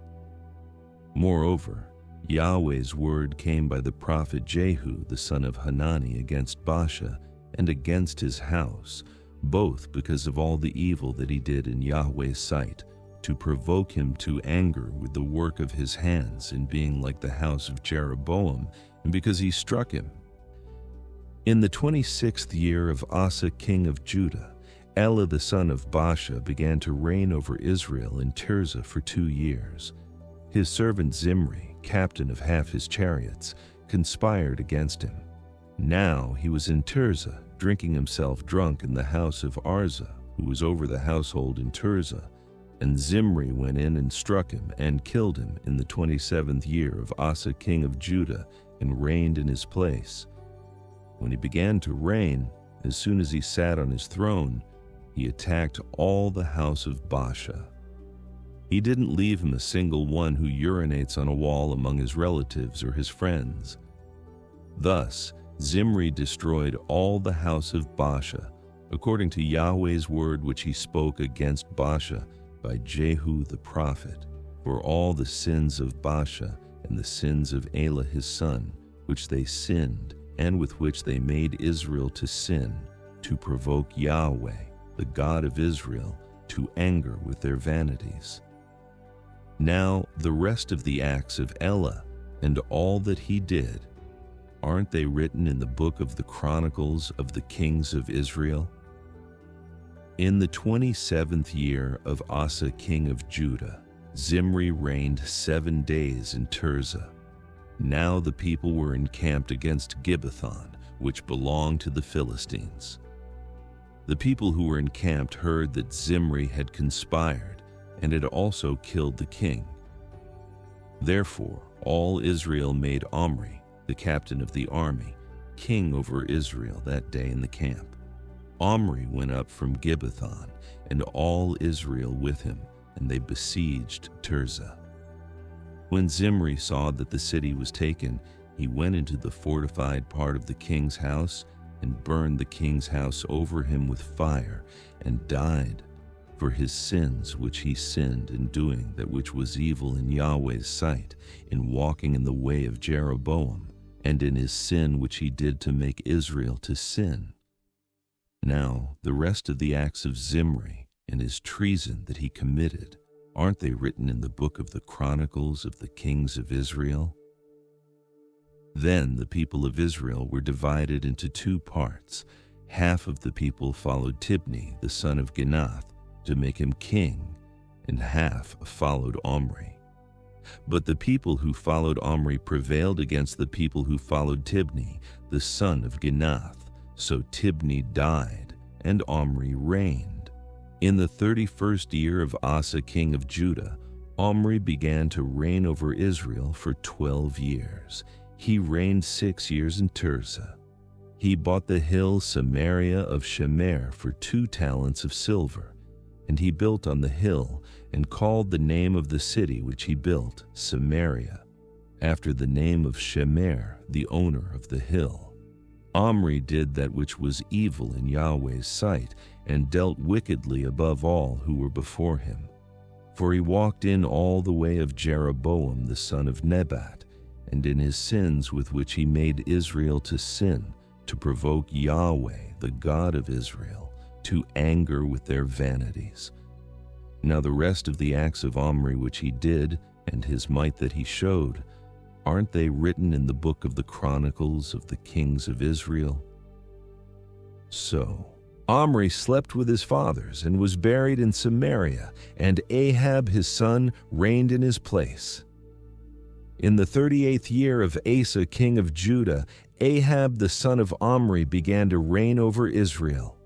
Moreover, Yahweh's word came by the prophet Jehu the son of Hanani against Baasha and against his house, both because of all the evil that he did in Yahweh's sight, to provoke him to anger with the work of his hands in being like the house of Jeroboam, and because he struck him. In the 26th year of Asa king of Judah, Elah the son of Baasha began to reign over Israel in Tirzah for 2 years. His servant Zimri, captain of half his chariots, conspired against him. Now he was in Tirzah, drinking himself drunk in the house of Arza, who was over the household in Tirzah. And Zimri went in and struck him and killed him in the 27th year of Asa king of Judah, and reigned in his place. When he began to reign, as soon as he sat on his throne, he attacked all the house of Baasha. He didn't leave him a single one who urinates on a wall among his relatives or his friends. Thus, Zimri destroyed all the house of Baasha, according to Yahweh's word which he spoke against Baasha by Jehu the prophet, for all the sins of Baasha and the sins of Elah his son, which they sinned, and with which they made Israel to sin, to provoke Yahweh, the God of Israel, to anger with their vanities. Now the rest of the acts of Elah and all that he did, aren't they written in the book of the Chronicles of the Kings of Israel? In the 27th year of Asa king of Judah, Zimri reigned 7 days in Tirzah. Now the people were encamped against Gibbethon, which belonged to the Philistines. The people who were encamped heard that Zimri had conspired, and had also killed the king. Therefore all Israel made Omri, the captain of the army, king over Israel that day in the camp. Omri went up from Gibbethon, and all Israel with him, and they besieged Tirzah. When Zimri saw that the city was taken, he went into the fortified part of the king's house, and burned the king's house over him with fire, and died for his sins which he sinned in doing that which was evil in Yahweh's sight, in walking in the way of Jeroboam, and in his sin which he did to make Israel to sin. Now the rest of the acts of Zimri, and his treason that he committed, aren't they written in the book of the Chronicles of the Kings of Israel? Then the people of Israel were divided into two parts. Half of the people followed Tibni, the son of Ginath, to make him king, and half followed Omri. But the people who followed Omri prevailed against the people who followed Tibni, the son of Ginath. So Tibni died, and Omri reigned. In the 31st year of Asa king of Judah, Omri began to reign over Israel for 12 years. He reigned 6 years in Tirzah. He bought the hill Samaria of Shemer for 2 talents of silver, and he built on the hill and called the name of the city which he built Samaria, after the name of Shemer, the owner of the hill. Omri did that which was evil in Yahweh's sight, and dealt wickedly above all who were before him. For he walked in all the way of Jeroboam the son of Nebat, and in his sins with which he made Israel to sin, to provoke Yahweh, the God of Israel, to anger with their vanities. Now the rest of the acts of Omri which he did, and his might that he showed, aren't they written in the book of the Chronicles of the Kings of Israel? So Omri slept with his fathers and was buried in Samaria, and Ahab his son reigned in his place. In the 38th year of Asa king of Judah, Ahab the son of Omri began to reign over Israel.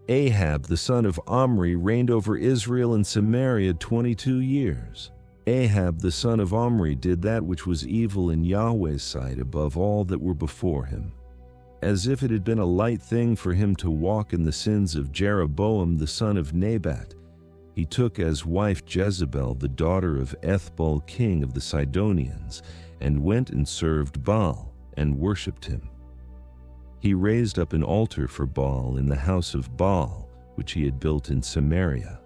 Ahab the son of Omri reigned over Israel and Samaria 22 years. Ahab the son of Omri did that which was evil in Yahweh's sight above all that were before him. As if it had been a light thing for him to walk in the sins of Jeroboam the son of Nebat, he took as wife Jezebel, the daughter of Ethbaal king of the Sidonians, and went and served Baal and worshipped him. He raised up an altar for Baal in the house of Baal, which he had built in Samaria.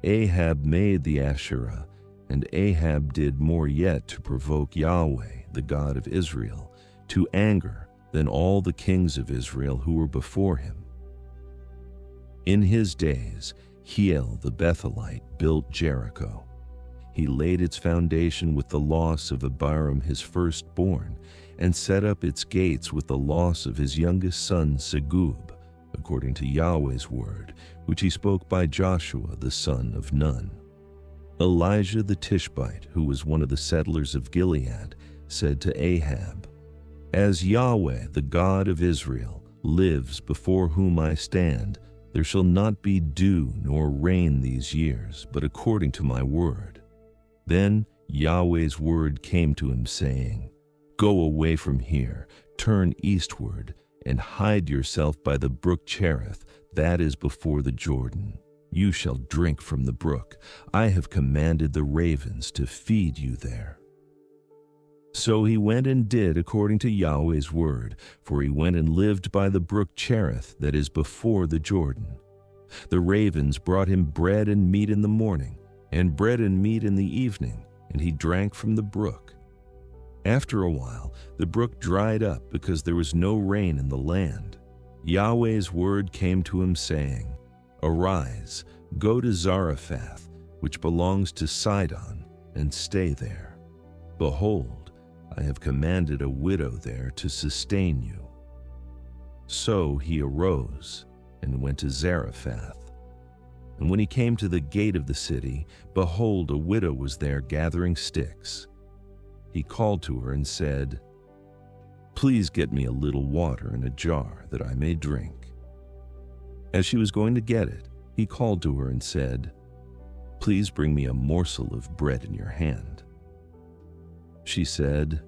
Ahab made the Asherah, and Ahab did more yet to provoke Yahweh, the God of Israel, to anger than all the kings of Israel who were before him. In his days, Hiel the Bethelite built Jericho. He laid its foundation with the loss of Abiram his firstborn, and set up its gates with the loss of his youngest son Segub, according to Yahweh's word, which he spoke by Joshua the son of Nun. Elijah the Tishbite, who was one of the settlers of Gilead, said to Ahab, "As Yahweh, the God of Israel, lives before whom I stand, there shall not be dew nor rain these years, but according to my word." Then Yahweh's word came to him, saying, "Go away from here, turn eastward, and hide yourself by the brook Cherith, that is before the Jordan. You shall drink from the brook. I have commanded the ravens to feed you there." So he went and did according to Yahweh's word, for he went and lived by the brook Cherith that is before the Jordan. The ravens brought him bread and meat in the morning, and bread and meat in the evening, and he drank from the brook. After a while, the brook dried up because there was no rain in the land. Yahweh's word came to him, saying, "Arise, go to Zarephath, which belongs to Sidon, and stay there. Behold, I have commanded a widow there to sustain you." So he arose and went to Zarephath. And when he came to the gate of the city, behold, a widow was there gathering sticks. He called to her and said, "Please get me a little water in a jar that I may drink." As she was going to get it, he called to her and said, "Please bring me a morsel of bread in your hand." She said,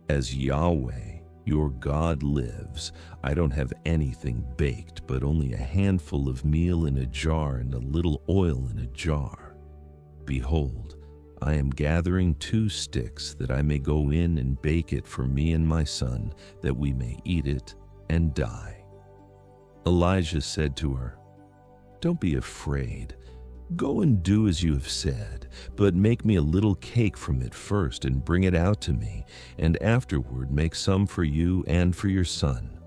"As Yahweh, your God lives, I don't have anything baked, but only a handful of meal in a jar and a little oil in a jar. Behold, I am gathering 2 sticks that I may go in and bake it for me and my son, that we may eat it and die." Elijah said to her, "Don't be afraid. Go and do as you have said, but make me a little cake from it first and bring it out to me, and afterward make some for you and for your son.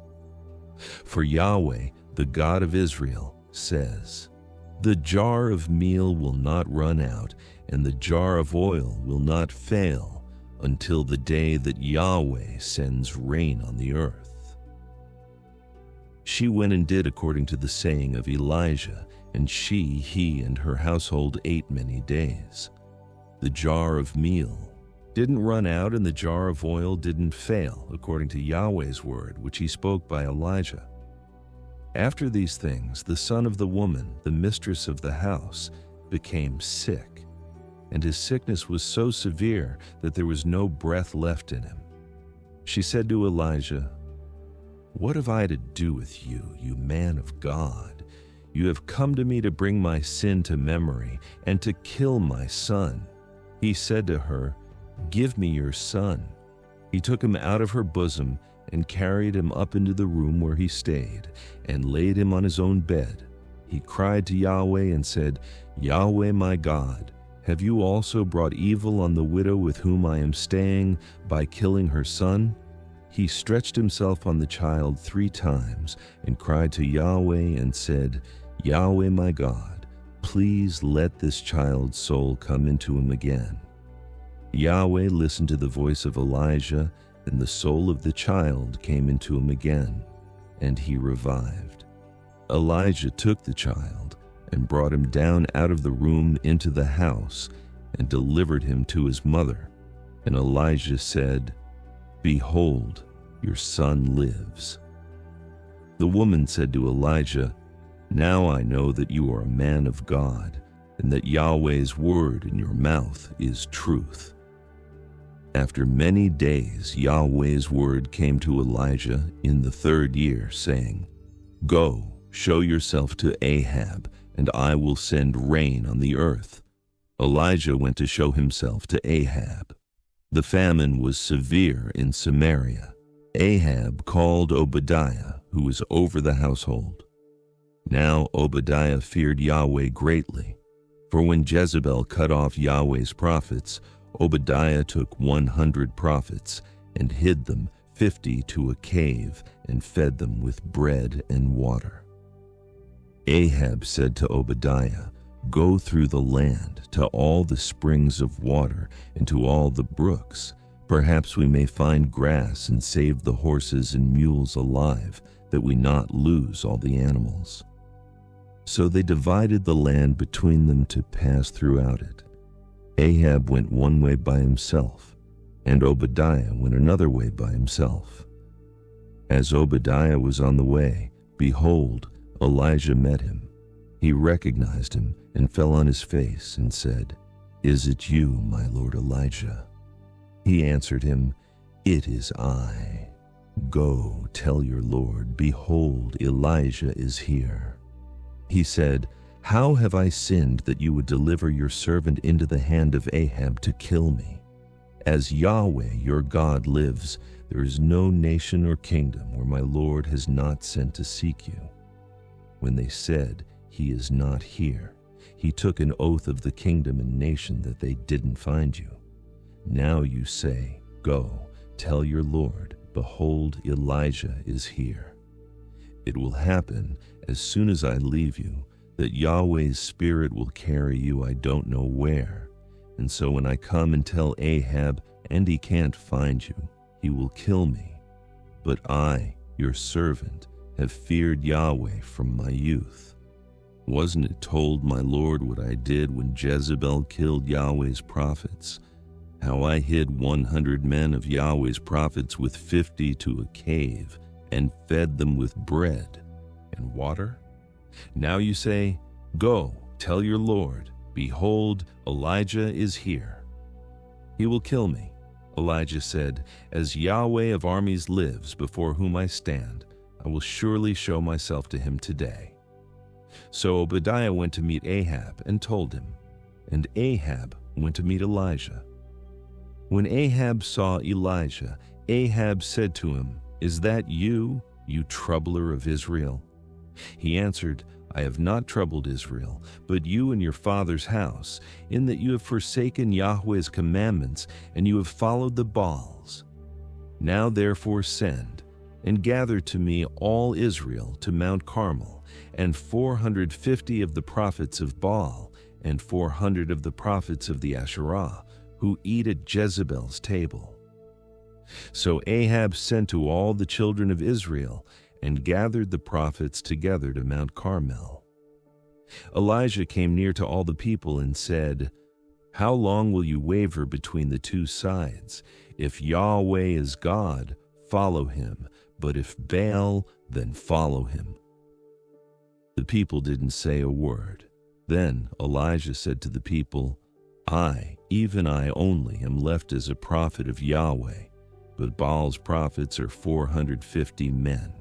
For Yahweh, the God of Israel, says, The jar of meal will not run out, and the jar of oil will not fail, until the day that Yahweh sends rain on the earth." She went and did according to the saying of Elijah, and he, and her household ate many days. The jar of meal didn't run out, and the jar of oil didn't fail, according to Yahweh's word, which he spoke by Elijah. After these things, the son of the woman, the mistress of the house, became sick, and his sickness was so severe that there was no breath left in him. She said to Elijah, "What have I to do with you, you man of God? You have come to me to bring my sin to memory and to kill my son." He said to her, "Give me your son." He took him out of her bosom and carried him up into the room where he stayed, and laid him on his own bed. He cried to Yahweh and said, "Yahweh my God, have you also brought evil on the widow with whom I am staying by killing her son?" He stretched himself on the child 3 times and cried to Yahweh and said, "Yahweh my God, please let this child's soul come into him again." Yahweh listened to the voice of Elijah, and the soul of the child came into him again, and he revived. Elijah took the child and brought him down out of the room into the house and delivered him to his mother. And Elijah said, "Behold, your son lives." The woman said to Elijah, "Now I know that you are a man of God, and that Yahweh's word in your mouth is truth." After many days, Yahweh's word came to Elijah in the 3rd year, saying, "Go, show yourself to Ahab, and I will send rain on the earth." Elijah went to show himself to Ahab. The famine was severe in Samaria. Ahab called Obadiah, who was over the household. Now Obadiah feared Yahweh greatly, for when Jezebel cut off Yahweh's prophets, Obadiah took 100 prophets and hid them 50 to a cave and fed them with bread and water. Ahab said to Obadiah, "Go through the land to all the springs of water and to all the brooks. Perhaps we may find grass and save the horses and mules alive, that we not lose all the animals." So they divided the land between them to pass throughout it. Ahab went one way by himself, and Obadiah went another way by himself. As Obadiah was on the way, behold, Elijah met him. He recognized him and fell on his face and said, "Is it you, my lord Elijah?" He answered him, "It is I. Go, tell your lord, behold, Elijah is here." He said, "How have I sinned that you would deliver your servant into the hand of Ahab to kill me? As Yahweh your God lives, there is no nation or kingdom where my Lord has not sent to seek you." When they said, "He is not here," he took an oath of the kingdom and nation that they didn't find you. Now you say, "Go, tell your Lord, behold, Elijah is here." It will happen as soon as I leave you, that Yahweh's Spirit will carry you I don't know where. And so when I come and tell Ahab, and he can't find you, he will kill me. But I, your servant, have feared Yahweh from my youth. Wasn't it told my Lord what I did when Jezebel killed Yahweh's prophets? How I hid 100 men of Yahweh's prophets with 50 to a cave, and fed them with bread and water? Now you say, "Go, tell your Lord, behold, Elijah is here." He will kill me. Elijah said, "As Yahweh of armies lives, before whom I stand, I will surely show myself to him today." So Obadiah went to meet Ahab and told him, and Ahab went to meet Elijah. When Ahab saw Elijah, Ahab said to him, "Is that you, you troubler of Israel?" He answered, "I have not troubled Israel, but you and your father's house, in that you have forsaken Yahweh's commandments, and you have followed the Baals. Now therefore send, and gather to me all Israel to Mount Carmel, and 450 of the prophets of Baal, and 400 of the prophets of the Asherah, who eat at Jezebel's table. So Ahab sent to all the children of Israel and gathered the prophets together to Mount Carmel. Elijah came near to all the people and said, "How long will you waver between the two sides? If Yahweh is God, follow him, but if Baal, then follow him." The people didn't say a word. Then Elijah said to the people, "I, even I only, am left as a prophet of Yahweh, but Baal's prophets are 450 men.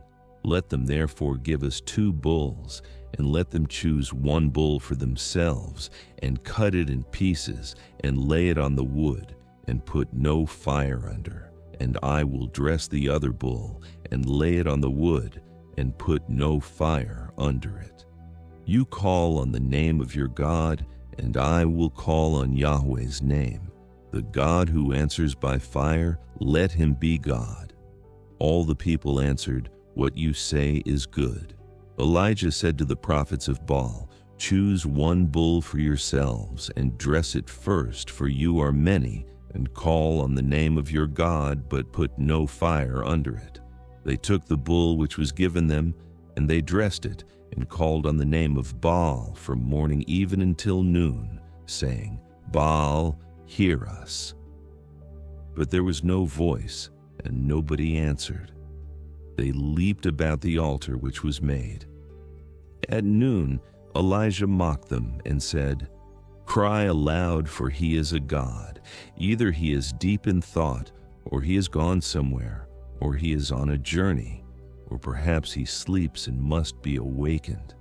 Let them therefore give us 2 bulls, and let them choose 1 bull for themselves, and cut it in pieces, and lay it on the wood, and put no fire under. And I will dress the other bull, and lay it on the wood, and put no fire under it. You call on the name of your God, and I will call on Yahweh's name. The God who answers by fire, let him be God." All the people answered, "What you say is good." Elijah said to the prophets of Baal, "Choose 1 bull for yourselves, and dress it first, for you are many, and call on the name of your God, but put no fire under it." They took the bull which was given them, and they dressed it, and called on the name of Baal from morning even until noon, saying, "Baal, hear us." But there was no voice, and nobody answered. They leaped about the altar which was made. At noon, Elijah mocked them and said, "Cry aloud, for he is a god. Either he is deep in thought, or he has gone somewhere, or he is on a journey, or perhaps he sleeps and must be awakened."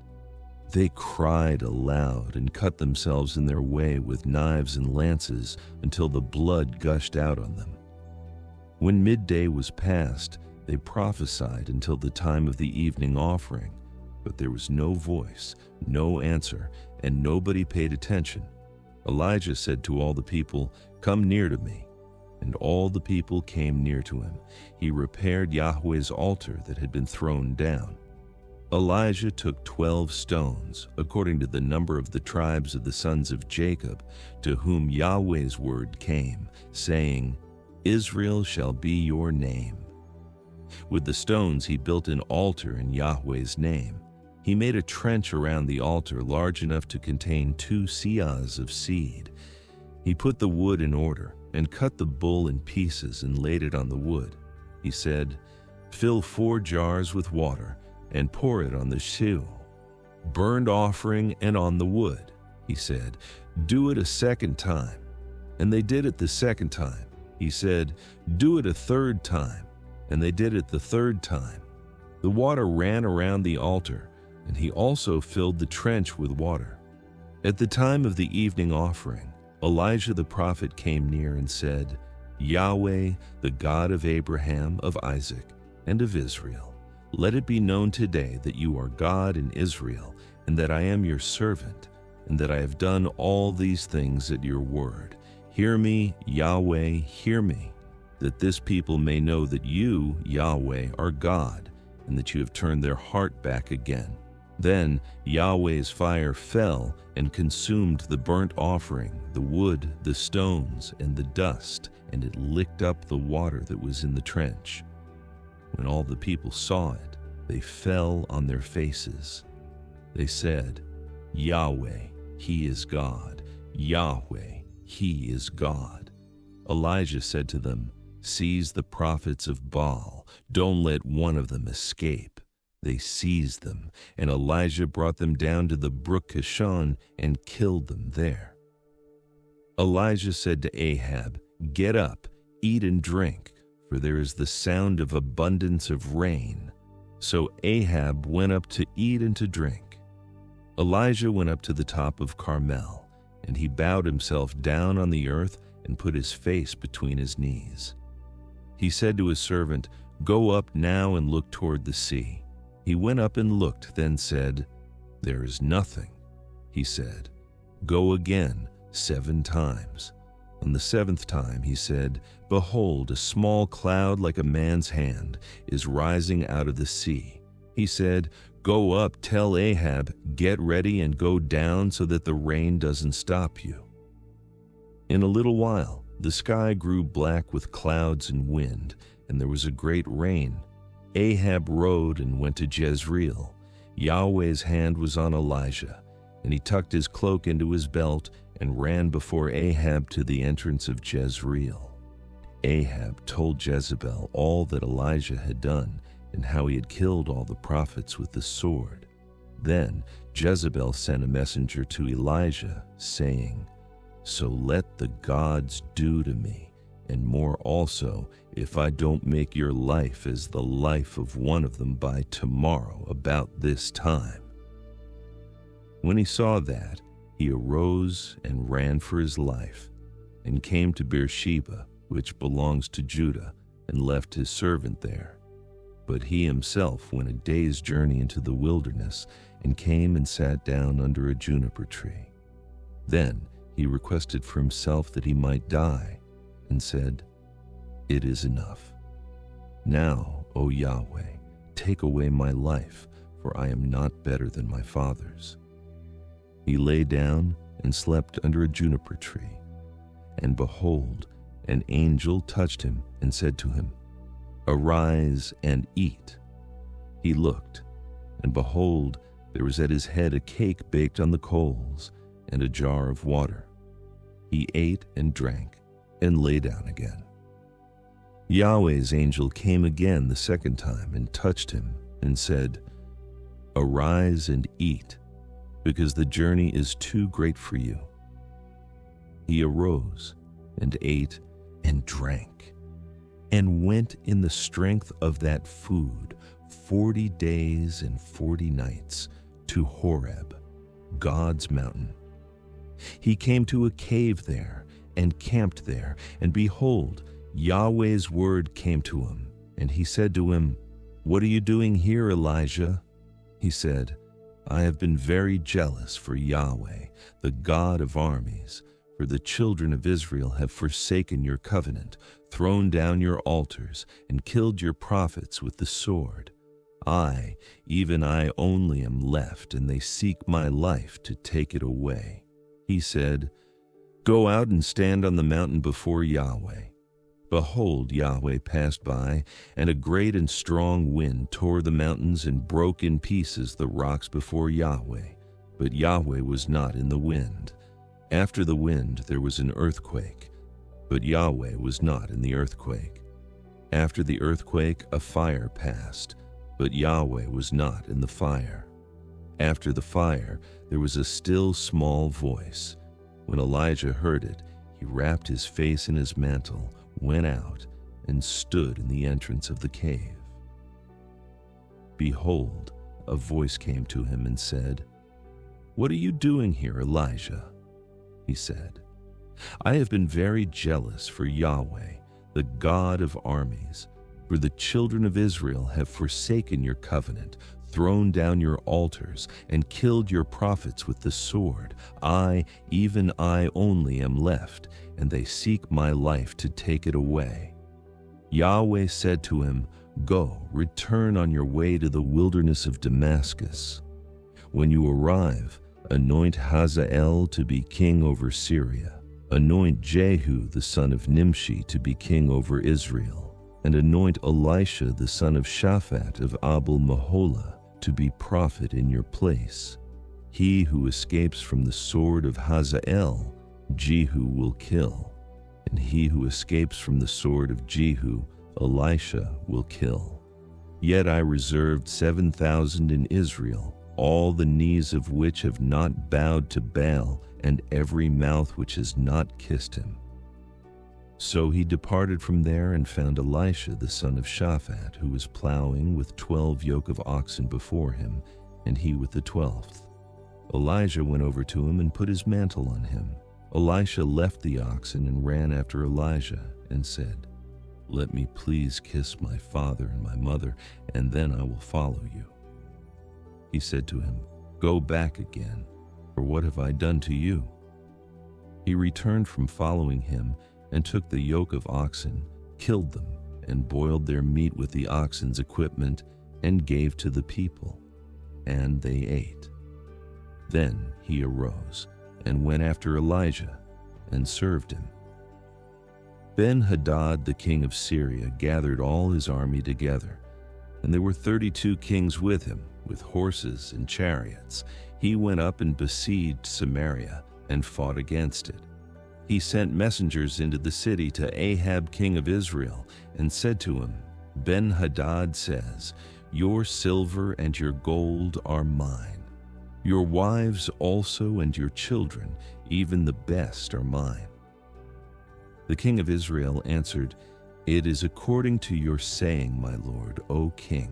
They cried aloud and cut themselves in their way with knives and lances until the blood gushed out on them. When midday was past, they prophesied until the time of the evening offering, but there was no voice, no answer, and nobody paid attention. Elijah said to all the people, "Come near to me." And all the people came near to him. He repaired Yahweh's altar that had been thrown down. Elijah took 12 stones, according to the number of the tribes of the sons of Jacob, to whom Yahweh's word came, saying, "Israel shall be your name." With the stones he built an altar in Yahweh's name. He made a trench around the altar large enough to contain 2 seahs of seed. He put the wood in order, and cut the bull in pieces and laid it on the wood. He said, "Fill 4 jars with water, and pour it on the sheol. Burnt offering and on the wood." He said, "Do it a 2nd time." And they did it the 2nd time. He said, "Do it a 3rd time." And they did it the 3rd time. The water ran around the altar, and he also filled the trench with water. At the time of the evening offering, Elijah the prophet came near and said, "Yahweh, the God of Abraham, of Isaac, and of Israel, let it be known today that you are God in Israel, and that I am your servant, and that I have done all these things at your word. Hear me, Yahweh, hear me, that this people may know that you, Yahweh, are God, and that you have turned their heart back again." Then Yahweh's fire fell and consumed the burnt offering, the wood, the stones, and the dust, and it licked up the water that was in the trench. When all the people saw it, they fell on their faces. They said, "Yahweh, he is God. Yahweh, he is God." Elijah said to them, "Seize the prophets of Baal. Don't let one of them escape." They seized them, and Elijah brought them down to the brook Kishon and killed them there. Elijah said to Ahab, "Get up, eat and drink, for there is the sound of abundance of rain." So Ahab went up to eat and to drink. Elijah went up to the top of Carmel, and he bowed himself down on the earth and put his face between his knees. He said to his servant, "Go up now and look toward the sea." He went up and looked, then said, "There is nothing." He said, "Go again 7 times." On the 7th time he said, "Behold, a small cloud like a man's hand is rising out of the sea." He said, Go up, tell Ahab, get ready and go down so that the rain doesn't stop you." In a little while, the sky grew black with clouds and wind, and there was a great rain. Ahab rode and went to Jezreel. Yahweh's hand was on Elijah, and he tucked his cloak into his belt and ran before Ahab to the entrance of Jezreel. Ahab told Jezebel all that Elijah had done and how he had killed all the prophets with the sword. Then Jezebel sent a messenger to Elijah, saying, "So let the gods do to me, and more also, if I don't make your life as the life of one of them by tomorrow about this time." When he saw that, he arose and ran for his life, and came to Beersheba, which belongs to Judah, and left his servant there. But he himself went a day's journey into the wilderness, and came and sat down under a juniper tree. Then he requested for himself that he might die, and said, "It is enough. Now, O Yahweh, take away my life, for I am not better than my fathers." He lay down and slept under a juniper tree. And behold, an angel touched him and said to him, "Arise and eat." He looked, and behold, there was at his head a cake baked on the coals and a jar of water. He ate and drank and lay down again. Yahweh's angel came again the second time and touched him and said, "Arise and eat, because the journey is too great for you." He arose and ate and drank, and went in the strength of that food 40 days and 40 nights to Horeb, God's mountain. He came to a cave there and camped there, and behold, Yahweh's word came to him, and he said to him, "What are you doing here, Elijah?" He said, "I have been very jealous for Yahweh, the God of armies, for the children of Israel have forsaken your covenant, thrown down your altars, and killed your prophets with the sword. I, even I only am left, and they seek my life to take it away." He said, "Go out and stand on the mountain before Yahweh." Behold, Yahweh passed by, and a great and strong wind tore the mountains and broke in pieces the rocks before Yahweh. But Yahweh was not in the wind. After the wind there was an earthquake, but Yahweh was not in the earthquake. After the earthquake a fire passed, but Yahweh was not in the fire. After the fire there was a still small voice. When Elijah heard it, he wrapped his face in his mantle, went out, and stood in the entrance of the cave. Behold, a voice came to him and said, "What are you doing here, Elijah?" He said, "I have been very jealous for Yahweh, the God of armies, for the children of Israel have forsaken your covenant, thrown down your altars, and killed your prophets with the sword. I, even I only am left, and they seek my life to take it away." Yahweh said to him, "Go, return on your way to the wilderness of Damascus. When you arrive, anoint Hazael to be king over Syria. Anoint Jehu the son of Nimshi to be king over Israel, and anoint Elisha the son of Shaphat of Abel-Meholah to be prophet in your place. He who escapes from the sword of Hazael, Jehu will kill, and he who escapes from the sword of Jehu, Elisha will kill. Yet I reserved 7,000 in Israel, all the knees of which have not bowed to Baal, and every mouth which has not kissed him." So he departed from there and found Elisha the son of Shaphat, who was plowing with 12 yoke of oxen before him, and he with the 12th. Elijah went over to him and put his mantle on him. Elisha left the oxen and ran after Elijah and said, "Let me please kiss my father and my mother, and then I will follow you." He said to him, "Go back again, for what have I done to you?" He returned from following him and took the yoke of oxen, killed them, and boiled their meat with the oxen's equipment, and gave to the people. and they ate. Then he arose and went after Elijah and served him. Ben-Hadad, the king of Syria, gathered all his army together, and there were 32 kings with him, with horses and chariots. He went up and besieged Samaria and fought against it. He sent messengers into the city to Ahab, king of Israel, and said to him, Ben-Hadad says, "Your silver and your gold are mine. Your wives also and your children, even the best, are mine." The king of Israel answered, "It is according to your saying, my lord, O king.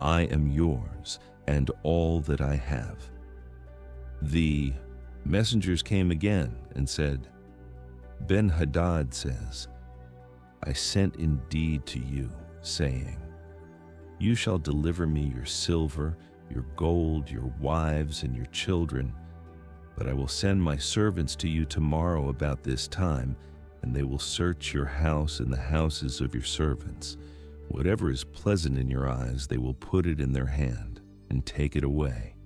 I am yours, and all that I have." The messengers came again and said, Ben-Hadad says, "I sent indeed to you, saying, you shall deliver me your silver, your gold, your wives, and your children. But I will send my servants to you tomorrow about this time, and they will search your house and the houses of your servants. Whatever is pleasant in your eyes, they will put it in their hand and take it away."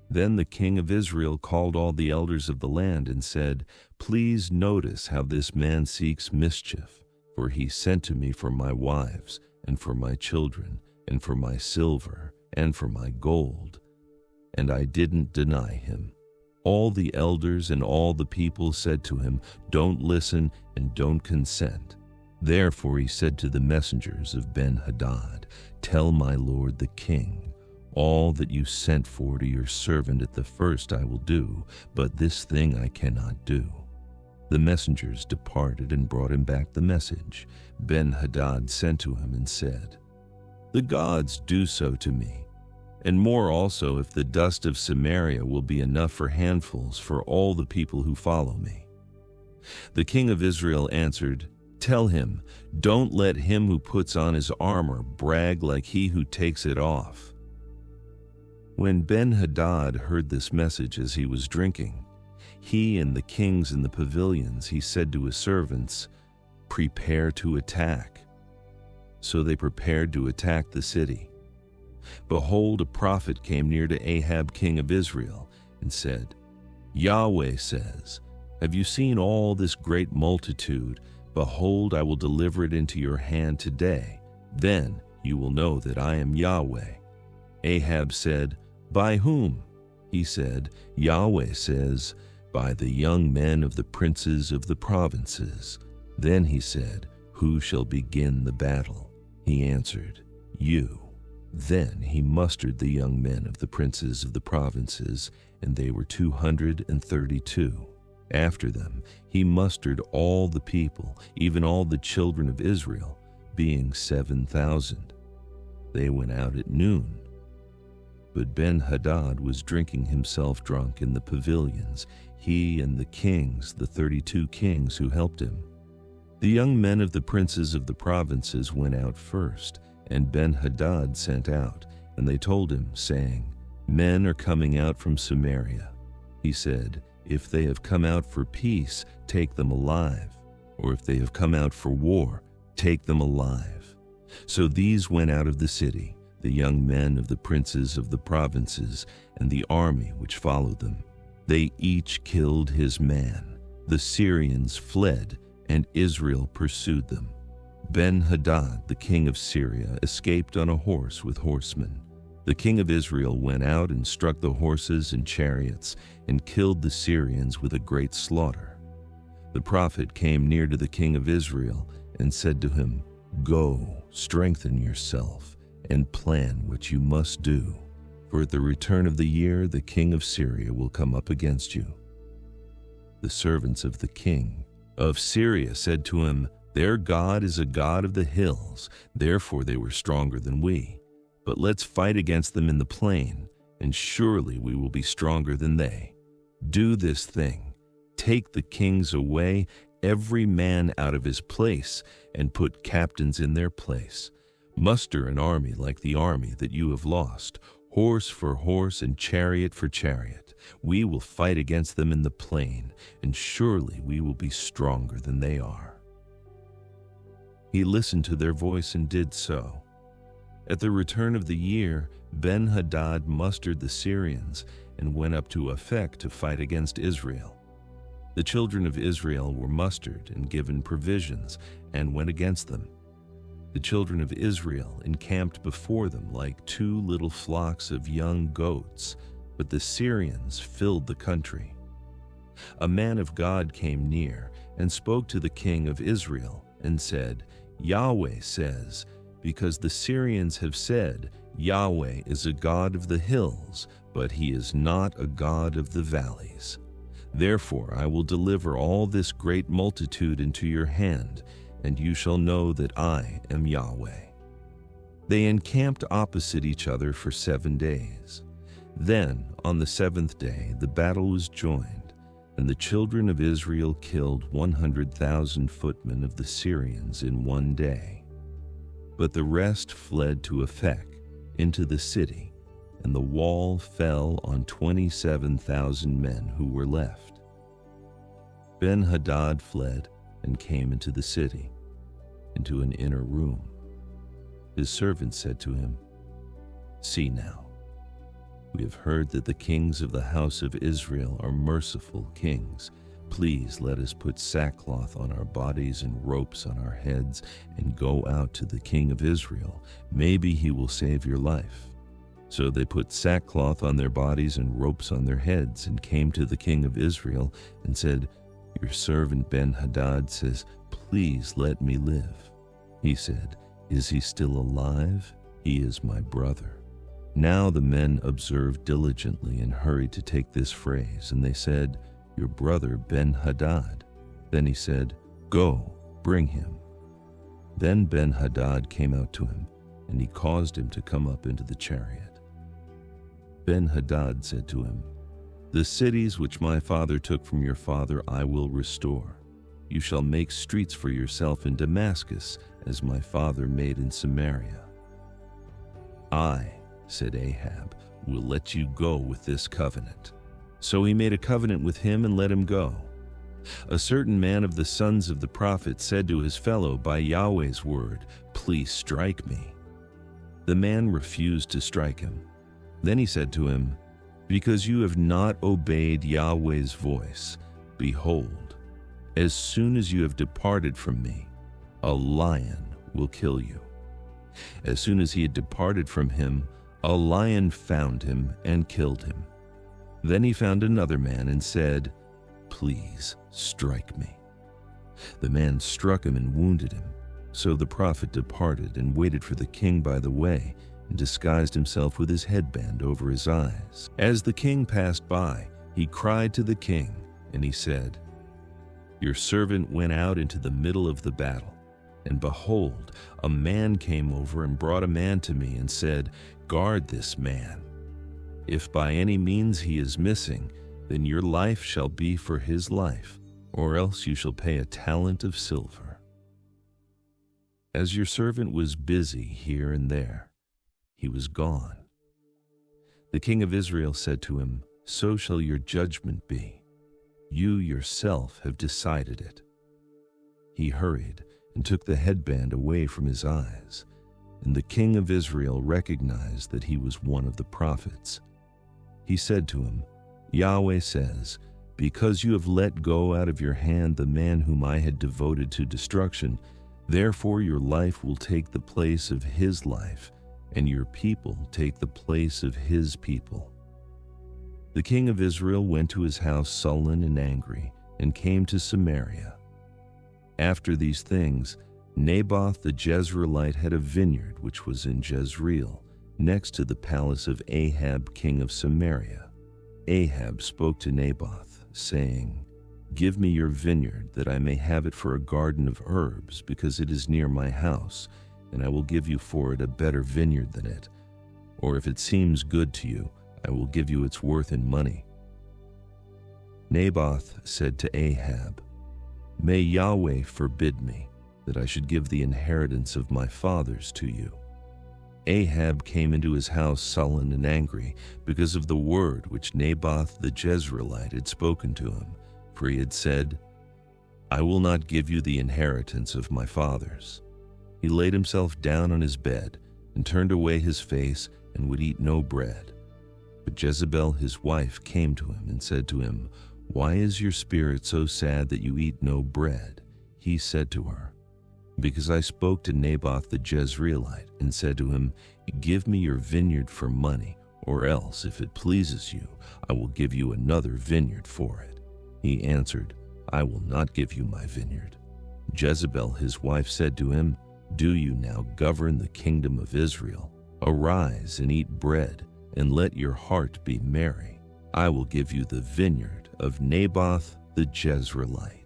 Then the king of Israel called all the elders of the land and said, "Please notice how this man seeks mischief, for he sent to me for my wives and for my children and for my silver and for my gold, and I didn't deny him." All the elders and all the people said to him, "Don't listen and don't consent." Therefore he said to the messengers of Ben-Hadad, "Tell my lord the king, all that you sent for to your servant at the first I will do, but this thing I cannot do." The messengers departed and brought him back the message. Ben-Hadad sent to him and said, "The gods do so to me, and more also if the dust of Samaria will be enough for handfuls for all the people who follow me." The king of Israel answered, "Tell him, don't let him who puts on his armor brag like he who takes it off." When Ben-Hadad heard this message as he was drinking, he and the kings in the pavilions, he said to his servants, "Prepare to attack." So they prepared to attack the city. Behold, a prophet came near to Ahab, king of Israel, and said, "Yahweh says, have you seen all this great multitude? Behold, I will deliver it into your hand today. Then you will know that I am Yahweh." Ahab said, "By whom?" He said, "Yahweh says, by the young men of the princes of the provinces." Then he said, "Who shall begin the battle?" He answered, "You." Then he mustered the young men of the princes of the provinces, and they were 232. After them he mustered all the people, even all the children of Israel, being 7,000. They went out at noon. But Ben-Hadad was drinking himself drunk in the pavilions, he and the kings, the 32 kings who helped him. The young men of the princes of the provinces went out first, and Ben-Hadad sent out, and they told him, saying, "Men are coming out from Samaria." He said, "If they have come out for peace, take them alive, or if they have come out for war, take them alive." So these went out of the city, the young men of the princes of the provinces, and the army which followed them. They each killed his man. The Syrians fled, and Israel pursued them. Ben-Hadad, the king of Syria, escaped on a horse with horsemen. The king of Israel went out and struck the horses and chariots, and killed the Syrians with a great slaughter. The prophet came near to the king of Israel and said to him, "Go, strengthen yourself, and plan what you must do, for at the return of the year the king of Syria will come up against you." The servants of the king of Syria said to him, "Their God is a God of the hills, therefore they were stronger than we. But let's fight against them in the plain, and surely we will be stronger than they. Do this thing, take the kings away, every man out of his place, and put captains in their place. Muster an army like the army that you have lost, horse for horse and chariot for chariot. We will fight against them in the plain, and surely we will be stronger than they are." He listened to their voice and did so. At the return of the year, Ben-Hadad mustered the Syrians and went up to Aphek to fight against Israel. The children of Israel were mustered and given provisions and went against them. The children of Israel encamped before them like two little flocks of young goats, but the Syrians filled the country. A man of God came near and spoke to the king of Israel and said, Yahweh says, because the Syrians have said, Yahweh is a God of the hills, but he is not a God of the valleys. Therefore I will deliver all this great multitude into your hand, and you shall know that I am Yahweh. They encamped opposite each other for 7 days. Then, on the 7th day, the battle was joined, and the children of Israel killed 100,000 footmen of the Syrians in 1 day. But the rest fled to Aphek, into the city, and the wall fell on 27,000 men who were left. Ben-Hadad fled and came into the city, into an inner room. His servants said to him, See now, we have heard that the kings of the house of Israel are merciful kings. Please let us put sackcloth on our bodies and ropes on our heads and go out to the king of Israel. Maybe he will save your life. So they put sackcloth on their bodies and ropes on their heads and came to the king of Israel and said, Your servant Ben-Hadad says, Please let me live. He said, Is he still alive? He is my brother. Now the men observed diligently and hurried to take this phrase, and they said, Your brother Ben-Hadad. Then he said, Go, bring him. Then Ben-Hadad came out to him, and he caused him to come up into the chariot. Ben-Hadad said to him, The cities which my father took from your father I will restore. You shall make streets for yourself in Damascus, as my father made in Samaria. I, said Ahab, will let you go with this covenant. So he made a covenant with him and let him go. A certain man of the sons of the prophets said to his fellow, By Yahweh's word, please strike me. The man refused to strike him. Then he said to him, Because you have not obeyed Yahweh's voice, behold, as soon as you have departed from me, a lion will kill you. As soon as he had departed from him, a lion found him and killed him. Then he found another man and said, Please strike me. The man struck him and wounded him. So the prophet departed and waited for the king by the way, and disguised himself with his headband over his eyes. As the king passed by, he cried to the king, and he said, Your servant went out into the middle of the battle, and behold, a man came over and brought a man to me and said, Guard this man. If by any means he is missing, then your life shall be for his life, or else you shall pay a talent of silver. As your servant was busy here and there, he was gone. The king of Israel said to him, So shall your judgment be. You yourself have decided it. He hurried and took the headband away from his eyes, and the king of Israel recognized that he was one of the prophets. He said to him, Yahweh says, Because you have let go out of your hand the man whom I had devoted to destruction, therefore your life will take the place of his life, and your people take the place of his people. The king of Israel went to his house sullen and angry, and came to Samaria. After these things, Naboth the Jezreelite had a vineyard which was in Jezreel, next to the palace of Ahab king of Samaria. Ahab spoke to Naboth, saying, Give me your vineyard, that I may have it for a garden of herbs, because it is near my house, and I will give you for it a better vineyard than it. Or if it seems good to you, I will give you its worth in money. Naboth said to Ahab, May Yahweh forbid me, that I should give the inheritance of my fathers to you. Ahab came into his house sullen and angry because of the word which Naboth the Jezreelite had spoken to him, for he had said, I will not give you the inheritance of my fathers. He laid himself down on his bed and turned away his face and would eat no bread. But Jezebel his wife came to him and said to him, "Why is your spirit so sad that you eat no bread?" He said to her, "Because I spoke to Naboth the Jezreelite and said to him, 'Give me your vineyard for money, or else, if it pleases you, I will give you another vineyard for it.' He answered, 'I will not give you my vineyard.' Jezebel his wife said to him, 'Do you now govern the kingdom of Israel? Arise and eat bread, and let your heart be merry. I will give you the vineyard of Naboth the Jezreelite.'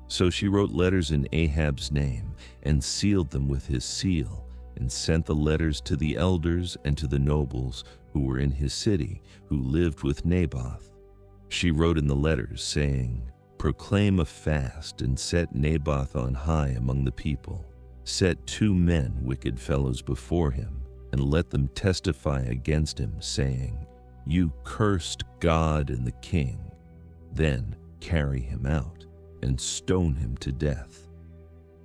So she wrote letters in Ahab's name and sealed them with his seal, and sent the letters to the elders and to the nobles who were in his city, who lived with Naboth. She wrote in the letters, saying, 'Proclaim a fast and set Naboth on high among the people. Set 2 men, wicked fellows, before him, and let them testify against him, saying, "You cursed God and the king." Then carry him out and stone him to death.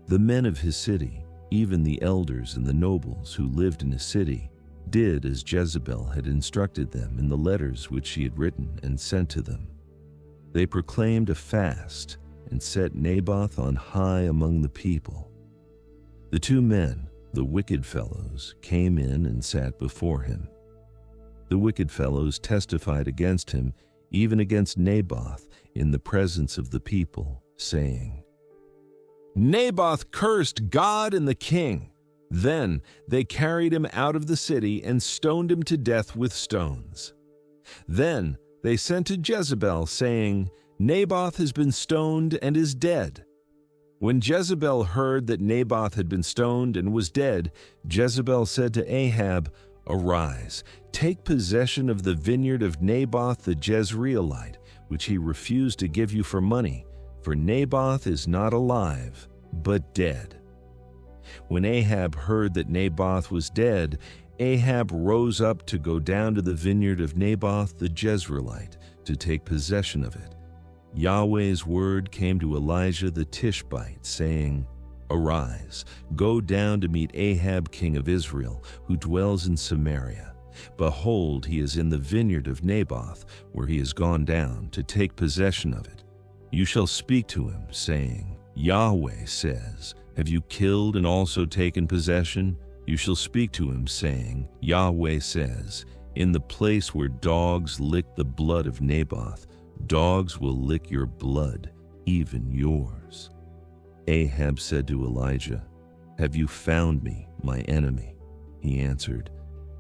The men of his city, even the elders and the nobles who lived in his city, did as Jezebel had instructed them in the letters which she had written and sent to them. They proclaimed a fast and set Naboth on high among the people. The 2 men, the wicked fellows, came in and sat before him. The wicked fellows testified against him, even against Naboth, in the presence of the people, saying, "Naboth cursed God and the king." Then they carried him out of the city and stoned him to death with stones. Then they sent to Jezebel, saying, "Naboth has been stoned and is dead." When Jezebel heard that Naboth had been stoned and was dead, Jezebel said to Ahab, "Arise, take possession of the vineyard of Naboth the Jezreelite, which he refused to give you for money, for Naboth is not alive, but dead." When Ahab heard that Naboth was dead, Ahab rose up to go down to the vineyard of Naboth the Jezreelite to take possession of it. Yahweh's word came to Elijah the Tishbite, saying, "Arise, go down to meet Ahab king of Israel, who dwells in Samaria. Behold, he is in the vineyard of Naboth, where he has gone down to take possession of it. You shall speak to him, saying, 'Yahweh says, have you killed and also taken possession?' You shall speak to him, saying, 'Yahweh says, in the place where dogs lick the blood of Naboth, dogs will lick your blood, even yours.'" Ahab said to Elijah, "Have you found me, my enemy?" He answered,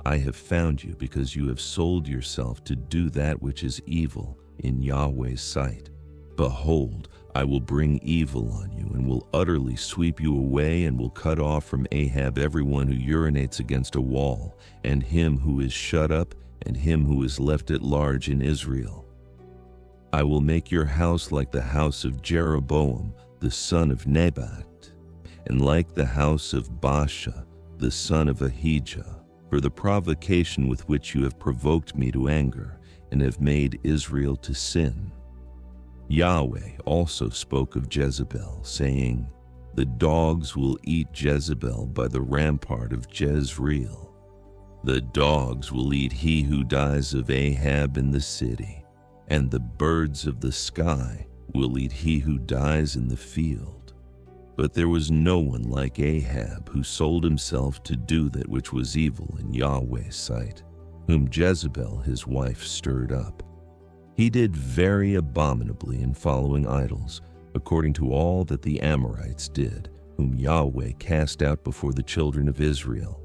"I have found you because you have sold yourself to do that which is evil in Yahweh's sight. Behold, I will bring evil on you and will utterly sweep you away and will cut off from Ahab everyone who urinates against a wall, and him who is shut up and him who is left at large in Israel. I will make your house like the house of Jeroboam, the son of Nebat, and like the house of Baasha, the son of Ahijah, for the provocation with which you have provoked me to anger and have made Israel to sin." Yahweh also spoke of Jezebel, saying, "The dogs will eat Jezebel by the rampart of Jezreel. The dogs will eat he who dies of Ahab in the city, and the birds of the sky will eat he who dies in the field." But there was no one like Ahab who sold himself to do that which was evil in Yahweh's sight, whom Jezebel his wife stirred up. He did very abominably in following idols, according to all that the Amorites did, whom Yahweh cast out before the children of Israel.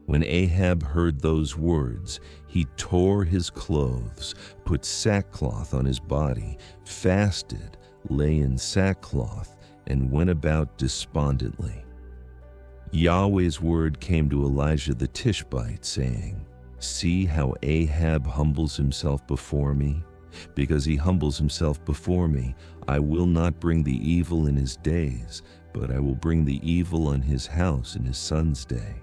When Ahab heard those words, he tore his clothes, put sackcloth on his body, fasted, lay in sackcloth, and went about despondently. Yahweh's word came to Elijah the Tishbite, saying, "See how Ahab humbles himself before me? Because he humbles himself before me, I will not bring the evil in his days, but I will bring the evil on his house in his son's day."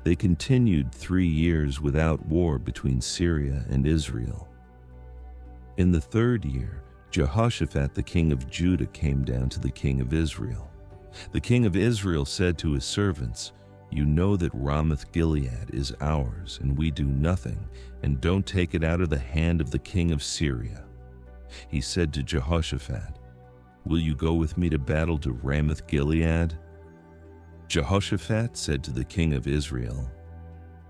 They continued 3 years without war between Syria and Israel. In the 3rd year, Jehoshaphat the king of Judah came down to the king of Israel. The king of Israel said to his servants, You know that Ramoth-Gilead is ours, and we do nothing, and don't take it out of the hand of the king of Syria." He said to Jehoshaphat, "Will you go with me to battle to Ramoth-Gilead?" Jehoshaphat said to the king of Israel,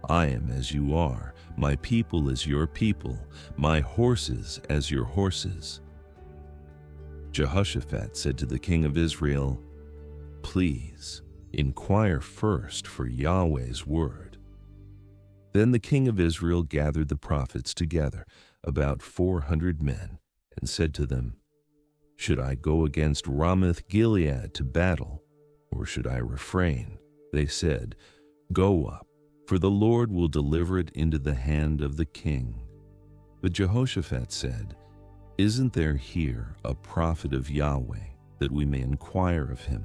"I am as you are, my people as your people, my horses as your horses." Jehoshaphat said to the king of Israel, "Please, inquire first for Yahweh's word." Then the king of Israel gathered the prophets together, about 400 men, and said to them, "Should I go against Ramoth-Gilead to battle, or should I refrain?" They said, "Go up, for the Lord will deliver it into the hand of the king." But Jehoshaphat said, "Isn't there here a prophet of Yahweh, that we may inquire of him?"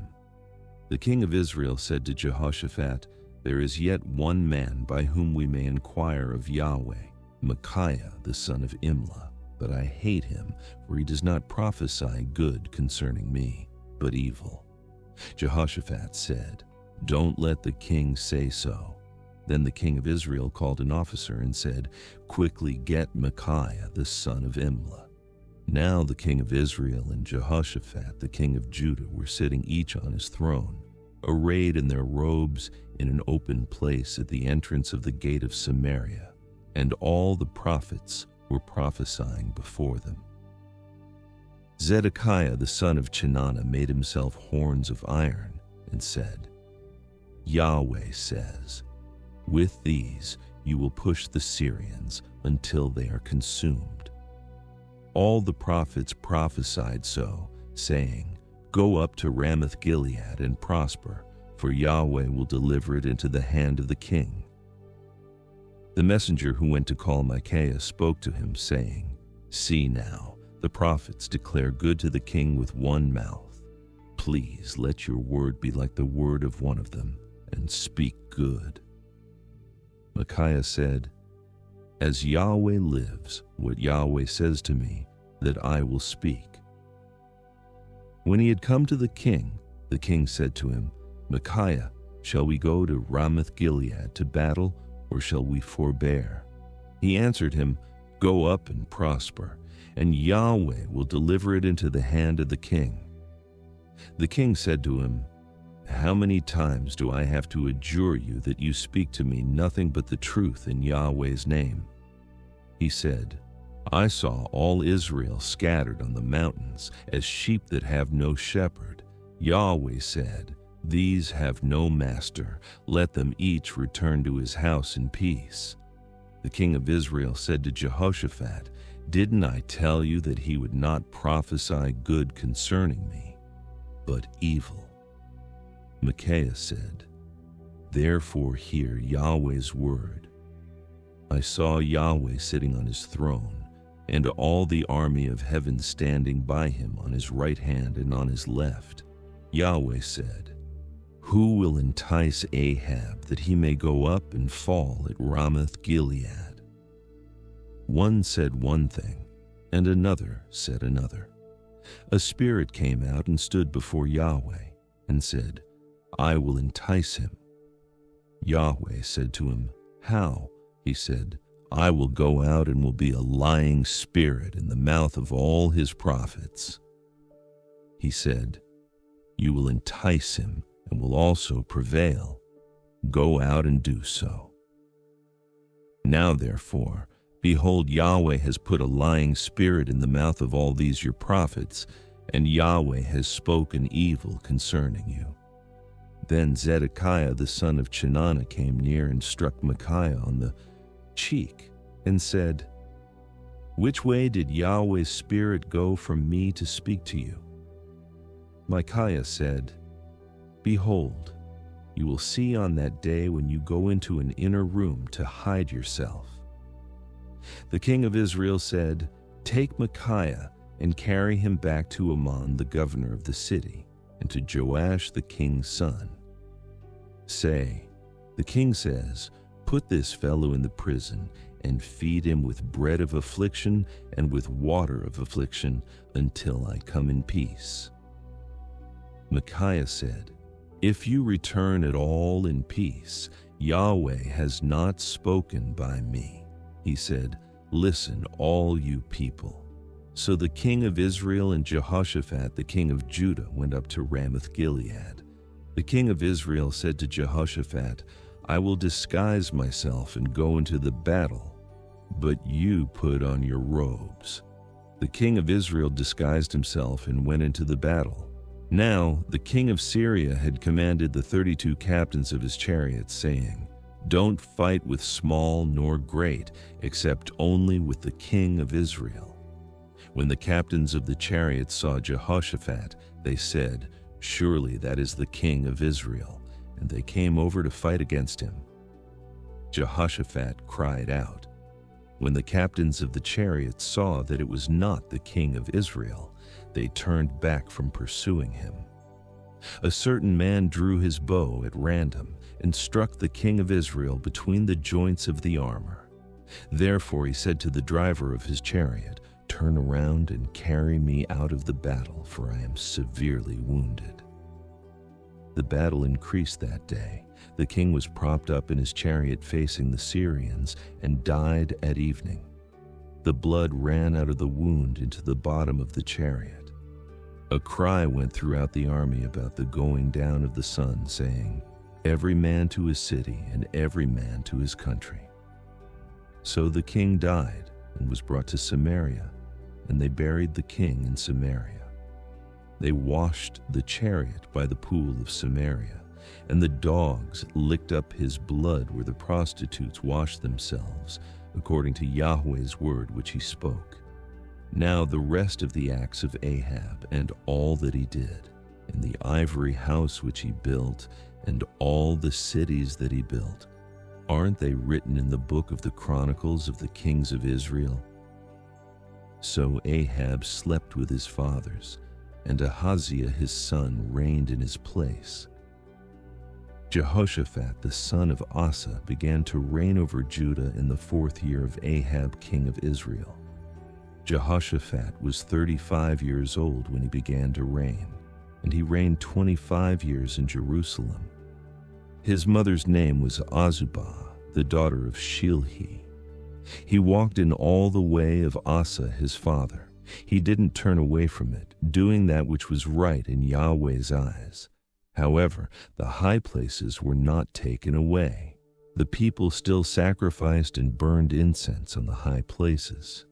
The king of Israel said to Jehoshaphat, "There is yet one man by whom we may inquire of Yahweh, Micaiah the son of Imlah, but I hate him, for he does not prophesy good concerning me, but evil." Jehoshaphat said, "Don't let the king say so." Then the king of Israel called an officer and said, "Quickly get Micaiah the son of Imlah." Now the king of Israel and Jehoshaphat the king of Judah were sitting each on his throne, arrayed in their robes in an open place at the entrance of the gate of Samaria, and all the prophets were prophesying before them. Zedekiah the son of Chenaanah made himself horns of iron and said, "Yahweh says, with these you will push the Syrians until they are consumed." All the prophets prophesied so, saying, "Go up to Ramoth-Gilead and prosper, for Yahweh will deliver it into the hand of the king." The messenger who went to call Micaiah spoke to him, saying, "See now, the prophets declare good to the king with one mouth. Please let your word be like the word of one of them, and speak good." Micaiah said, "As Yahweh lives, what Yahweh says to me, that I will speak." When he had come to the king said to him, "Micaiah, shall we go to Ramoth-Gilead to battle, or shall we forbear?" He answered him, "Go up and prosper, and Yahweh will deliver it into the hand of the king." The king said to him, "How many times do I have to adjure you that you speak to me nothing but the truth in Yahweh's name?" He said, "I saw all Israel scattered on the mountains as sheep that have no shepherd. Yahweh said, 'These have no master. Let them each return to his house in peace.'" The king of Israel said to Jehoshaphat, "Didn't I tell you that he would not prophesy good concerning me, but evil?" Micaiah said, "Therefore hear Yahweh's word. I saw Yahweh sitting on his throne, and all the army of heaven standing by him on his right hand and on his left. Yahweh said, 'Who will entice Ahab that he may go up and fall at Ramoth-Gilead?'" One said one thing, and another said another. A spirit came out and stood before Yahweh, and said, "I will entice him." Yahweh said to him, "How?" He said, "I will go out and will be a lying spirit in the mouth of all his prophets." He said, "You will entice him and will also prevail. Go out and do so." Now therefore, behold, Yahweh has put a lying spirit in the mouth of all these your prophets, and Yahweh has spoken evil concerning you. Then Zedekiah the son of Chenaanah came near and struck Micaiah on the cheek and said, "Which way did Yahweh's spirit go from me to speak to you?" Micaiah said, "Behold, you will see on that day when you go into an inner room to hide yourself." The king of Israel said, "Take Micaiah and carry him back to Amon the governor of the city, and to Joash the king's son. Say, the king says, put this fellow in the prison and feed him with bread of affliction and with water of affliction until I come in peace." Micaiah said, If you return at all in peace, Yahweh has not spoken by me. He said, listen, all you people. So the king of Israel and Jehoshaphat, the king of Judah, went up to Ramoth-Gilead. The king of Israel said to Jehoshaphat, I will disguise myself and go into the battle, but you put on your robes. The king of Israel disguised himself and went into the battle. Now the king of Syria had commanded the 32 captains of his chariots, saying, don't fight with small nor great, except only with the king of Israel. When the captains of the chariots saw Jehoshaphat, they said, surely that is the king of Israel, and they came over to fight against him. Jehoshaphat cried out. When the captains of the chariots saw that it was not the king of Israel, they turned back from pursuing him. A certain man drew his bow at random and struck the king of Israel between the joints of the armor. Therefore he said to the driver of his chariot, turn around and carry me out of the battle, for I am severely wounded. The battle increased that day. The king was propped up in his chariot facing the Syrians and died at evening. The blood ran out of the wound into the bottom of the chariot. A cry went throughout the army about the going down of the sun, saying, every man to his city and every man to his country. So the king died and was brought to Samaria, and they buried the king in Samaria. They washed the chariot by the pool of Samaria, and the dogs licked up his blood where the prostitutes washed themselves, according to Yahweh's word which he spoke. Now the rest of the acts of Ahab and all that he did, and the ivory house which he built, and all the cities that he built, aren't they written in the book of the Chronicles of the kings of Israel? So Ahab slept with his fathers, and Ahaziah his son reigned in his place. Jehoshaphat the son of Asa began to reign over Judah in the 4th year of Ahab king of Israel. Jehoshaphat was 35 years old when he began to reign, and he reigned 25 years in Jerusalem. His mother's name was Azubah, the daughter of Shilhi. He walked in all the way of Asa his father. He didn't turn away from it, doing that which was right in Yahweh's eyes. However, the high places were not taken away. The people still sacrificed and burned incense on the high places.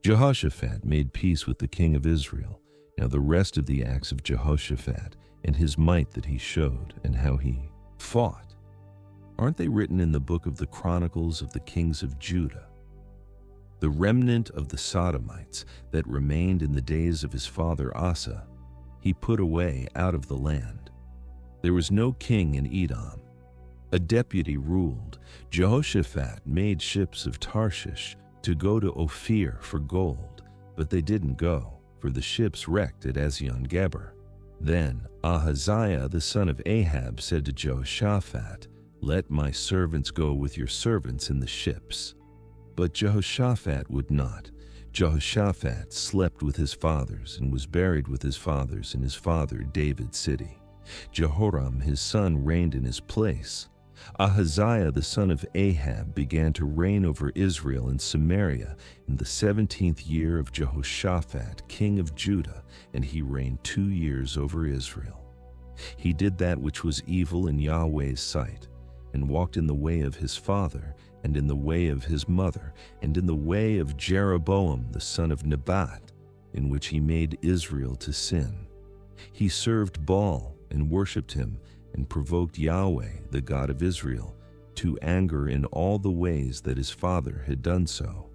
Jehoshaphat made peace with the king of Israel. Now the rest of the acts of Jehoshaphat and his might that he showed and how he fought, aren't they written in the book of the Chronicles of the kings of Judah? The remnant of the Sodomites that remained in the days of his father Asa, he put away out of the land. There was no king in Edom. A deputy ruled. Jehoshaphat made ships of Tarshish to go to Ophir for gold, but they didn't go, for the ships wrecked at Ezion-Geber. Then Ahaziah the son of Ahab said to Jehoshaphat, let my servants go with your servants in the ships. But Jehoshaphat would not. Jehoshaphat slept with his fathers and was buried with his fathers in his father David's city. Jehoram his son reigned in his place. Ahaziah the son of Ahab began to reign over Israel and Samaria in the 17th year of Jehoshaphat king of Judah, and he reigned 2 years over Israel. He did that which was evil in Yahweh's sight, and walked in the way of his father, and in the way of his mother, and in the way of Jeroboam the son of Nebat, in which he made Israel to sin. He served Baal and worshipped him, and provoked Yahweh, the God of Israel, to anger in all the ways that his father had done so.